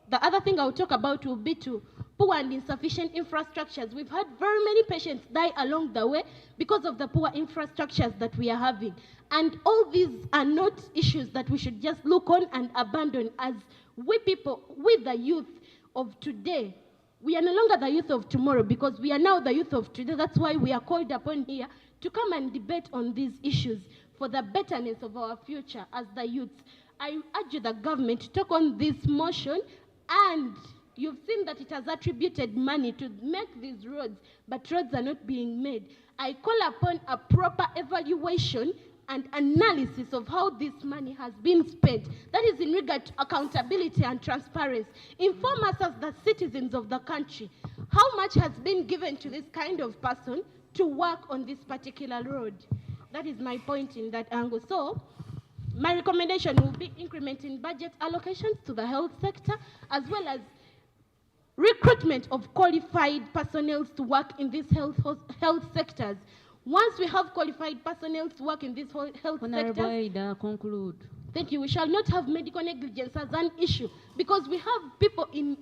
Speaker 16: The other thing I'll talk about will be to poor and insufficient infrastructures. We've had very many patients die along the way because of the poor infrastructures that we are having. And all these are not issues that we should just look on and abandon, as we people, with the youth of today. We are no longer the youth of tomorrow, because we are now the youth of today. That's why we are called upon here to come and debate on these issues for the betterness of our future as the youths. I urge the government to take on this motion, and you've seen that it has attributed money to make these roads, but roads are not being made. I call upon a proper evaluation and analysis of how this money has been spent. That is in regard to accountability and transparency. Inform us as the citizens of the country how much has been given to this kind of person to work on this particular road. That is my point in that angle. So, my recommendation will be incrementing budget allocations to the health sector, as well as recruitment of qualified personnel to work in these health sectors. Once we have qualified personnel to work in these health
Speaker 15: Honorable
Speaker 16: sectors...
Speaker 15: Ida, conclude.
Speaker 16: Thank you. We shall not have medical negligence as an issue, because we have people in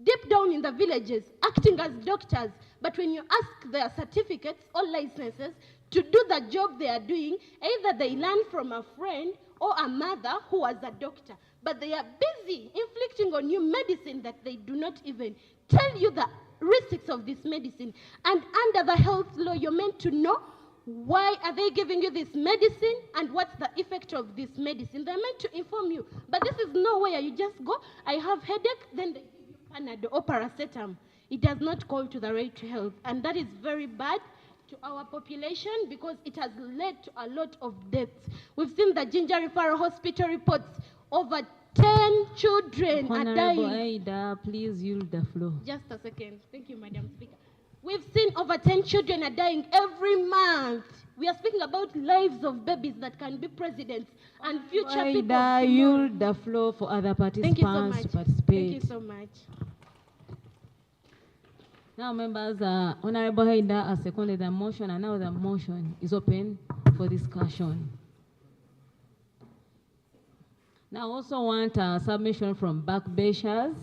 Speaker 16: deep down in the villages acting as doctors, but when you ask their certificates or licenses to do the job they are doing, either they learn from a friend or a mother who was a doctor, but they are busy inflicting on you medicine that they do not even tell you the risks of this medicine. And under the health law, you're meant to know why are they giving you this medicine and what's the effect of this medicine. They're meant to inform you, but this is nowhere. You just go, I have headache, then they give you Panadol or paracetamol. It does not call to the right to health, and that is very bad to our population, because it has led to a lot of deaths. We've seen the Ginger Referral Hospital reports over 10 children are dying.
Speaker 15: Honorable Ida, please yield the floor.
Speaker 16: Just a second. Thank you, Madam Speaker. We've seen over 10 children are dying every month. We are speaking about lives of babies that can be presidents and future people.
Speaker 15: Ida, yield the floor for other participants to participate.
Speaker 16: Thank you so much.
Speaker 15: Now, members, Honorable Haida has seconded the motion, and now the motion is open for discussion. Now, I also want a submission from backbenchers.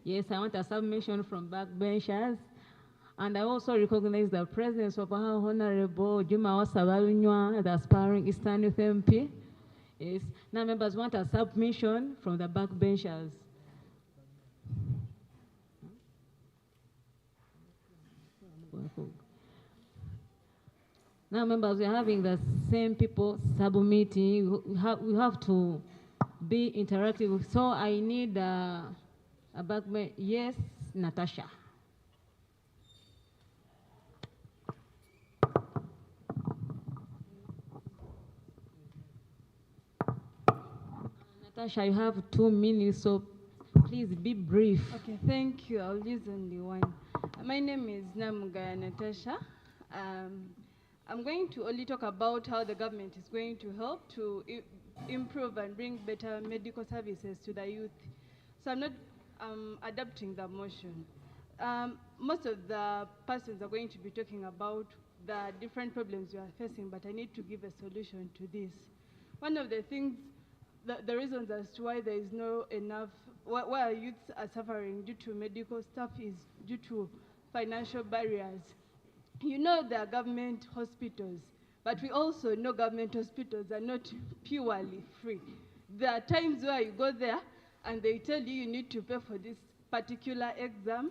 Speaker 15: Yes, I want a submission from backbenchers. And I also recognize the presence of our Honorable Juma Wasabalunywa, the aspiring Eastern Youth MP. Yes. Now, members want a submission from the backbenchers. Now, members, we are having the same people submitting. We have to be interactive. So I need a backman. Yes, Natasha. Natasha, you have 2 minutes, so please be brief.
Speaker 3: Okay, thank you. I'll use only one. My name is Namugaya Natasha. I'm going to only talk about how the government is going to help to improve and bring better medical services to the youth. So I'm not adapting the motion. Most of the persons are going to be talking about the different problems we are facing, but I need to give a solution to this. One of the things, the reasons as to why there is no enough, why our youths are suffering due to medical stuff is due to financial barriers. You know there are government hospitals, but we also know government hospitals are not purely free. There are times where you go there and they tell you need to pay for this particular exam,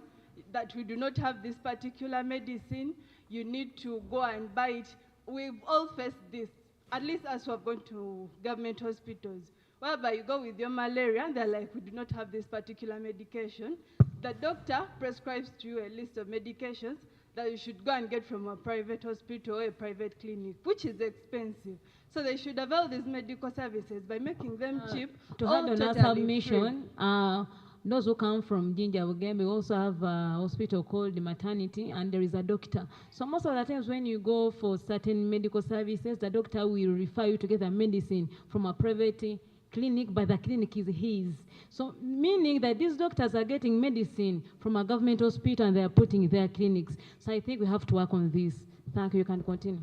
Speaker 3: that we do not have this particular medicine, you need to go and buy it. We've all faced this, at least as who have gone to government hospitals, whereby you go with your malaria and they're like, we do not have this particular medication. The doctor prescribes to you a list of medications that you should go and get from a private hospital or a private clinic, which is expensive. So they should avail these medical services by making them cheap.
Speaker 15: To have another submission, those who come from Jinja we also have a hospital called the maternity, and there is a doctor. So most of the times when you go for certain medical services, the doctor will refer you to get a medicine from a private clinic, but the clinic is his. So meaning that these doctors are getting medicine from a government hospital and they are putting their clinics. So I think we have to work on this. Thank you. You can continue.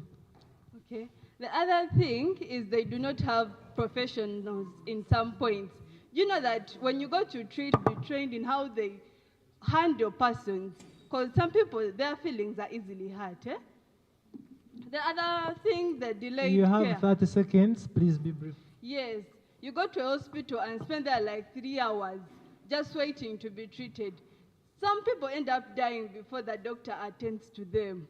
Speaker 3: Okay. The other thing is they do not have professionals in some points. You know that when you go to treat, be trained in how they handle persons, because some people, their feelings are easily hurt. Eh? The other thing, the delayed
Speaker 13: You have
Speaker 3: care.
Speaker 13: 30 seconds. Please be brief.
Speaker 3: Yes. You go to a hospital and spend there like 3 hours just waiting to be treated. Some people end up dying before the doctor attends to them.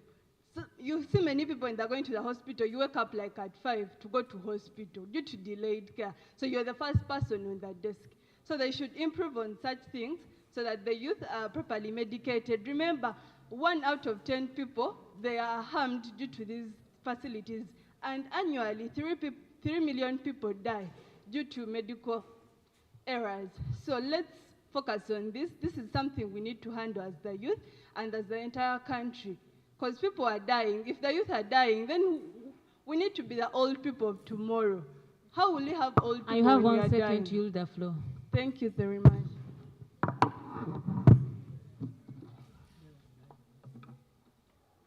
Speaker 3: So you see many people when they're going to the hospital, you wake up like at 5 to go to hospital due to delayed care. So you're the first person on that desk. So they should improve on such things so that the youth are properly medicated. Remember, 1 out of 10 people, they are harmed due to these facilities. And annually, 3 million people die due to medical errors. So let's focus on this. This is something we need to handle as the youth and as the entire country. Because people are dying. If the youth are dying, then we need to be the old people of tomorrow. How will we have old people
Speaker 15: I have
Speaker 3: when
Speaker 15: 1
Speaker 3: we are
Speaker 15: second
Speaker 3: dying?
Speaker 15: to use the floor.
Speaker 3: Thank you very much.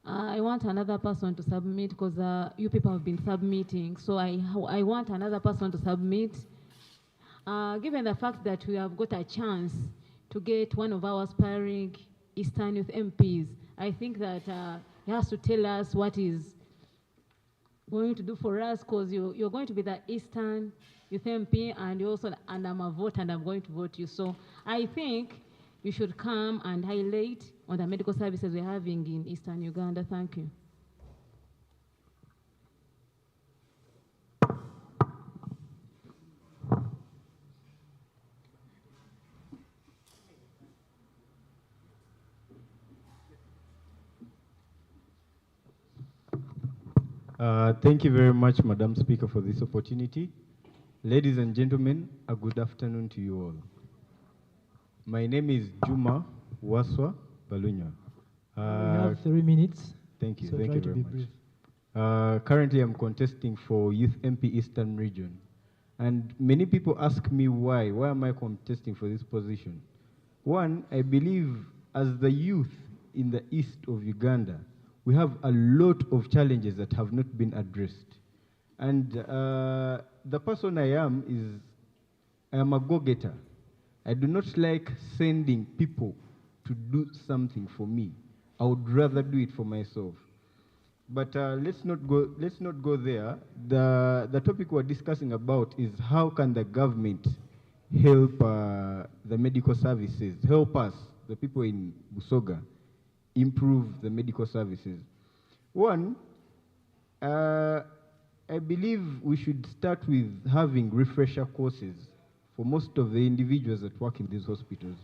Speaker 15: I want another person to submit because you people have been submitting. So I want another person to submit. Given the fact that we have got a chance to get one of our aspiring Eastern Youth MPs, I think that he has to tell us what is going to do for us, because you're going to be the Eastern Youth MP, and I'm a voter and I'm going to vote you. So I think you should come and highlight on the medical services we're having in Eastern Uganda. Thank you.
Speaker 21: Thank you very much, Madam Speaker, for this opportunity. Ladies and gentlemen, a good afternoon to you all. My name is Juma Waswa Balunya.
Speaker 13: We have 3 minutes.
Speaker 21: Thank you.
Speaker 13: So
Speaker 21: Thank
Speaker 13: try
Speaker 21: you
Speaker 13: to
Speaker 21: very
Speaker 13: be
Speaker 21: much.
Speaker 13: brief.
Speaker 21: Currently, I'm contesting for Youth MP Eastern Region. And many people ask me why. Why am I contesting for this position? One, I believe as the youth in the east of Uganda, we have a lot of challenges that have not been addressed. And the person I am a go-getter. I do not like sending people to do something for me. I would rather do it for myself. But let's not go there. The topic we're discussing about is how can the government help the medical services, help us, the people in Busoga, improve the medical services. One, I believe we should start with having refresher courses for most of the individuals that work in these hospitals.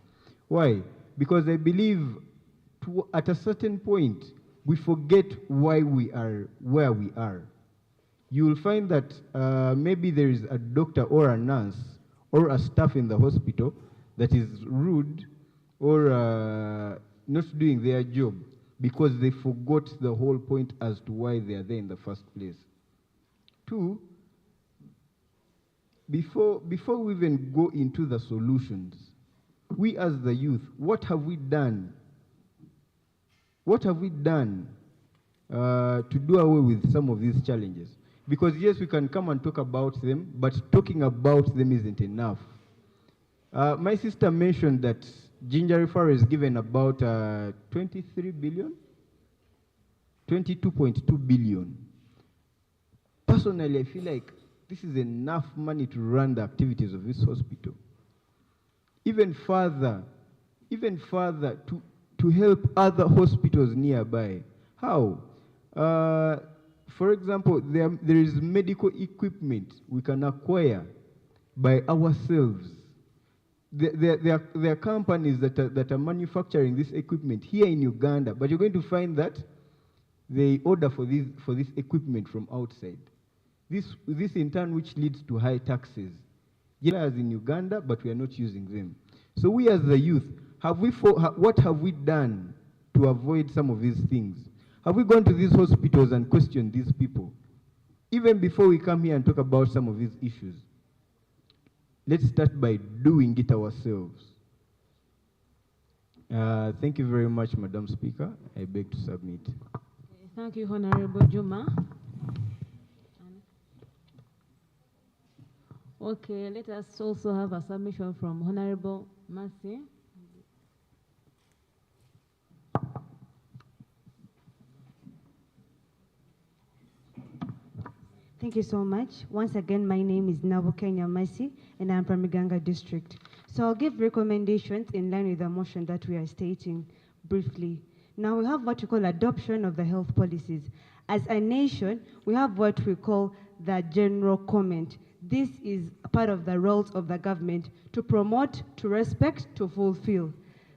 Speaker 21: Why? Because I believe at a certain point, we forget why we are where we are. You will find that maybe there is a doctor or a nurse or a staff in the hospital that is rude or not doing their job because they forgot the whole point as to why they are there in the first place. Two, before we even go into the solutions, we as the youth, what have we done? What have we done to do away with some of these challenges? Because yes, we can come and talk about them, but talking about them isn't enough. My sister mentioned that Ginger Referral is given about 23 billion, 22.2 billion. Personally, I feel like this is enough money to run the activities of this hospital. Even further to help other hospitals nearby. How? For example, there is medical equipment we can acquire by ourselves. There are companies that are manufacturing this equipment here in Uganda, but you're going to find that they order for this equipment from outside. This in turn which leads to high taxes. As in Uganda, but we are not using them. So we as the youth, what have we done to avoid some of these things? Have we gone to these hospitals and questioned these people? Even before we come here and talk about some of these issues, let's start by doing it ourselves. Thank you very much, Madam Speaker. I beg to submit.
Speaker 15: Thank you, Honorable Juma. Okay, let us also have a submission from Honorable Mercy.
Speaker 6: Thank you so much. Once again, my name is Nabo Kenya Mercy, and I'm from Iganga District. So I'll give recommendations in line with the motion that we are stating briefly. Now we have what we call adoption of the health policies. As a nation, we have what we call the general comment. This is a part of the roles of the government to promote, to respect, to fulfill.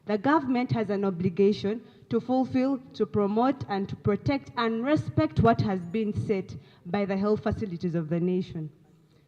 Speaker 6: The government has an obligation to fulfill, to promote, and to protect and respect what has been set by the health facilities of the nation.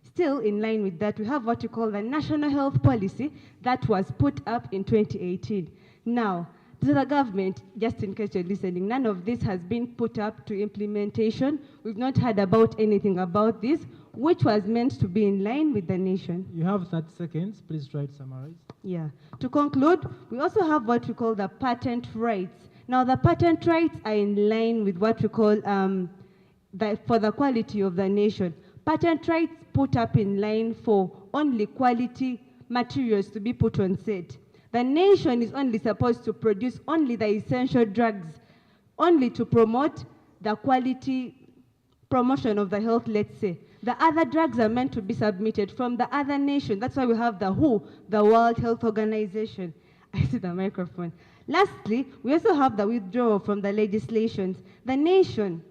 Speaker 6: Still, in line with that, we have what we call the National Health Policy that was put up in 2018. Now, to the government, just in case you're listening, none of this has been put up to implementation. We've not heard about anything about this, which was meant to be in line with the nation.
Speaker 13: You have 30 seconds. Please try to summarize.
Speaker 6: Yeah. To conclude, we also have what we call the patent rights. Now, the patent rights are in line with what we call for the quality of the nation. Patent rights put up in line for only quality materials to be put on set. The nation is only supposed to produce only the essential drugs, only to promote the quality promotion of the health, let's say. The other drugs are meant to be submitted from the other nation. That's why we have the WHO, the World Health Organization. I see the microphone. Lastly, we also have the withdrawal from the legislations. The nation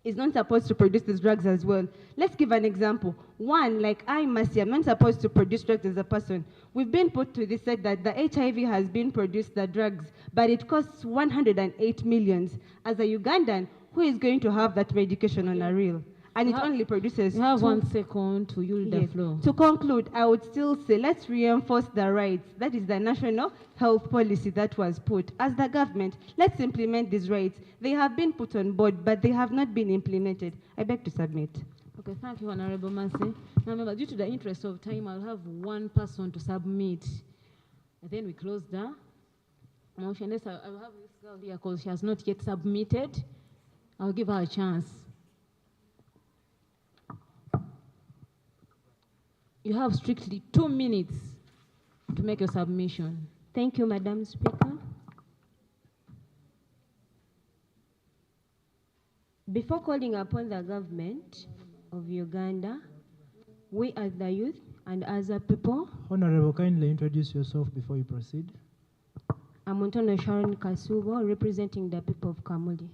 Speaker 6: is not supposed to produce these drugs as well. Let's give an example. One, like I, Mercy, I'm not supposed to produce drugs as a person. We've been put to this set that the HIV has been produced, the drugs, but it costs 108 million. As a Ugandan, who is going to have that medication on a reel? And it only produces.
Speaker 15: You have 1 second to yield the floor.
Speaker 6: To conclude, I would still say let's reinforce the rights. That is the national health policy that was put. As the government, let's implement these rights. They have been put on board, but they have not been implemented. I beg to submit.
Speaker 15: Okay, thank you, Honorable Mercy. Now, remember, due to the interest of time, I'll have one person to submit. And then we close the motion. I'll have this girl here because she has not yet submitted. I'll give her a chance. You have strictly 2 minutes to make your submission. Thank you, Madam Speaker. Before calling upon the government of Uganda, we as the youth and as a people.
Speaker 13: Honorable, kindly introduce yourself before you proceed.
Speaker 15: I'm Antonio Sharon Kasubo, representing the people of Kamuli.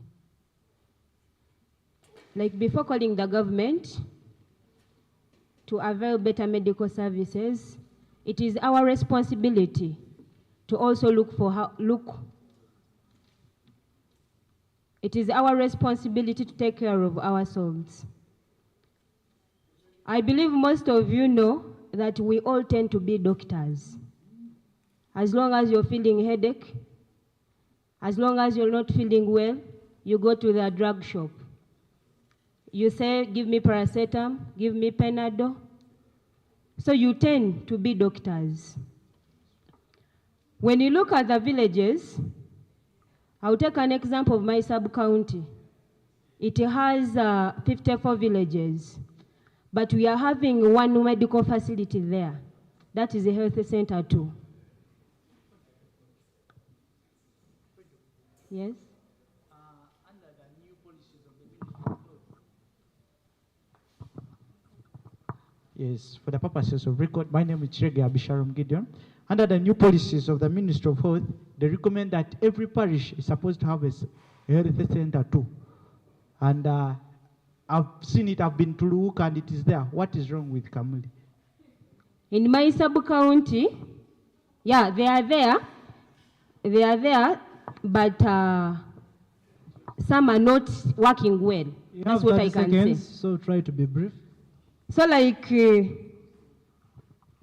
Speaker 2: like before calling the government to avail better medical services, it is our responsibility to also it is our responsibility to take care of ourselves. I believe most of you know that we all tend to be doctors. As long as you're feeling headache, as long as you're not feeling well, you go to the drug shop. You say, give me paracetamol, give me Panadol. So you tend to be doctors. When you look at the villages, I'll take an example of my sub-county. It has 54 villages, but we are having one medical facility there. That is a health center too. Yes?
Speaker 7: Yes, for the purposes of record, my name is Chege Abisharam Gideon. Under the new policies of the Ministry of Health, they recommend that every parish is supposed to have a health center too. And I've seen it, I've been to look, and it is there. What is wrong with Kamuli?
Speaker 2: In my sub-county, yeah, they are there. They are there, but some are not working well.
Speaker 13: You
Speaker 2: That's
Speaker 13: have
Speaker 2: what
Speaker 13: 30
Speaker 2: I can
Speaker 13: seconds,
Speaker 2: say.
Speaker 13: so try to be brief.
Speaker 2: So like,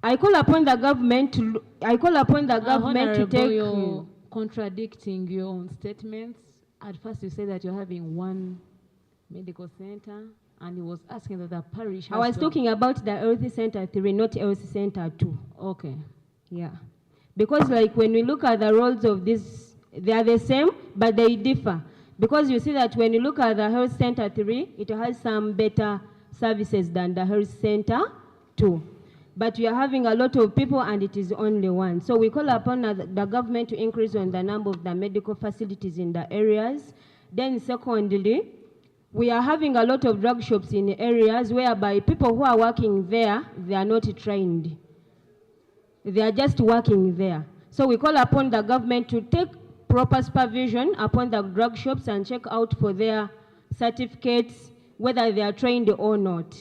Speaker 2: I call upon the government to, to take...
Speaker 15: You're contradicting your own statements. At first you said that you're having one medical center, and he was asking that the parish
Speaker 2: I was talking about the health center 3, not health center 2.
Speaker 15: Okay.
Speaker 2: Yeah. Because like when we look at the roles of this, they are the same, but they differ. Because you see that when you look at the health center 3, it has some better services than the health center 2. But we are having a lot of people and it is only one. So we call upon the government to increase on the number of the medical facilities in the areas. Then secondly, we are having a lot of drug shops in areas whereby people who are working there, they are not trained. They are just working there. So we call upon the government to take proper supervision upon the drug shops and check out for their certificates, whether they are trained or not.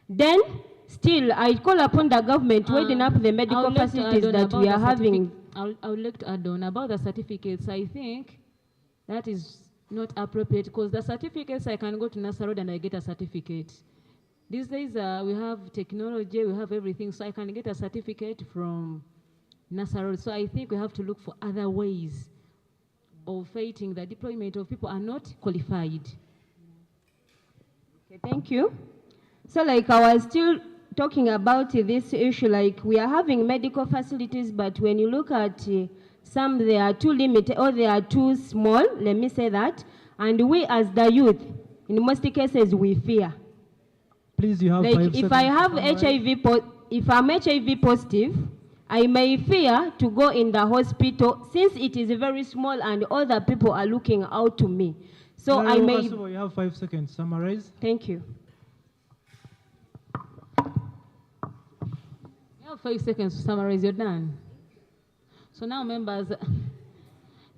Speaker 2: Then, still, I call upon the government to widen up the medical facilities that we are having.
Speaker 15: I would like to add on about the certificates. I think that is not appropriate because the certificates, I can go to Nassau Road and I get a certificate. These days, we have technology, we have everything, so I can get a certificate from Nassau Road. So I think we have to look for other ways of fighting the deployment of people are not qualified.
Speaker 2: Okay, thank you. So like I was still talking about this issue, like we are having medical facilities, but when you look at some, they are too limited or they are too small, let me say that. And we as the youth, in most cases, we fear.
Speaker 13: Please, you have
Speaker 2: like
Speaker 13: 5 seconds.
Speaker 2: If I have if I'm HIV positive, I may fear to go in the hospital since it is very small and other people are looking out to me. So I may...
Speaker 13: You have 5 seconds. Summarize.
Speaker 2: Thank you.
Speaker 15: You have 5 seconds to summarize. You're done. So now, members,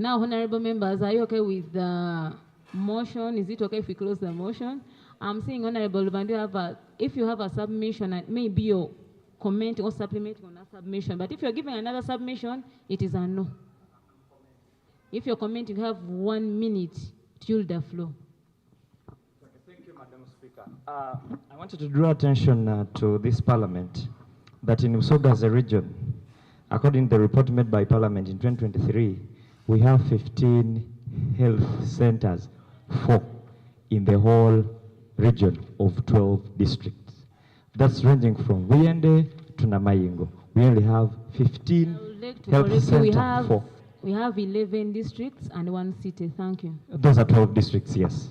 Speaker 15: honorable members, are you okay with the motion? Is it okay if we close the motion? I'm saying, Honorable Lubandu, if you have a submission, and maybe you're commenting or supplementing on a submission, but if you're giving another submission, it is a no. If you're commenting, you have 1 minute to use the floor.
Speaker 20: Thank you, Madam Speaker. I wanted to draw attention to this Parliament that in Busoga as a region, according to the report made by Parliament in 2023, we have 15 health centers, 4 in the whole region of 12 districts. That's ranging from Wiyende to Namayingo. We only have 15 health centers.
Speaker 15: We have 11 districts and 1 city. Thank you.
Speaker 20: Those are 12 districts, yes.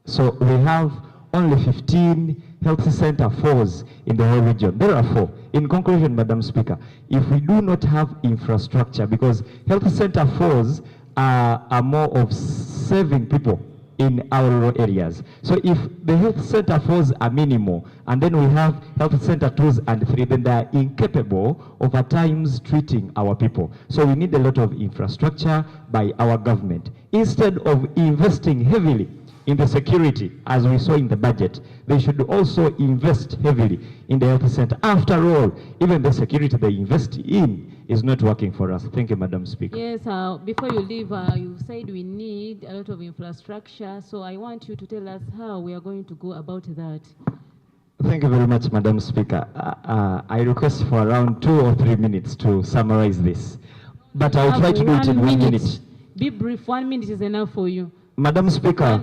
Speaker 20: So we have only 15 health center 4s in the whole region. There are 4. In conclusion, Madam Speaker, if we do not have infrastructure, because health center 4s are more of saving people in our rural areas. So if the health center 4s are minimal, and then we have health center 2s and 3, then they are incapable of at times treating our people. So we need a lot of infrastructure by our government. Instead of investing heavily
Speaker 14: in the security, as we saw in the budget, they should also invest heavily in the health center. After all, even the security they invest in is not working for us. Thank you, Madam Speaker.
Speaker 15: Yes, before you leave, you said we need a lot of infrastructure, so I want you to tell us how we are going to go about that.
Speaker 14: Thank you very much, Madam Speaker. I request for around 2 or 3 minutes to summarize this, but I'll try to do it in 1 minute.
Speaker 15: Be brief, 1 minute is enough for you.
Speaker 14: Madam Speaker,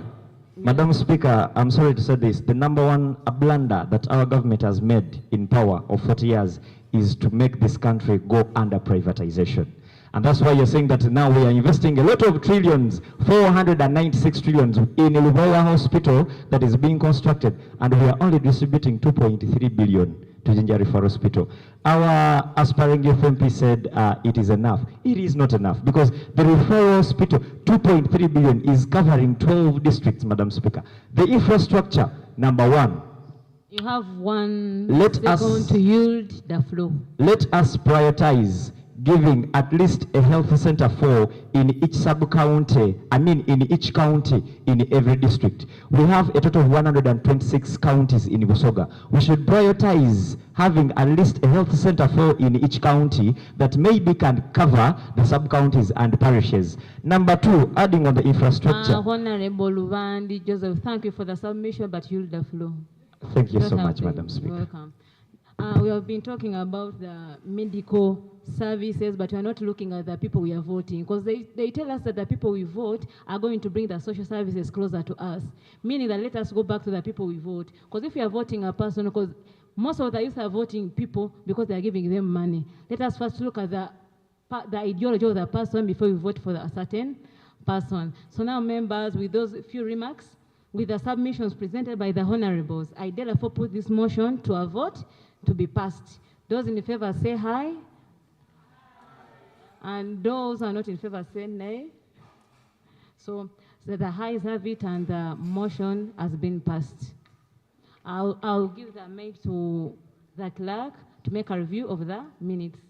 Speaker 14: Madam Speaker, I'm sorry to say this. The number one blunder that our government has made in power of 40 years is to make this country go under privatization. And that's why you're saying that now we are investing a lot of trillions, 496 trillions in Luboya Hospital that is being constructed, and we are only distributing 2.3 billion to Jinja Referral Hospital. Our aspiring youth MP said it is enough. It is not enough, because the referral hospital, 2.3 billion, is covering 12 districts, Madam Speaker. The infrastructure, number one.
Speaker 15: You have 1 second to yield the floor.
Speaker 14: Let us prioritize giving at least a health center for in each sub-county, in each county, in every district. We have a total of 126 counties in Busoga. We should prioritize having at least a health center for in each county that maybe can cover the sub-counties and parishes. Number two, adding on the infrastructure.
Speaker 15: Honorable Luvandi Joseph, thank you for the submission, but yield the floor.
Speaker 14: Thank you so much, Madam Speaker.
Speaker 15: Welcome. We have been talking about the medical services, but we are not looking at the people we are voting, because they tell us that the people we vote are going to bring the social services closer to us, meaning that let us go back to the people we vote. Because if we are voting a person, because most of the youth are voting people because they are giving them money, let us first look at the ideology of the person before we vote for a certain person. So now, members, with those few remarks, with the submissions presented by the honorables, I therefore put this motion to a vote to be passed. Those in favor say aye. And those who are not in favor say nay. So the ayes have it and the motion has been passed. I'll give the mic to the clerk to make a review of the minutes.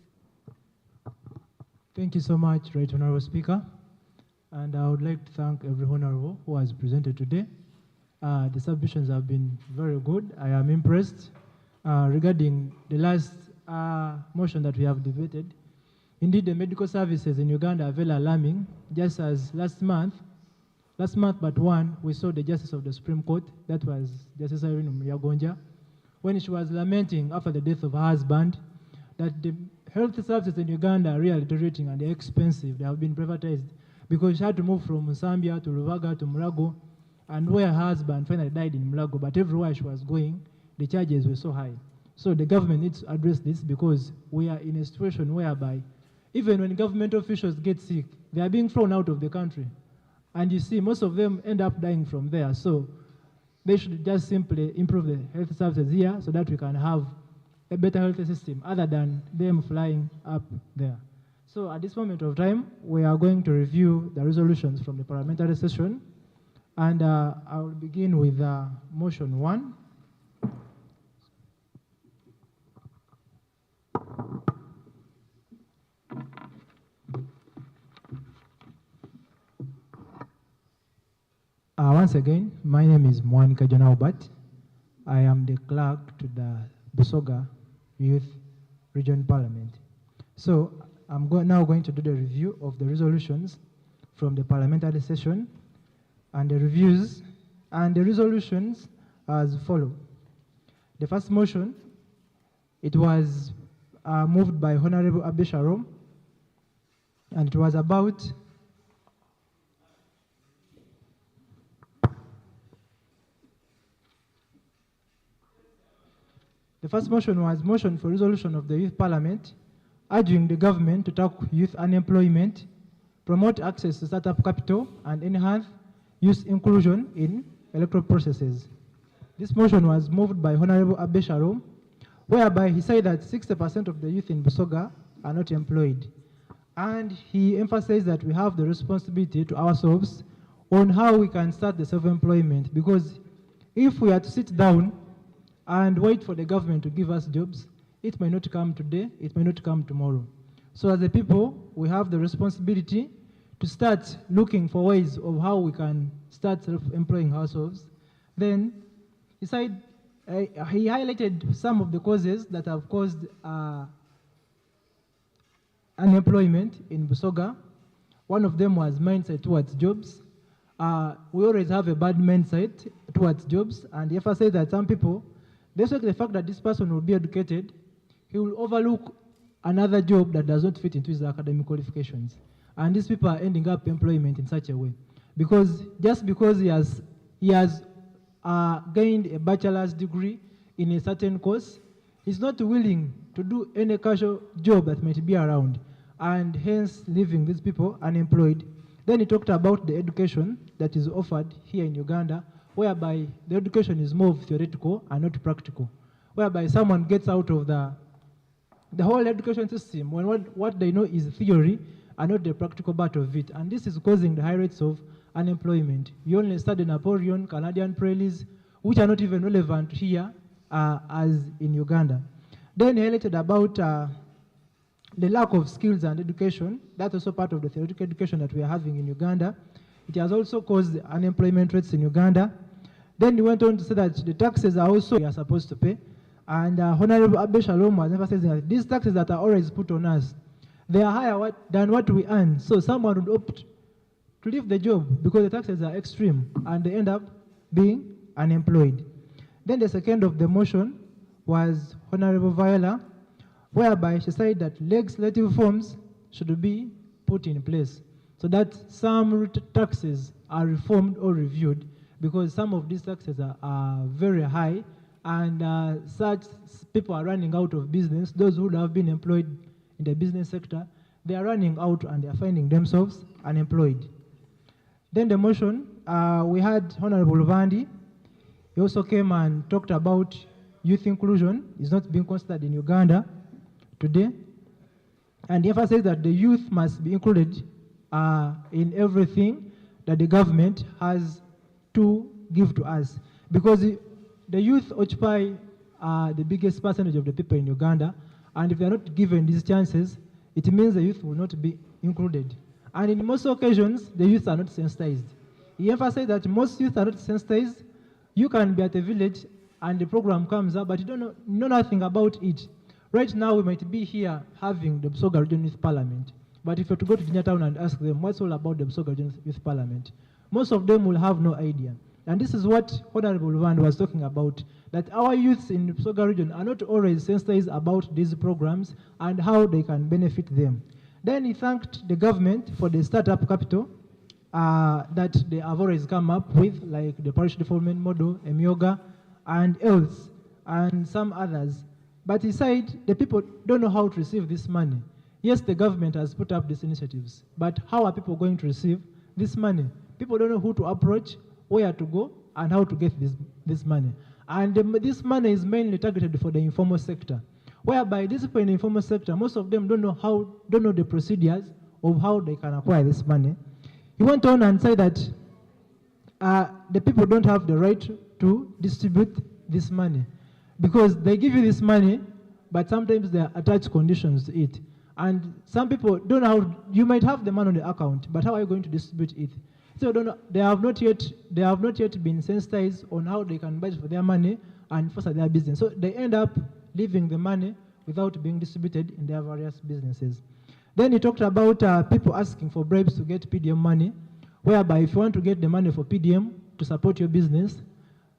Speaker 13: Thank you so much, Right Honorable Speaker. And I would like to thank every honorable who has presented today. The submissions have been very good. I am impressed. Regarding the last motion that we have debated, indeed the medical services in Uganda are very alarming. Just as last month but one, we saw the Justice of the Supreme Court, that was Justice Irene Muyagonja, when she was lamenting after the death of her husband that the health services in Uganda are really deteriorating and they're expensive. They have been privatized because she had to move from Zambia to Rubaga to Mulago, and where her husband finally died in Mulago, but everywhere she was going, the charges were so high. So the government needs to address this, because we are in a situation whereby even when government officials get sick, they are being thrown out of the country. And you see, most of them end up dying from there. So they should just simply improve the health services here so that we can have a better health system other than them flying up there. So at this moment of time, we are going to review the resolutions from the parliamentary session. And I will begin with motion 1. Once again, my name is Monica John Albert. I am the clerk to the Busoga Youth Region Parliament. So I'm now going to do the review of the resolutions from the parliamentary session and the reviews and the resolutions as follow. The first motion, it was moved by Honorable Abisharom, and it was about the first motion was motion for resolution of the Youth Parliament urging the government to tackle youth unemployment, promote access to startup capital, and enhance youth inclusion in electoral processes. This motion was moved by Honorable Abesharom, whereby he said that 60% of the youth in Busoga are not employed. And he emphasized that we have the responsibility to ourselves on how we can start the self-employment, because if we are to sit down and wait for the government to give us jobs, it may not come today, it may not come tomorrow. So as a people, we have the responsibility to start looking for ways of how we can start self-employing ourselves. Then he highlighted some of the causes that have caused unemployment in Busoga. One of them was mindset towards jobs. We always have a bad mindset towards jobs, and if I say that some people, despite the fact that this person will be educated, he will overlook another job that does not fit into his academic qualifications. And these people are ending up employment in such a way. Because just because he has gained a bachelor's degree in a certain course, he's not willing to do any casual job that might be around, and hence leaving these people unemployed. Then he talked about the education that is offered here in Uganda, whereby the education is more theoretical and not practical, whereby someone gets out of the whole education system when what they know is theory and not the practical part of it. And this is causing the high rates of unemployment. You only study Napoleon, Canadian prairies, which are not even relevant here as in Uganda. Then he highlighted about the lack of skills and education. That's also part of the theoretical education that we are having in Uganda. It has also caused unemployment rates in Uganda. Then he went on to say that the taxes are also we are supposed to pay. And Honorable Abbe Shalom was emphasizing that these taxes that are always put on us, they are higher than what we earn. So someone would opt to leave the job because the taxes are extreme and they end up being unemployed. Then the second of the motion was Honorable Viola, whereby she said that legislative reforms should be put in place so that some taxes are reformed or reviewed, because some of these taxes are very high, and such people are running out of business. Those who have been employed in the business sector, they are running out and they are finding themselves unemployed. Then the motion, we had Honorable Vandi. He also came and talked about youth inclusion is not being considered in Uganda today. And he emphasized that the youth must be included in everything that the government has to give to us. Because the youth occupy the biggest percentage of the people in Uganda, and if they are not given these chances, it means the youth will not be included. And in most occasions, the youth are not sensitized. He emphasized that most youth are not sensitized. You can be at a village and the program comes up, but you don't know nothing about it. Right now, we might be here having the Busoga Region Youth Parliament, but if you were to go to Town and ask them what's all about the Busoga Region Youth Parliament, most of them will have no idea. And this is what Honorable Van was talking about, that our youths in the Busoga region are not always sensitized about these programs and how they can benefit them. Then he thanked the government for the startup capital that they have always come up with, like the parish development model, Emyoga, and else, and some others. But he said the people don't know how to receive this money. Yes, the government has put up these initiatives, but how are people going to receive this money? People don't know who to approach, where to go, and how to get this money. And this money is mainly targeted for the informal sector, whereby these people in the informal sector, most of them don't know the procedures of how they can acquire this money. He went on and said that the people don't have the right to distribute this money, because they give you this money, but sometimes there are attached conditions to it. And some people don't know how, you might have the money on the account, but how are you going to distribute it? So they have not yet been sensitized on how they can budget for their money and foster their business. So they end up leaving the money without being distributed in their various businesses. Then he talked about people asking for bribes to get PDM money, whereby if you want to get the money for PDM to support your business,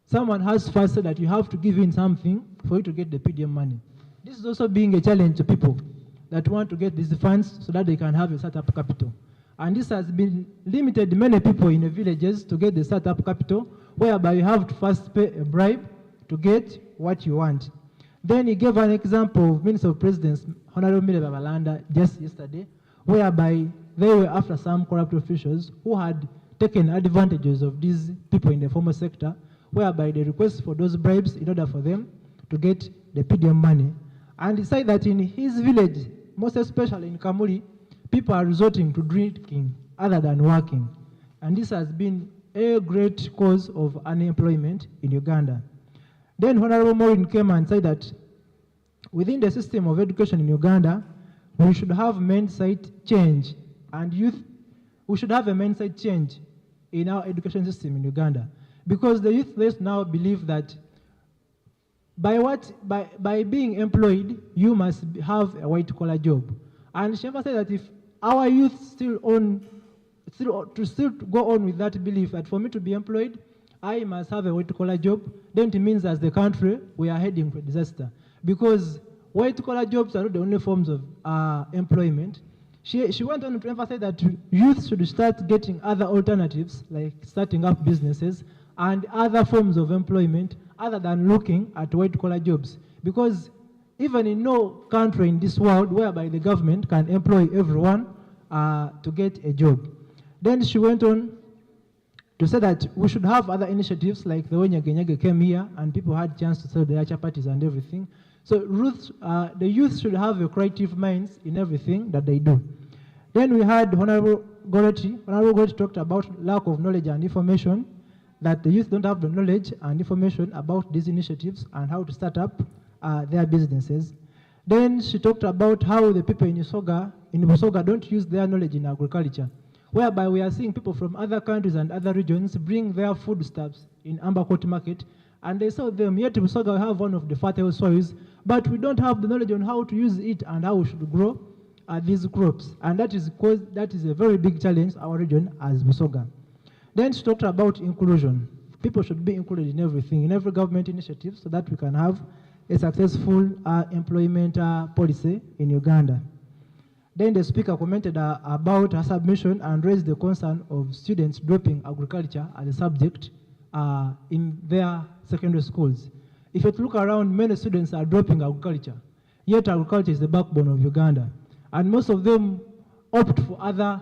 Speaker 13: someone has first said that you have to give in something for you to get the PDM money. This is also being a challenge to people that want to get these funds so that they can have a startup capital. And this has been limited many people in the villages to get the startup capital, whereby you have to first pay a bribe to get what you want. Then he gave an example of Minister of Presidents, Honorable Mire Babalanda, just yesterday, whereby they were after some corrupt officials who had taken advantages of these people in the formal sector, whereby they request for those bribes in order for them to get the PDM money. And he said that in his village, most especially in Kamuli, people are resorting to drinking other than working. And this has been a great cause of unemployment in Uganda. Then Honorable Maureen came and said that within the system of education in Uganda, we should have mindset change, and youth we should have a mindset change in our education system in Uganda, because the youth now believe that by being employed, you must have a white-collar job. And she emphasized that if our youth still go on with that belief that for me to be employed, I must have a white-collar job, then it means as the country, we are heading for disaster. Because white-collar jobs are not the only forms of employment. She went on to emphasize that youth should start getting other alternatives, like starting up businesses and other forms of employment other than looking at white-collar jobs. Because even in no country in this world whereby the government can employ everyone to get a job. Then she went on to say that we should have other initiatives like the way Nyage came here and people had a chance to sell their chapatis and everything. So the youth should have a creative minds in everything that they do. Then we had Honorable Goretti. Honorable Goretti talked about lack of knowledge and information, that the youth don't have the knowledge and information about these initiatives and how to start up their businesses. Then she talked about how the people in Busoga don't use their knowledge in agriculture, whereby we are seeing people from other countries and other regions bring their foodstuffs in Ambakot market, and they sell them. Yet Busoga we have one of the fertile soils, but we don't have the knowledge on how to use it and how we should grow these crops. And that is a very big challenge our region as Busoga. Then she talked about inclusion. People should be included in everything, in every government initiative, so that we can have a successful employment policy in Uganda. Then the speaker commented about her submission and raised the concern of students dropping agriculture as a subject in their secondary schools. If you look around, many students are dropping agriculture, yet agriculture is the backbone of Uganda. And most of them opt for other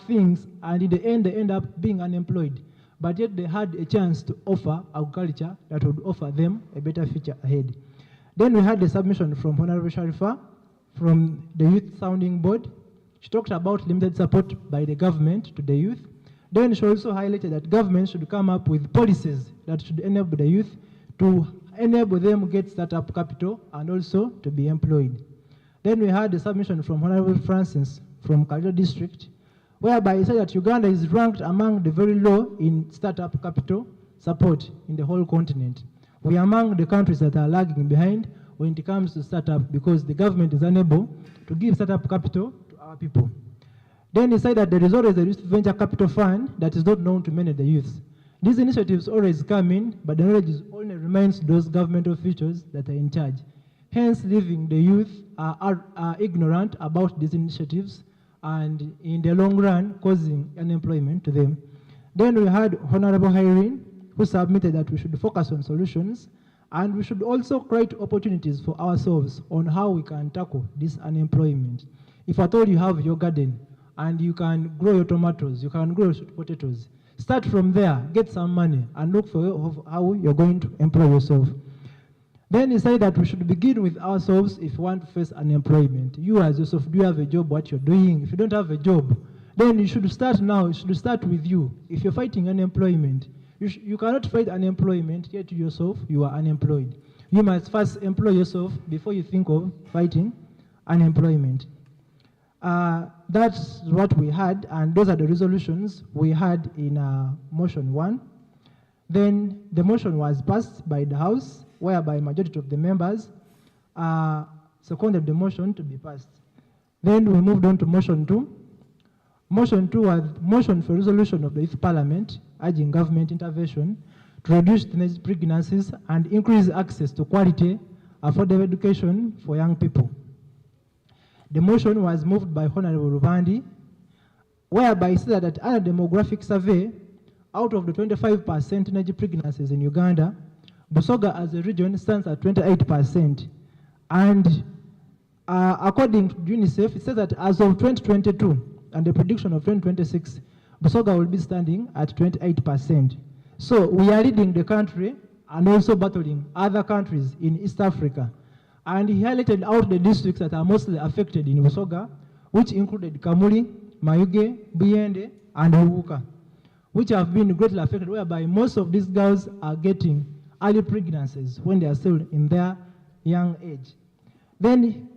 Speaker 13: things, and in the end they end up being unemployed. But yet they had a chance to offer agriculture that would offer them a better future ahead. Then we had the submission from Honorable Sharifa from the Youth Sounding Board. She talked about limited support by the government to the youth. Then she also highlighted that government should come up with policies that should enable the youth to enable them to get startup capital and also to be employed. Then we had the submission from Honorable Francis from Kalito District, whereby he said that Uganda is ranked among the very low in startup capital support in the whole continent. We are among the countries that are lagging behind when it comes to startup because the government is unable to give startup capital to our people. Then he said that there is always a youth venture capital fund that is not known to many of the youths. These initiatives always come in, but the knowledge only remains those government officials that are in charge. Hence, leaving the youth are ignorant about these initiatives and in the long run causing unemployment to them. Then we had Honorable Irene, who submitted that we should focus on solutions and we should also create opportunities for ourselves on how we can tackle this unemployment. If at all you have your garden and you can grow your tomatoes, you can grow your potatoes, start from there, get some money and look for how you're going to employ yourself. Then he said that we should begin with ourselves if we want to face unemployment. You as yourself, do you have a job, what you're doing? If you don't have a job, then you should start now. You should start with you. If you're fighting unemployment, you cannot fight unemployment, yet yourself, you are unemployed. You must first employ yourself before you think of fighting unemployment. That's what we had, and those are the resolutions we had in motion 1. Then the motion was passed by the House, whereby majority of the members seconded the motion to be passed. Then we moved on to motion 2. Motion 2 was motion for resolution of the Youth Parliament urging government intervention to reduce teenage pregnancies and increase access to quality, affordable education for young people. The motion was moved by Honorable Rubandi, whereby it said that under demographic survey, out of the 25% teenage pregnancies in Uganda, Busoga as a region stands at 28%. And according to UNICEF, it says that as of 2022 and the prediction of 2026, Busoga will be standing at 28%. So we are leading the country and also battling other countries in East Africa. And he highlighted out the districts that are mostly affected in Busoga, which included Kamuli, Mayuge, Buyende, and Uwuka, which have been greatly affected, whereby most of these girls are getting early pregnancies when they are still in their young age. Then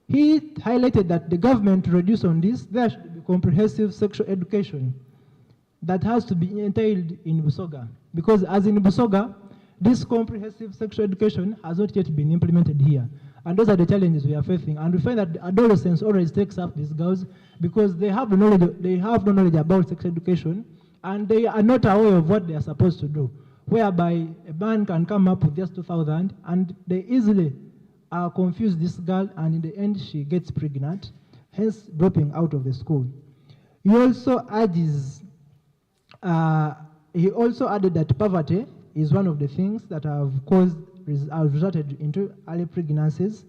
Speaker 13: he highlighted that the government to reduce on this, there should be comprehensive sexual education that has to be entailed in Busoga. Because as in Busoga, this comprehensive sexual education has not yet been implemented here. And those are the challenges we are facing. And we find that adolescents always takes up these girls because they have no knowledge about sex education, and they are not aware of what they are supposed to do. Whereby a man can come up with just 2,000 and they easily confuse this girl, and in the end she gets pregnant, hence dropping out of the school. He also urges, he also added that poverty is one of the things that have resulted into early pregnancies,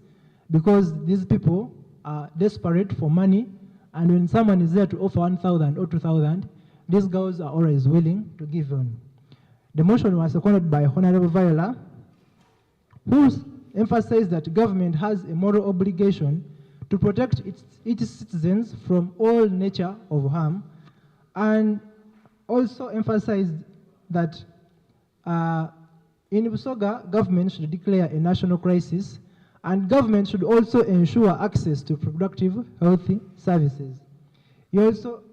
Speaker 13: because these people are desperate for money, and when someone is there to offer 1,000 or 2,000, these girls are always willing to give on. The motion was seconded by Honorable Viola, who emphasized that government has a moral obligation to protect its citizens from all nature of harm, and also emphasized that in Busoga, government should declare a national crisis, and government should also ensure access to productive, healthy services. He also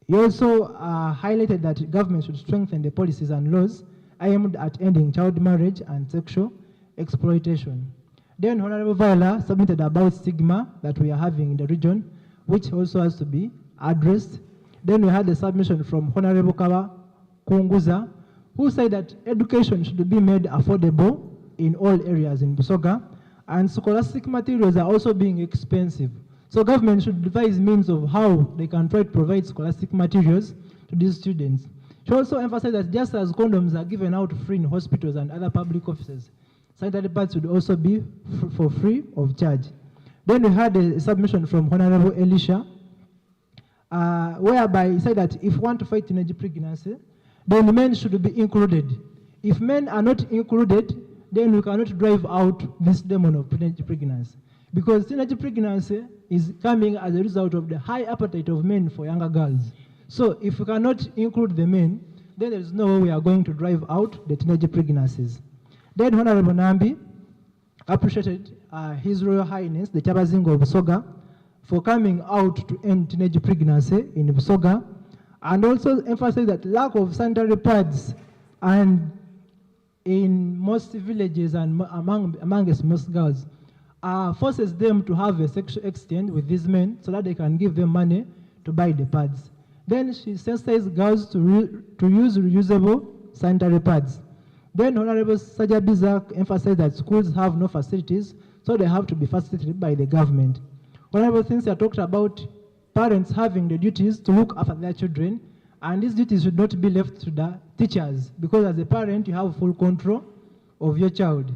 Speaker 13: highlighted that government should strengthen the policies and laws aimed at ending child marriage and sexual exploitation. Then Honorable Viola submitted about stigma that we are having in the region, which also has to be addressed. Then we had a submission from Honorable Kawa Kunguza, who said that education should be made affordable in all areas in Busoga, and scholastic materials are also being expensive. So government should devise means of how they can try to provide scholastic materials to these students. She also emphasized that just as condoms are given out free in hospitals and other public offices, sanitary pads should also be for free of charge. Then we had a submission from Honorable Elisha, whereby he said that if we want to fight teenage pregnancy, then men should be included. If men are not included, then we cannot drive out this demon of teenage pregnancy. Because teenage pregnancy is coming as a result of the high appetite of men for younger girls. So if we cannot include the men, then there is no way we are going to drive out the teenage pregnancies. Then Honorable Nambi appreciated His Royal Highness, the Chabazingo of Busoga, for coming out to end teenage pregnancy in Busoga, and also emphasized that lack of sanitary pads and in most villages and amongst most girls forces them to have a sexual exchange with these men so that they can give them money to buy the pads. Then she sensitized girls to use reusable sanitary pads. Then Honorable Sajabizak emphasized that schools have no facilities, so they have to be facilitated by the government. Honorable Cynthia talked about parents having the duties to look after their children, and these duties should not be left to the teachers, because as a parent, you have full control of your child.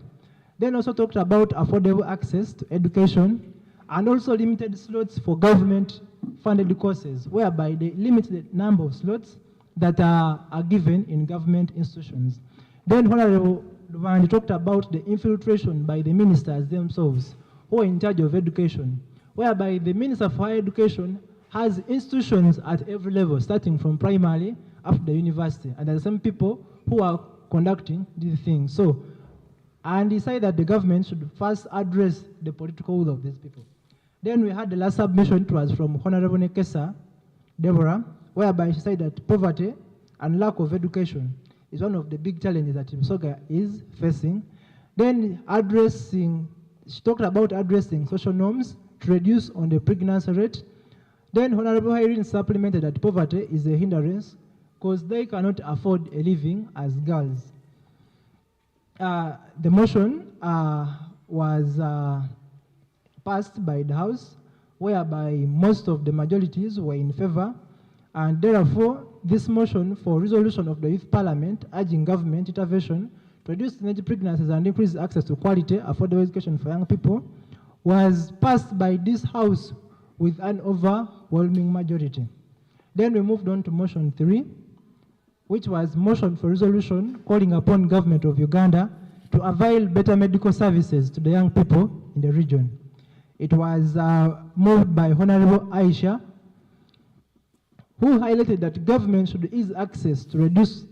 Speaker 13: Then also talked about affordable access to education, and also limited slots for government-funded courses, whereby they limit the number of slots that are given in government institutions. Then Honorable Luvandi talked about the infiltration by the ministers themselves, who are in charge of education, whereby the Minister for Higher Education has institutions at every level, starting from primary up to the university, and there are some people who are conducting these things. So, and he said that the government should first address the political will of these people. Then we had the last submission, it was from Honorable Nekesa Deborah, whereby she said that poverty and lack of education is one of the big challenges that Busoga is facing. Then she talked about addressing social norms to reduce on the pregnancy rate. Then Honorable Irene supplemented that poverty is a hindrance because they cannot afford a living as girls. The motion was passed by the House, whereby most of the majorities were in favor, and therefore this motion for resolution of the Youth Parliament urging government intervention to reduce teenage pregnancies and increase access to quality, affordable education for young people was passed by this House with an overwhelming majority. Then we moved on to motion 3, which was motion for resolution calling upon government of Uganda to avail better medical services to the young people in the region. It was moved by Honorable Aisha, who highlighted that government should ease access to reduce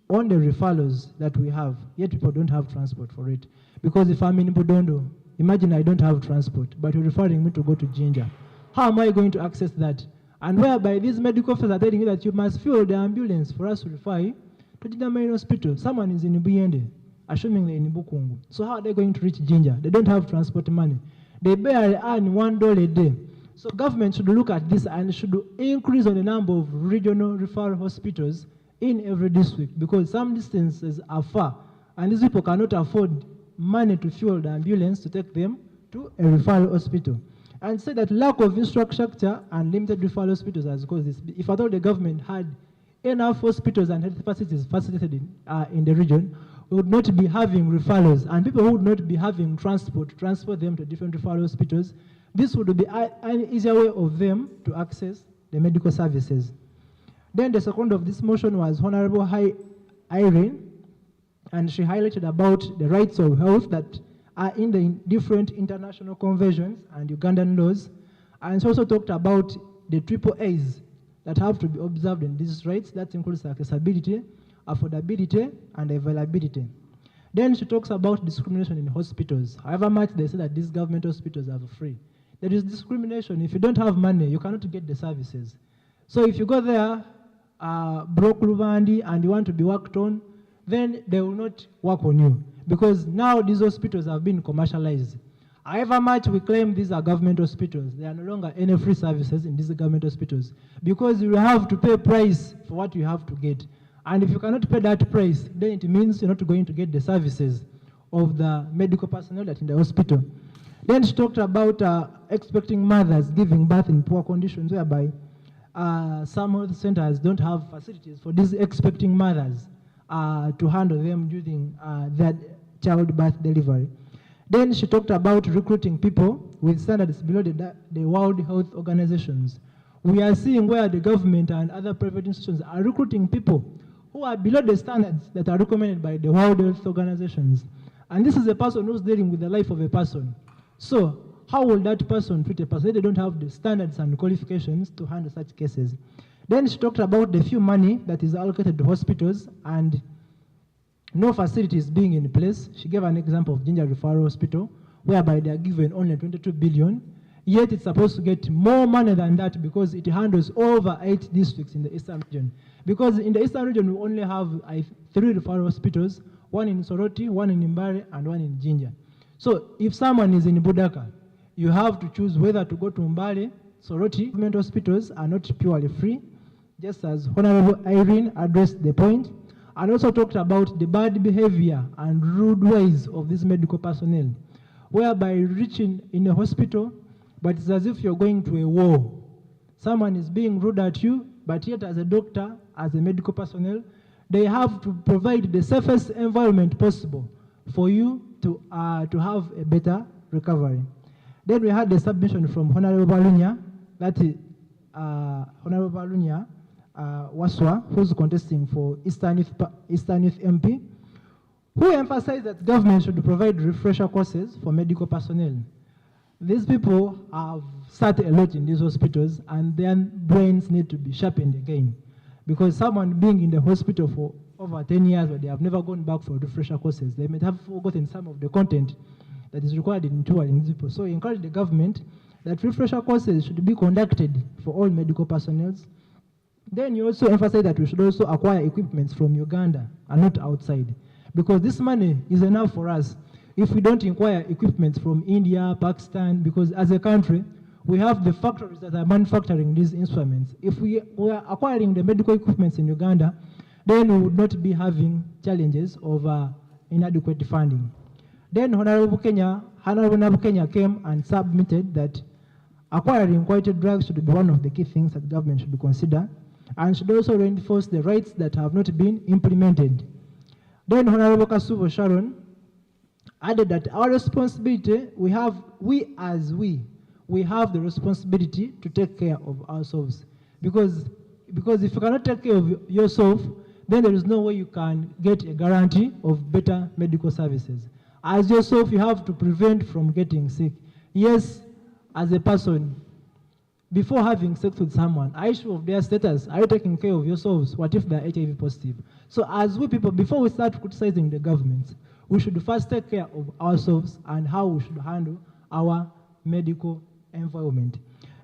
Speaker 13: on the referrals that we have, yet people don't have transport for it. Because if I'm in Budondo, imagine I don't have transport, but you're referring me to go to Jinja. how am I going to access that? And whereby these medical officers are telling you that you must fuel the ambulance for us to refer you to the main hospital. Someone is in Buyende, assumingly in Bukungu. So how are they going to reach Jinja? They don't have transport money. They barely earn $1 a day. So government should look at this and should increase on the number of regional referral hospitals in every district, because some distances are far and these people cannot afford money to fuel the ambulance to take them to a referral hospital. And say that lack of infrastructure and limited referral hospitals has caused this. If at all the government had enough hospitals and health facilities facilitated in the region, we would not be having referrals, and people who would not be having transport to transport them to different referral hospitals. This would be an easier way of them to access the medical services. Then the second of this motion was Honorable Irene, and she highlighted about the rights of health that are in the different international conventions and Ugandan laws, and she also talked about the triple A's that have to be observed in these rights. That includes accessibility, affordability, and availability. Then she talks about discrimination in hospitals. However much they say that these government hospitals are free, there is discrimination. If you don't have money, you cannot get the services. So if you go there, broke Luvandi, and you want to be worked on, then they will not work on you, because now these hospitals have been commercialized. However much we claim these are government hospitals, there are no longer any free services in these government hospitals, because you have to pay a price for what you have to get. And if you cannot pay that price, then it means you're not going to get the services of the medical personnel that in the hospital. Then she talked about expecting mothers giving birth in poor conditions, whereby some health centers don't have facilities for these expecting mothers to handle them during their childbirth delivery. Then she talked about recruiting people with standards below the World Health Organizations. We are seeing where the government and other private institutions are recruiting people who are below the standards that are recommended by the World Health Organizations. And this is a person who's dealing with the life of a person. So how will that person treat a person? They don't have the standards and qualifications to handle such cases. Then she talked about the few money that is allocated to hospitals and no facilities being in place. She gave an example of Jinja Referral Hospital, whereby they are given only 22 billion, yet it's supposed to get more money than that because it handles over 8 districts in the Eastern region. Because in the Eastern region, we only have 3 referral hospitals, one in Soroti, one in Mbare, and one in Jinja. So if someone is in Budaka, you have to choose whether to go to Mbare, Soroti. Government hospitals are not purely free, just as Honorable Irene addressed the point, and also talked about the bad behavior and rude ways of these medical personnel, whereby reaching in a hospital, but it's as if you're going to a war. Someone is being rude at you, but yet as a doctor, as a medical personnel, they have to provide the safest environment possible for you to have a better recovery. Then we had the submission from Honorable Balunya, that is Honorable Balunya Waswa, who's contesting for Eastern Youth MP, who emphasized that government should provide refresher courses for medical personnel. These people have sat a lot in these hospitals and their brains need to be sharpened again. Because someone being in the hospital for over 10 years, but they have never gone back for refresher courses, they may have forgotten some of the content that is required in touring these people. So encourage the government that refresher courses should be conducted for all medical personnel. Then you also emphasize that we should also acquire equipment from Uganda and not outside, because this money is enough for us if we don't acquire equipment from India, Pakistan, because as a country, we have the factories that are manufacturing these instruments. If we were acquiring the medical equipment in Uganda, then we would not be having challenges of inadequate funding. Then Honorable Nabu Kenya came and submitted that acquiring quality drugs should be one of the key things that government should consider, and should also reinforce the rights that have not been implemented. Then Honorable Kasubo Sharon added that our responsibility, we have the responsibility to take care of ourselves. Because if you cannot take care of yourself, then there is no way you can get a guarantee of better medical services. As yourself, you have to prevent from getting sick. Yes, as a person, before having sex with someone, are you sure of their status? Are you taking care of yourselves? What if they're HIV positive? So as we people, before we start criticizing the government, we should first take care of ourselves and how we should handle our medical environment.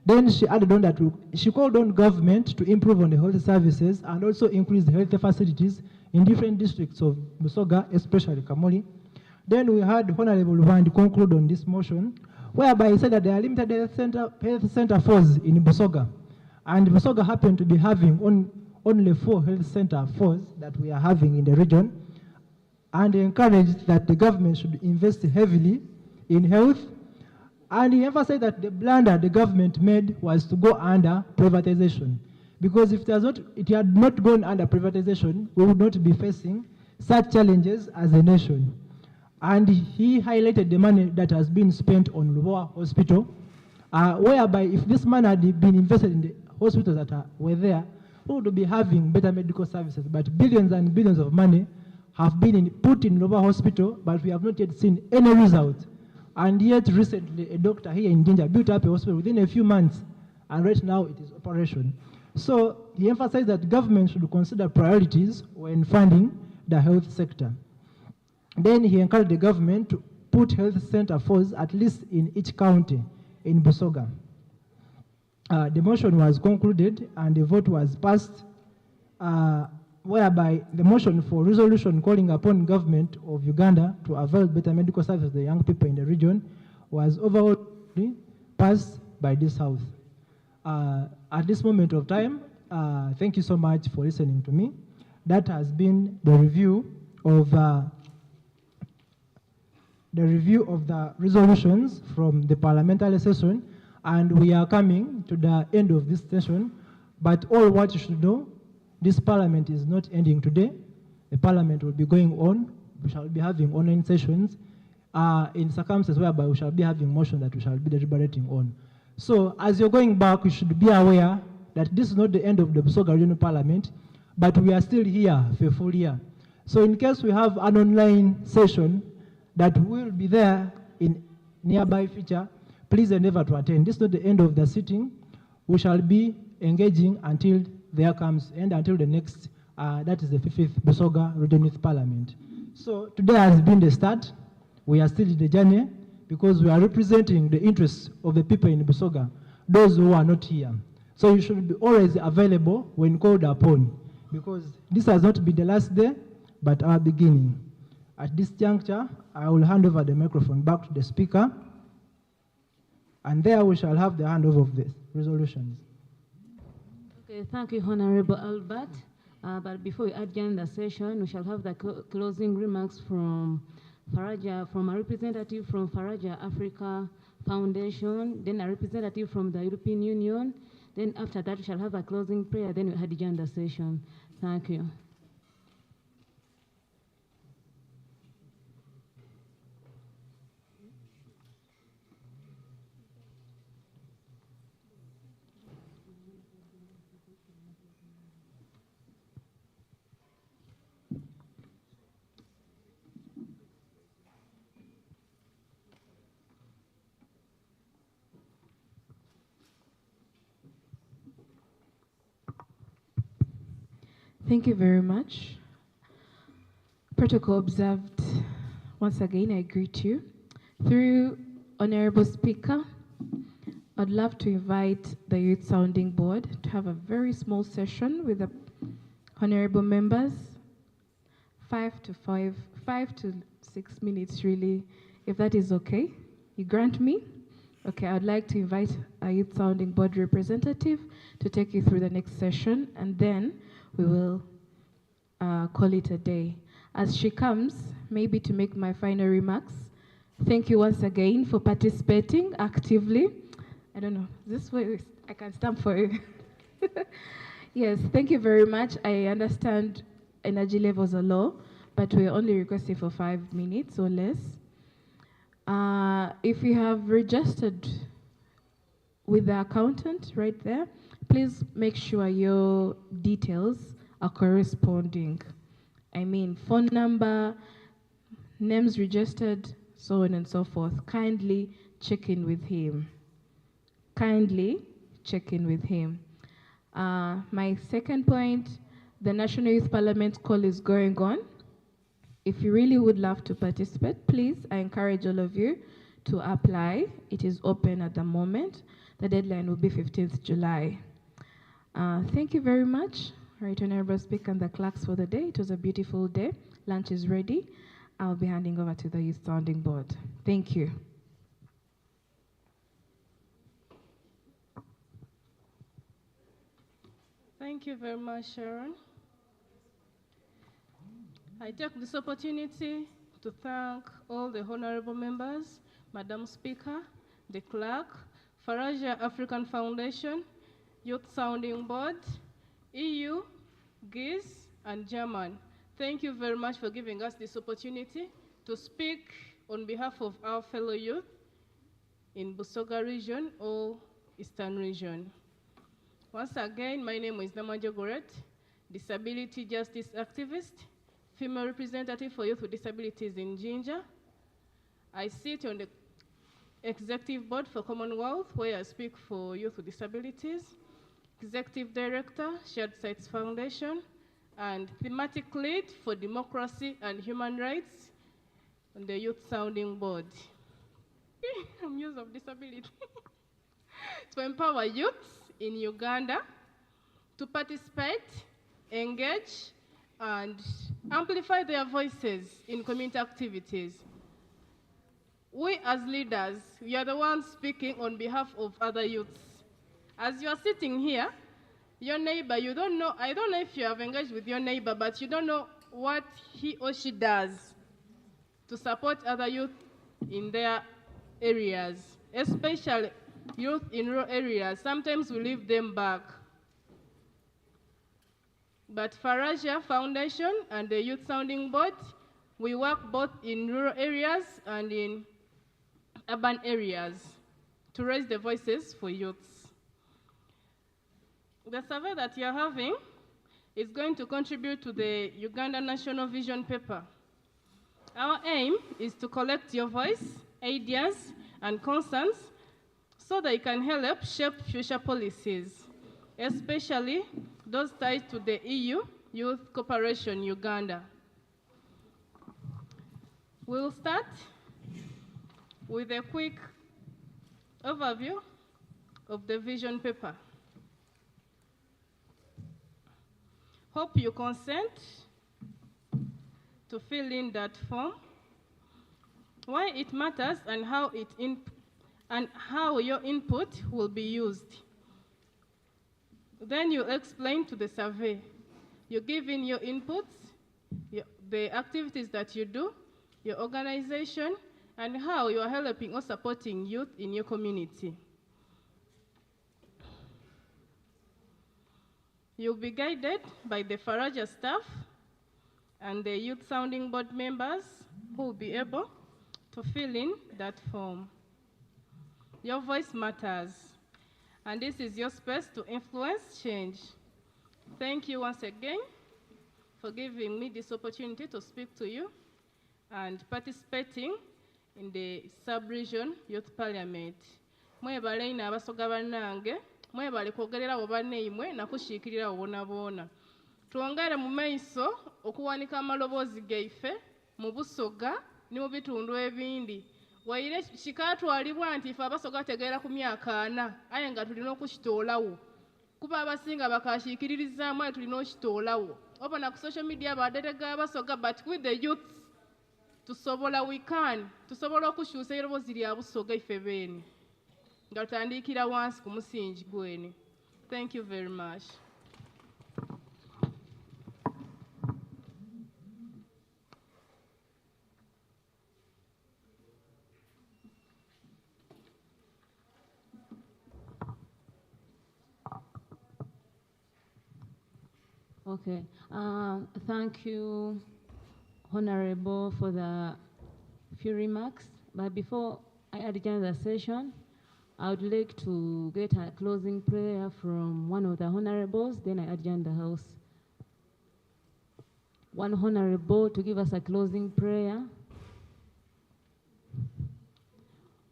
Speaker 13: Then she added on that she called on government to improve on the health services and also increase the health facilities in different districts of Busoga, especially Kamuli. Then we had Honorable Wand conclude on this motion, whereby he said that there are limited health center 4s in Busoga. And Busoga happened to be having only 4 health center 4s that we are having in the region, and he encouraged that the government should invest heavily in health. And he emphasized that the blunder the government made was to go under privatization. Because if it had not gone under privatization, we would not be facing such challenges as a nation. And he highlighted the money that has been spent on Lubowa Hospital, whereby if this money had been invested in the hospitals that were there, we would be having better medical services. But billions and billions of money have been put in Lubowa Hospital, but we have not yet seen any result. And yet recently, a doctor here in Jinja built up a hospital within a few months, and right now it is operation. So he emphasized that government should consider priorities when funding the health sector. Then he encouraged the government to put health center 4s at least in each county in Busoga. The motion was concluded and the vote was passed, whereby the motion for resolution calling upon government of Uganda to avail better medical services to the young people in the region was overwhelmingly passed by this House. At this moment of time, thank you so much for listening to me. That has been the review of the resolutions from the parliamentary session, and we are coming to the end of this session. But all what you should know, this parliament is not ending today. The parliament will be going on. We shall be having online sessions in circumstances whereby we shall be having motion that we shall be deliberating on. So as you're going back, you should be aware that this is not the end of the Busoga Regional Parliament, but we are still here for a full year. So in case we have an online session that will be there in nearby future, please endeavor to attend. This is not the end of the sitting. We shall be engaging until there comes, and until the next, that is the 5th Busoga Regional Youth Parliament. So today has been the start. We are still in the journey because we are representing the interests of the people in Busoga, those who are not here. So you should be always available when called upon, because this has not been the last day, but our beginning. At this juncture, I will hand over the microphone back to the speaker, and there we shall have the handover of the resolutions.
Speaker 15: Okay, thank you, Honorable Albert. But before we adjourn the session, we shall have the closing remarks from Faraja, from a representative from Faraja Africa Foundation, then a representative from the European Union. Then after that, we shall have a closing prayer, then we adjourn the session. Thank you.
Speaker 11: Thank you very much. Protocol observed. Once again, I greet you. Through Honorable Speaker, I'd love to invite the Youth Sounding Board to have a very small session with the honorable members, 5 to 6 minutes really, if that is okay. You grant me? Okay, I'd like to invite a Youth Sounding Board representative to take you through the next session, and then we will call it a day. As she comes, maybe to make my final remarks, thank you once again for participating actively. I don't know, this way I can stamp for you. Yes, thank you very much. I understand energy levels are low, but we're only requesting for 5 minutes or less. If you have registered with the accountant right there, please make sure your details are corresponding. I mean, phone number, names registered, so on and so forth. Kindly check in with him. Kindly check in with him. My second point, the National Youth Parliament call is going on. If you really would love to participate, please, I encourage all of you to apply. It is open at the moment.
Speaker 8: The deadline will be 15th July. Thank you very much, Right Honorable Speaker and the clerks for the day. It was a beautiful day. Lunch is ready. I'll be handing over to the Youth Sounding Board. Thank you.
Speaker 4: Thank you very much, Sharon. I take this opportunity to thank all the honorable members, Madam Speaker, the clerk, Faraja African Foundation, Youth Sounding Board, EU, GIS, and German. Thank you very much for giving us this opportunity to speak on behalf of our fellow youth in Busoga region or Eastern region. Once again, my name is Namanja Goret, disability justice activist, female representative for youth with disabilities in Jinja. I sit on the executive board for Commonwealth, where I speak for youth with disabilities, executive director, Shared Sites Foundation, and thematic lead for democracy and human rights on the Youth Sounding Board. I'm youth of disability. To empower youths in Uganda to participate, engage, and amplify their voices in community activities. We as leaders, we are the ones speaking on behalf of other youths. As you are sitting here, your neighbor, you don't know, I don't know if you have engaged with your neighbor, but you don't know what he or she does to support other youth in their areas, especially youth in rural areas. Sometimes we leave them back. But Faraja Foundation and the Youth Sounding Board, we work both in rural areas and in urban areas to raise the voices for youths. The survey that you're having is going to contribute to the Uganda National Vision Paper. Our aim is to collect your voice, ideas, and concerns so that you can help shape future policies, especially those tied to the EU Youth Cooperation Uganda. We'll start with a quick overview of the vision paper. Hope you consent to fill in that form, why it matters and how your input will be used. Then you explain to the survey. You give in your inputs, the activities that you do, your organization, and how you are helping or supporting youth in your community. You'll be guided by the Faraja staff and the Youth Sounding Board members who will be able to fill in that form. Your voice matters, and this is your space to influence change. Thank you once again for giving me this opportunity to speak to you and participating in the sub-region youth parliament. Mwebale ina abasoga bannange, mwebale kwogerera banneimwe nakushiikirira bona bona. Twongere mu maiso okuwanika amaloboozi gaife mu Busoga ne mu bitundu ebindi. Waire kikatwalibwa nti ife abasoga tegeera ku myaka 4 aye nga tulina okukitoolawo. Kuba abasinga bakashiikiririzaamu aye tulina okukitoolawo. Obona ku social media baderega abasoga, but with the youth tusobola we can. Tusobola okukyusa eroboozi lya Busoga ife beeni. Nga tutandikira wansi ku musingi gweni. Thank you very much.
Speaker 15: Okay. Thank you, Honorable, for the few remarks. But before I adjourn the session, I would like to get a closing prayer from one of the honorables, then I adjourn the House. One honorable to give us a closing prayer.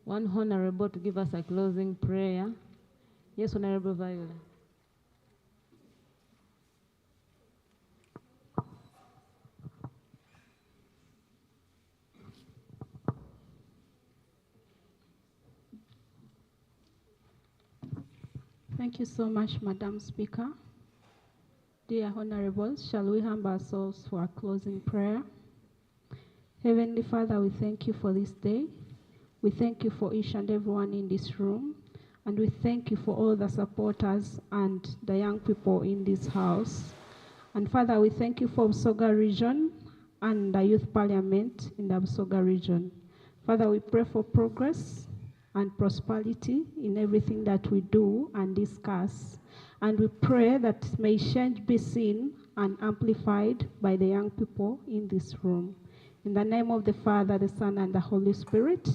Speaker 15: One honorable to give us a closing prayer. Yes, Honorable Viola.
Speaker 11: Thank you so much, Madam Speaker. Dear Honorables, shall we humble ourselves for a closing prayer? Heavenly Father, we thank you for this day. We thank you for each and everyone in this room. And we thank you for all the supporters and the young people in this house. And Father, we thank you for Busoga region and the youth parliament in the Busoga region. Father, we pray for progress and prosperity in everything that we do and discuss. And we pray that may change be seen and amplified by the young people in this room. In the name of the Father, the Son, and the Holy Spirit.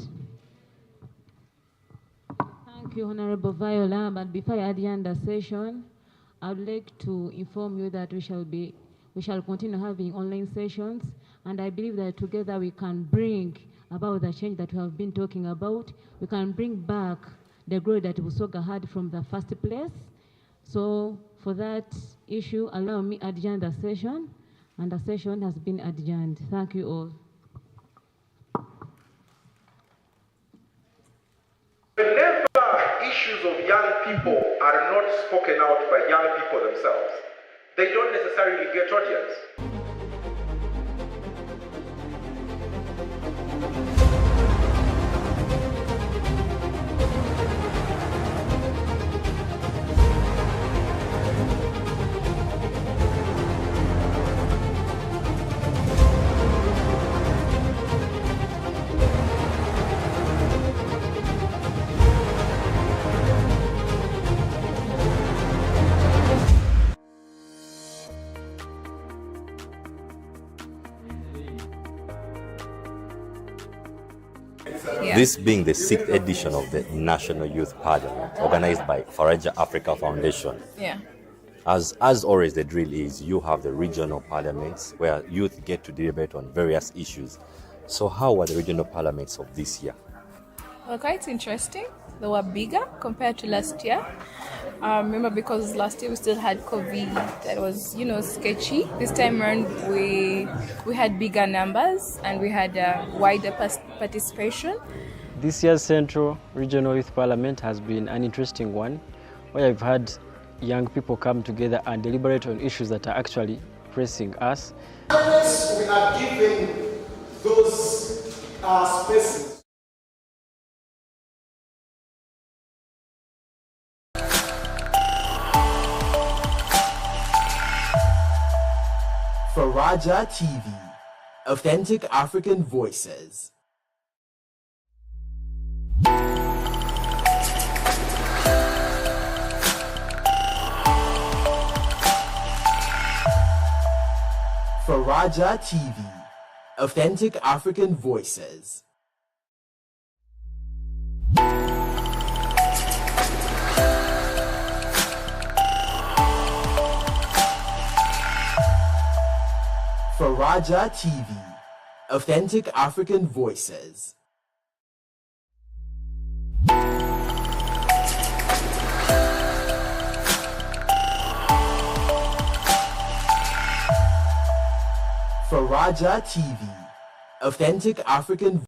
Speaker 15: Thank you, Honorable Viola. But before I adjourn the session, I would like to inform you that we shall continue having online sessions, and I believe that together we can bring about the change that we have been talking about. We can bring back the glory that Busoga had from the first place. So for that issue, allow me to adjourn the session, and the session has been adjourned. Thank you all.
Speaker 9: Whenever issues of young people are not spoken out by young people themselves, they don't necessarily get audience.
Speaker 22: This being the 6th edition of the National Youth Parliament, organized by Faraja Africa Foundation.
Speaker 23: Yeah.
Speaker 22: As always, the drill is you have the regional parliaments where youth get to deliberate on various issues. So how were the regional parliaments of this year?
Speaker 23: Well, quite interesting. They were bigger compared to last year. Remember, because last year we still had COVID, that was, sketchy. This time around, we had bigger numbers and we had wider participation.
Speaker 24: This year's Central Regional Youth Parliament has been an interesting one, where I've had young people come together and deliberate on issues that are actually pressing us.
Speaker 9: We are given those spaces.
Speaker 25: Faraja TV, authentic African voices. Faraja TV, authentic African voices. Faraja TV, authentic African voices. Faraja TV, authentic African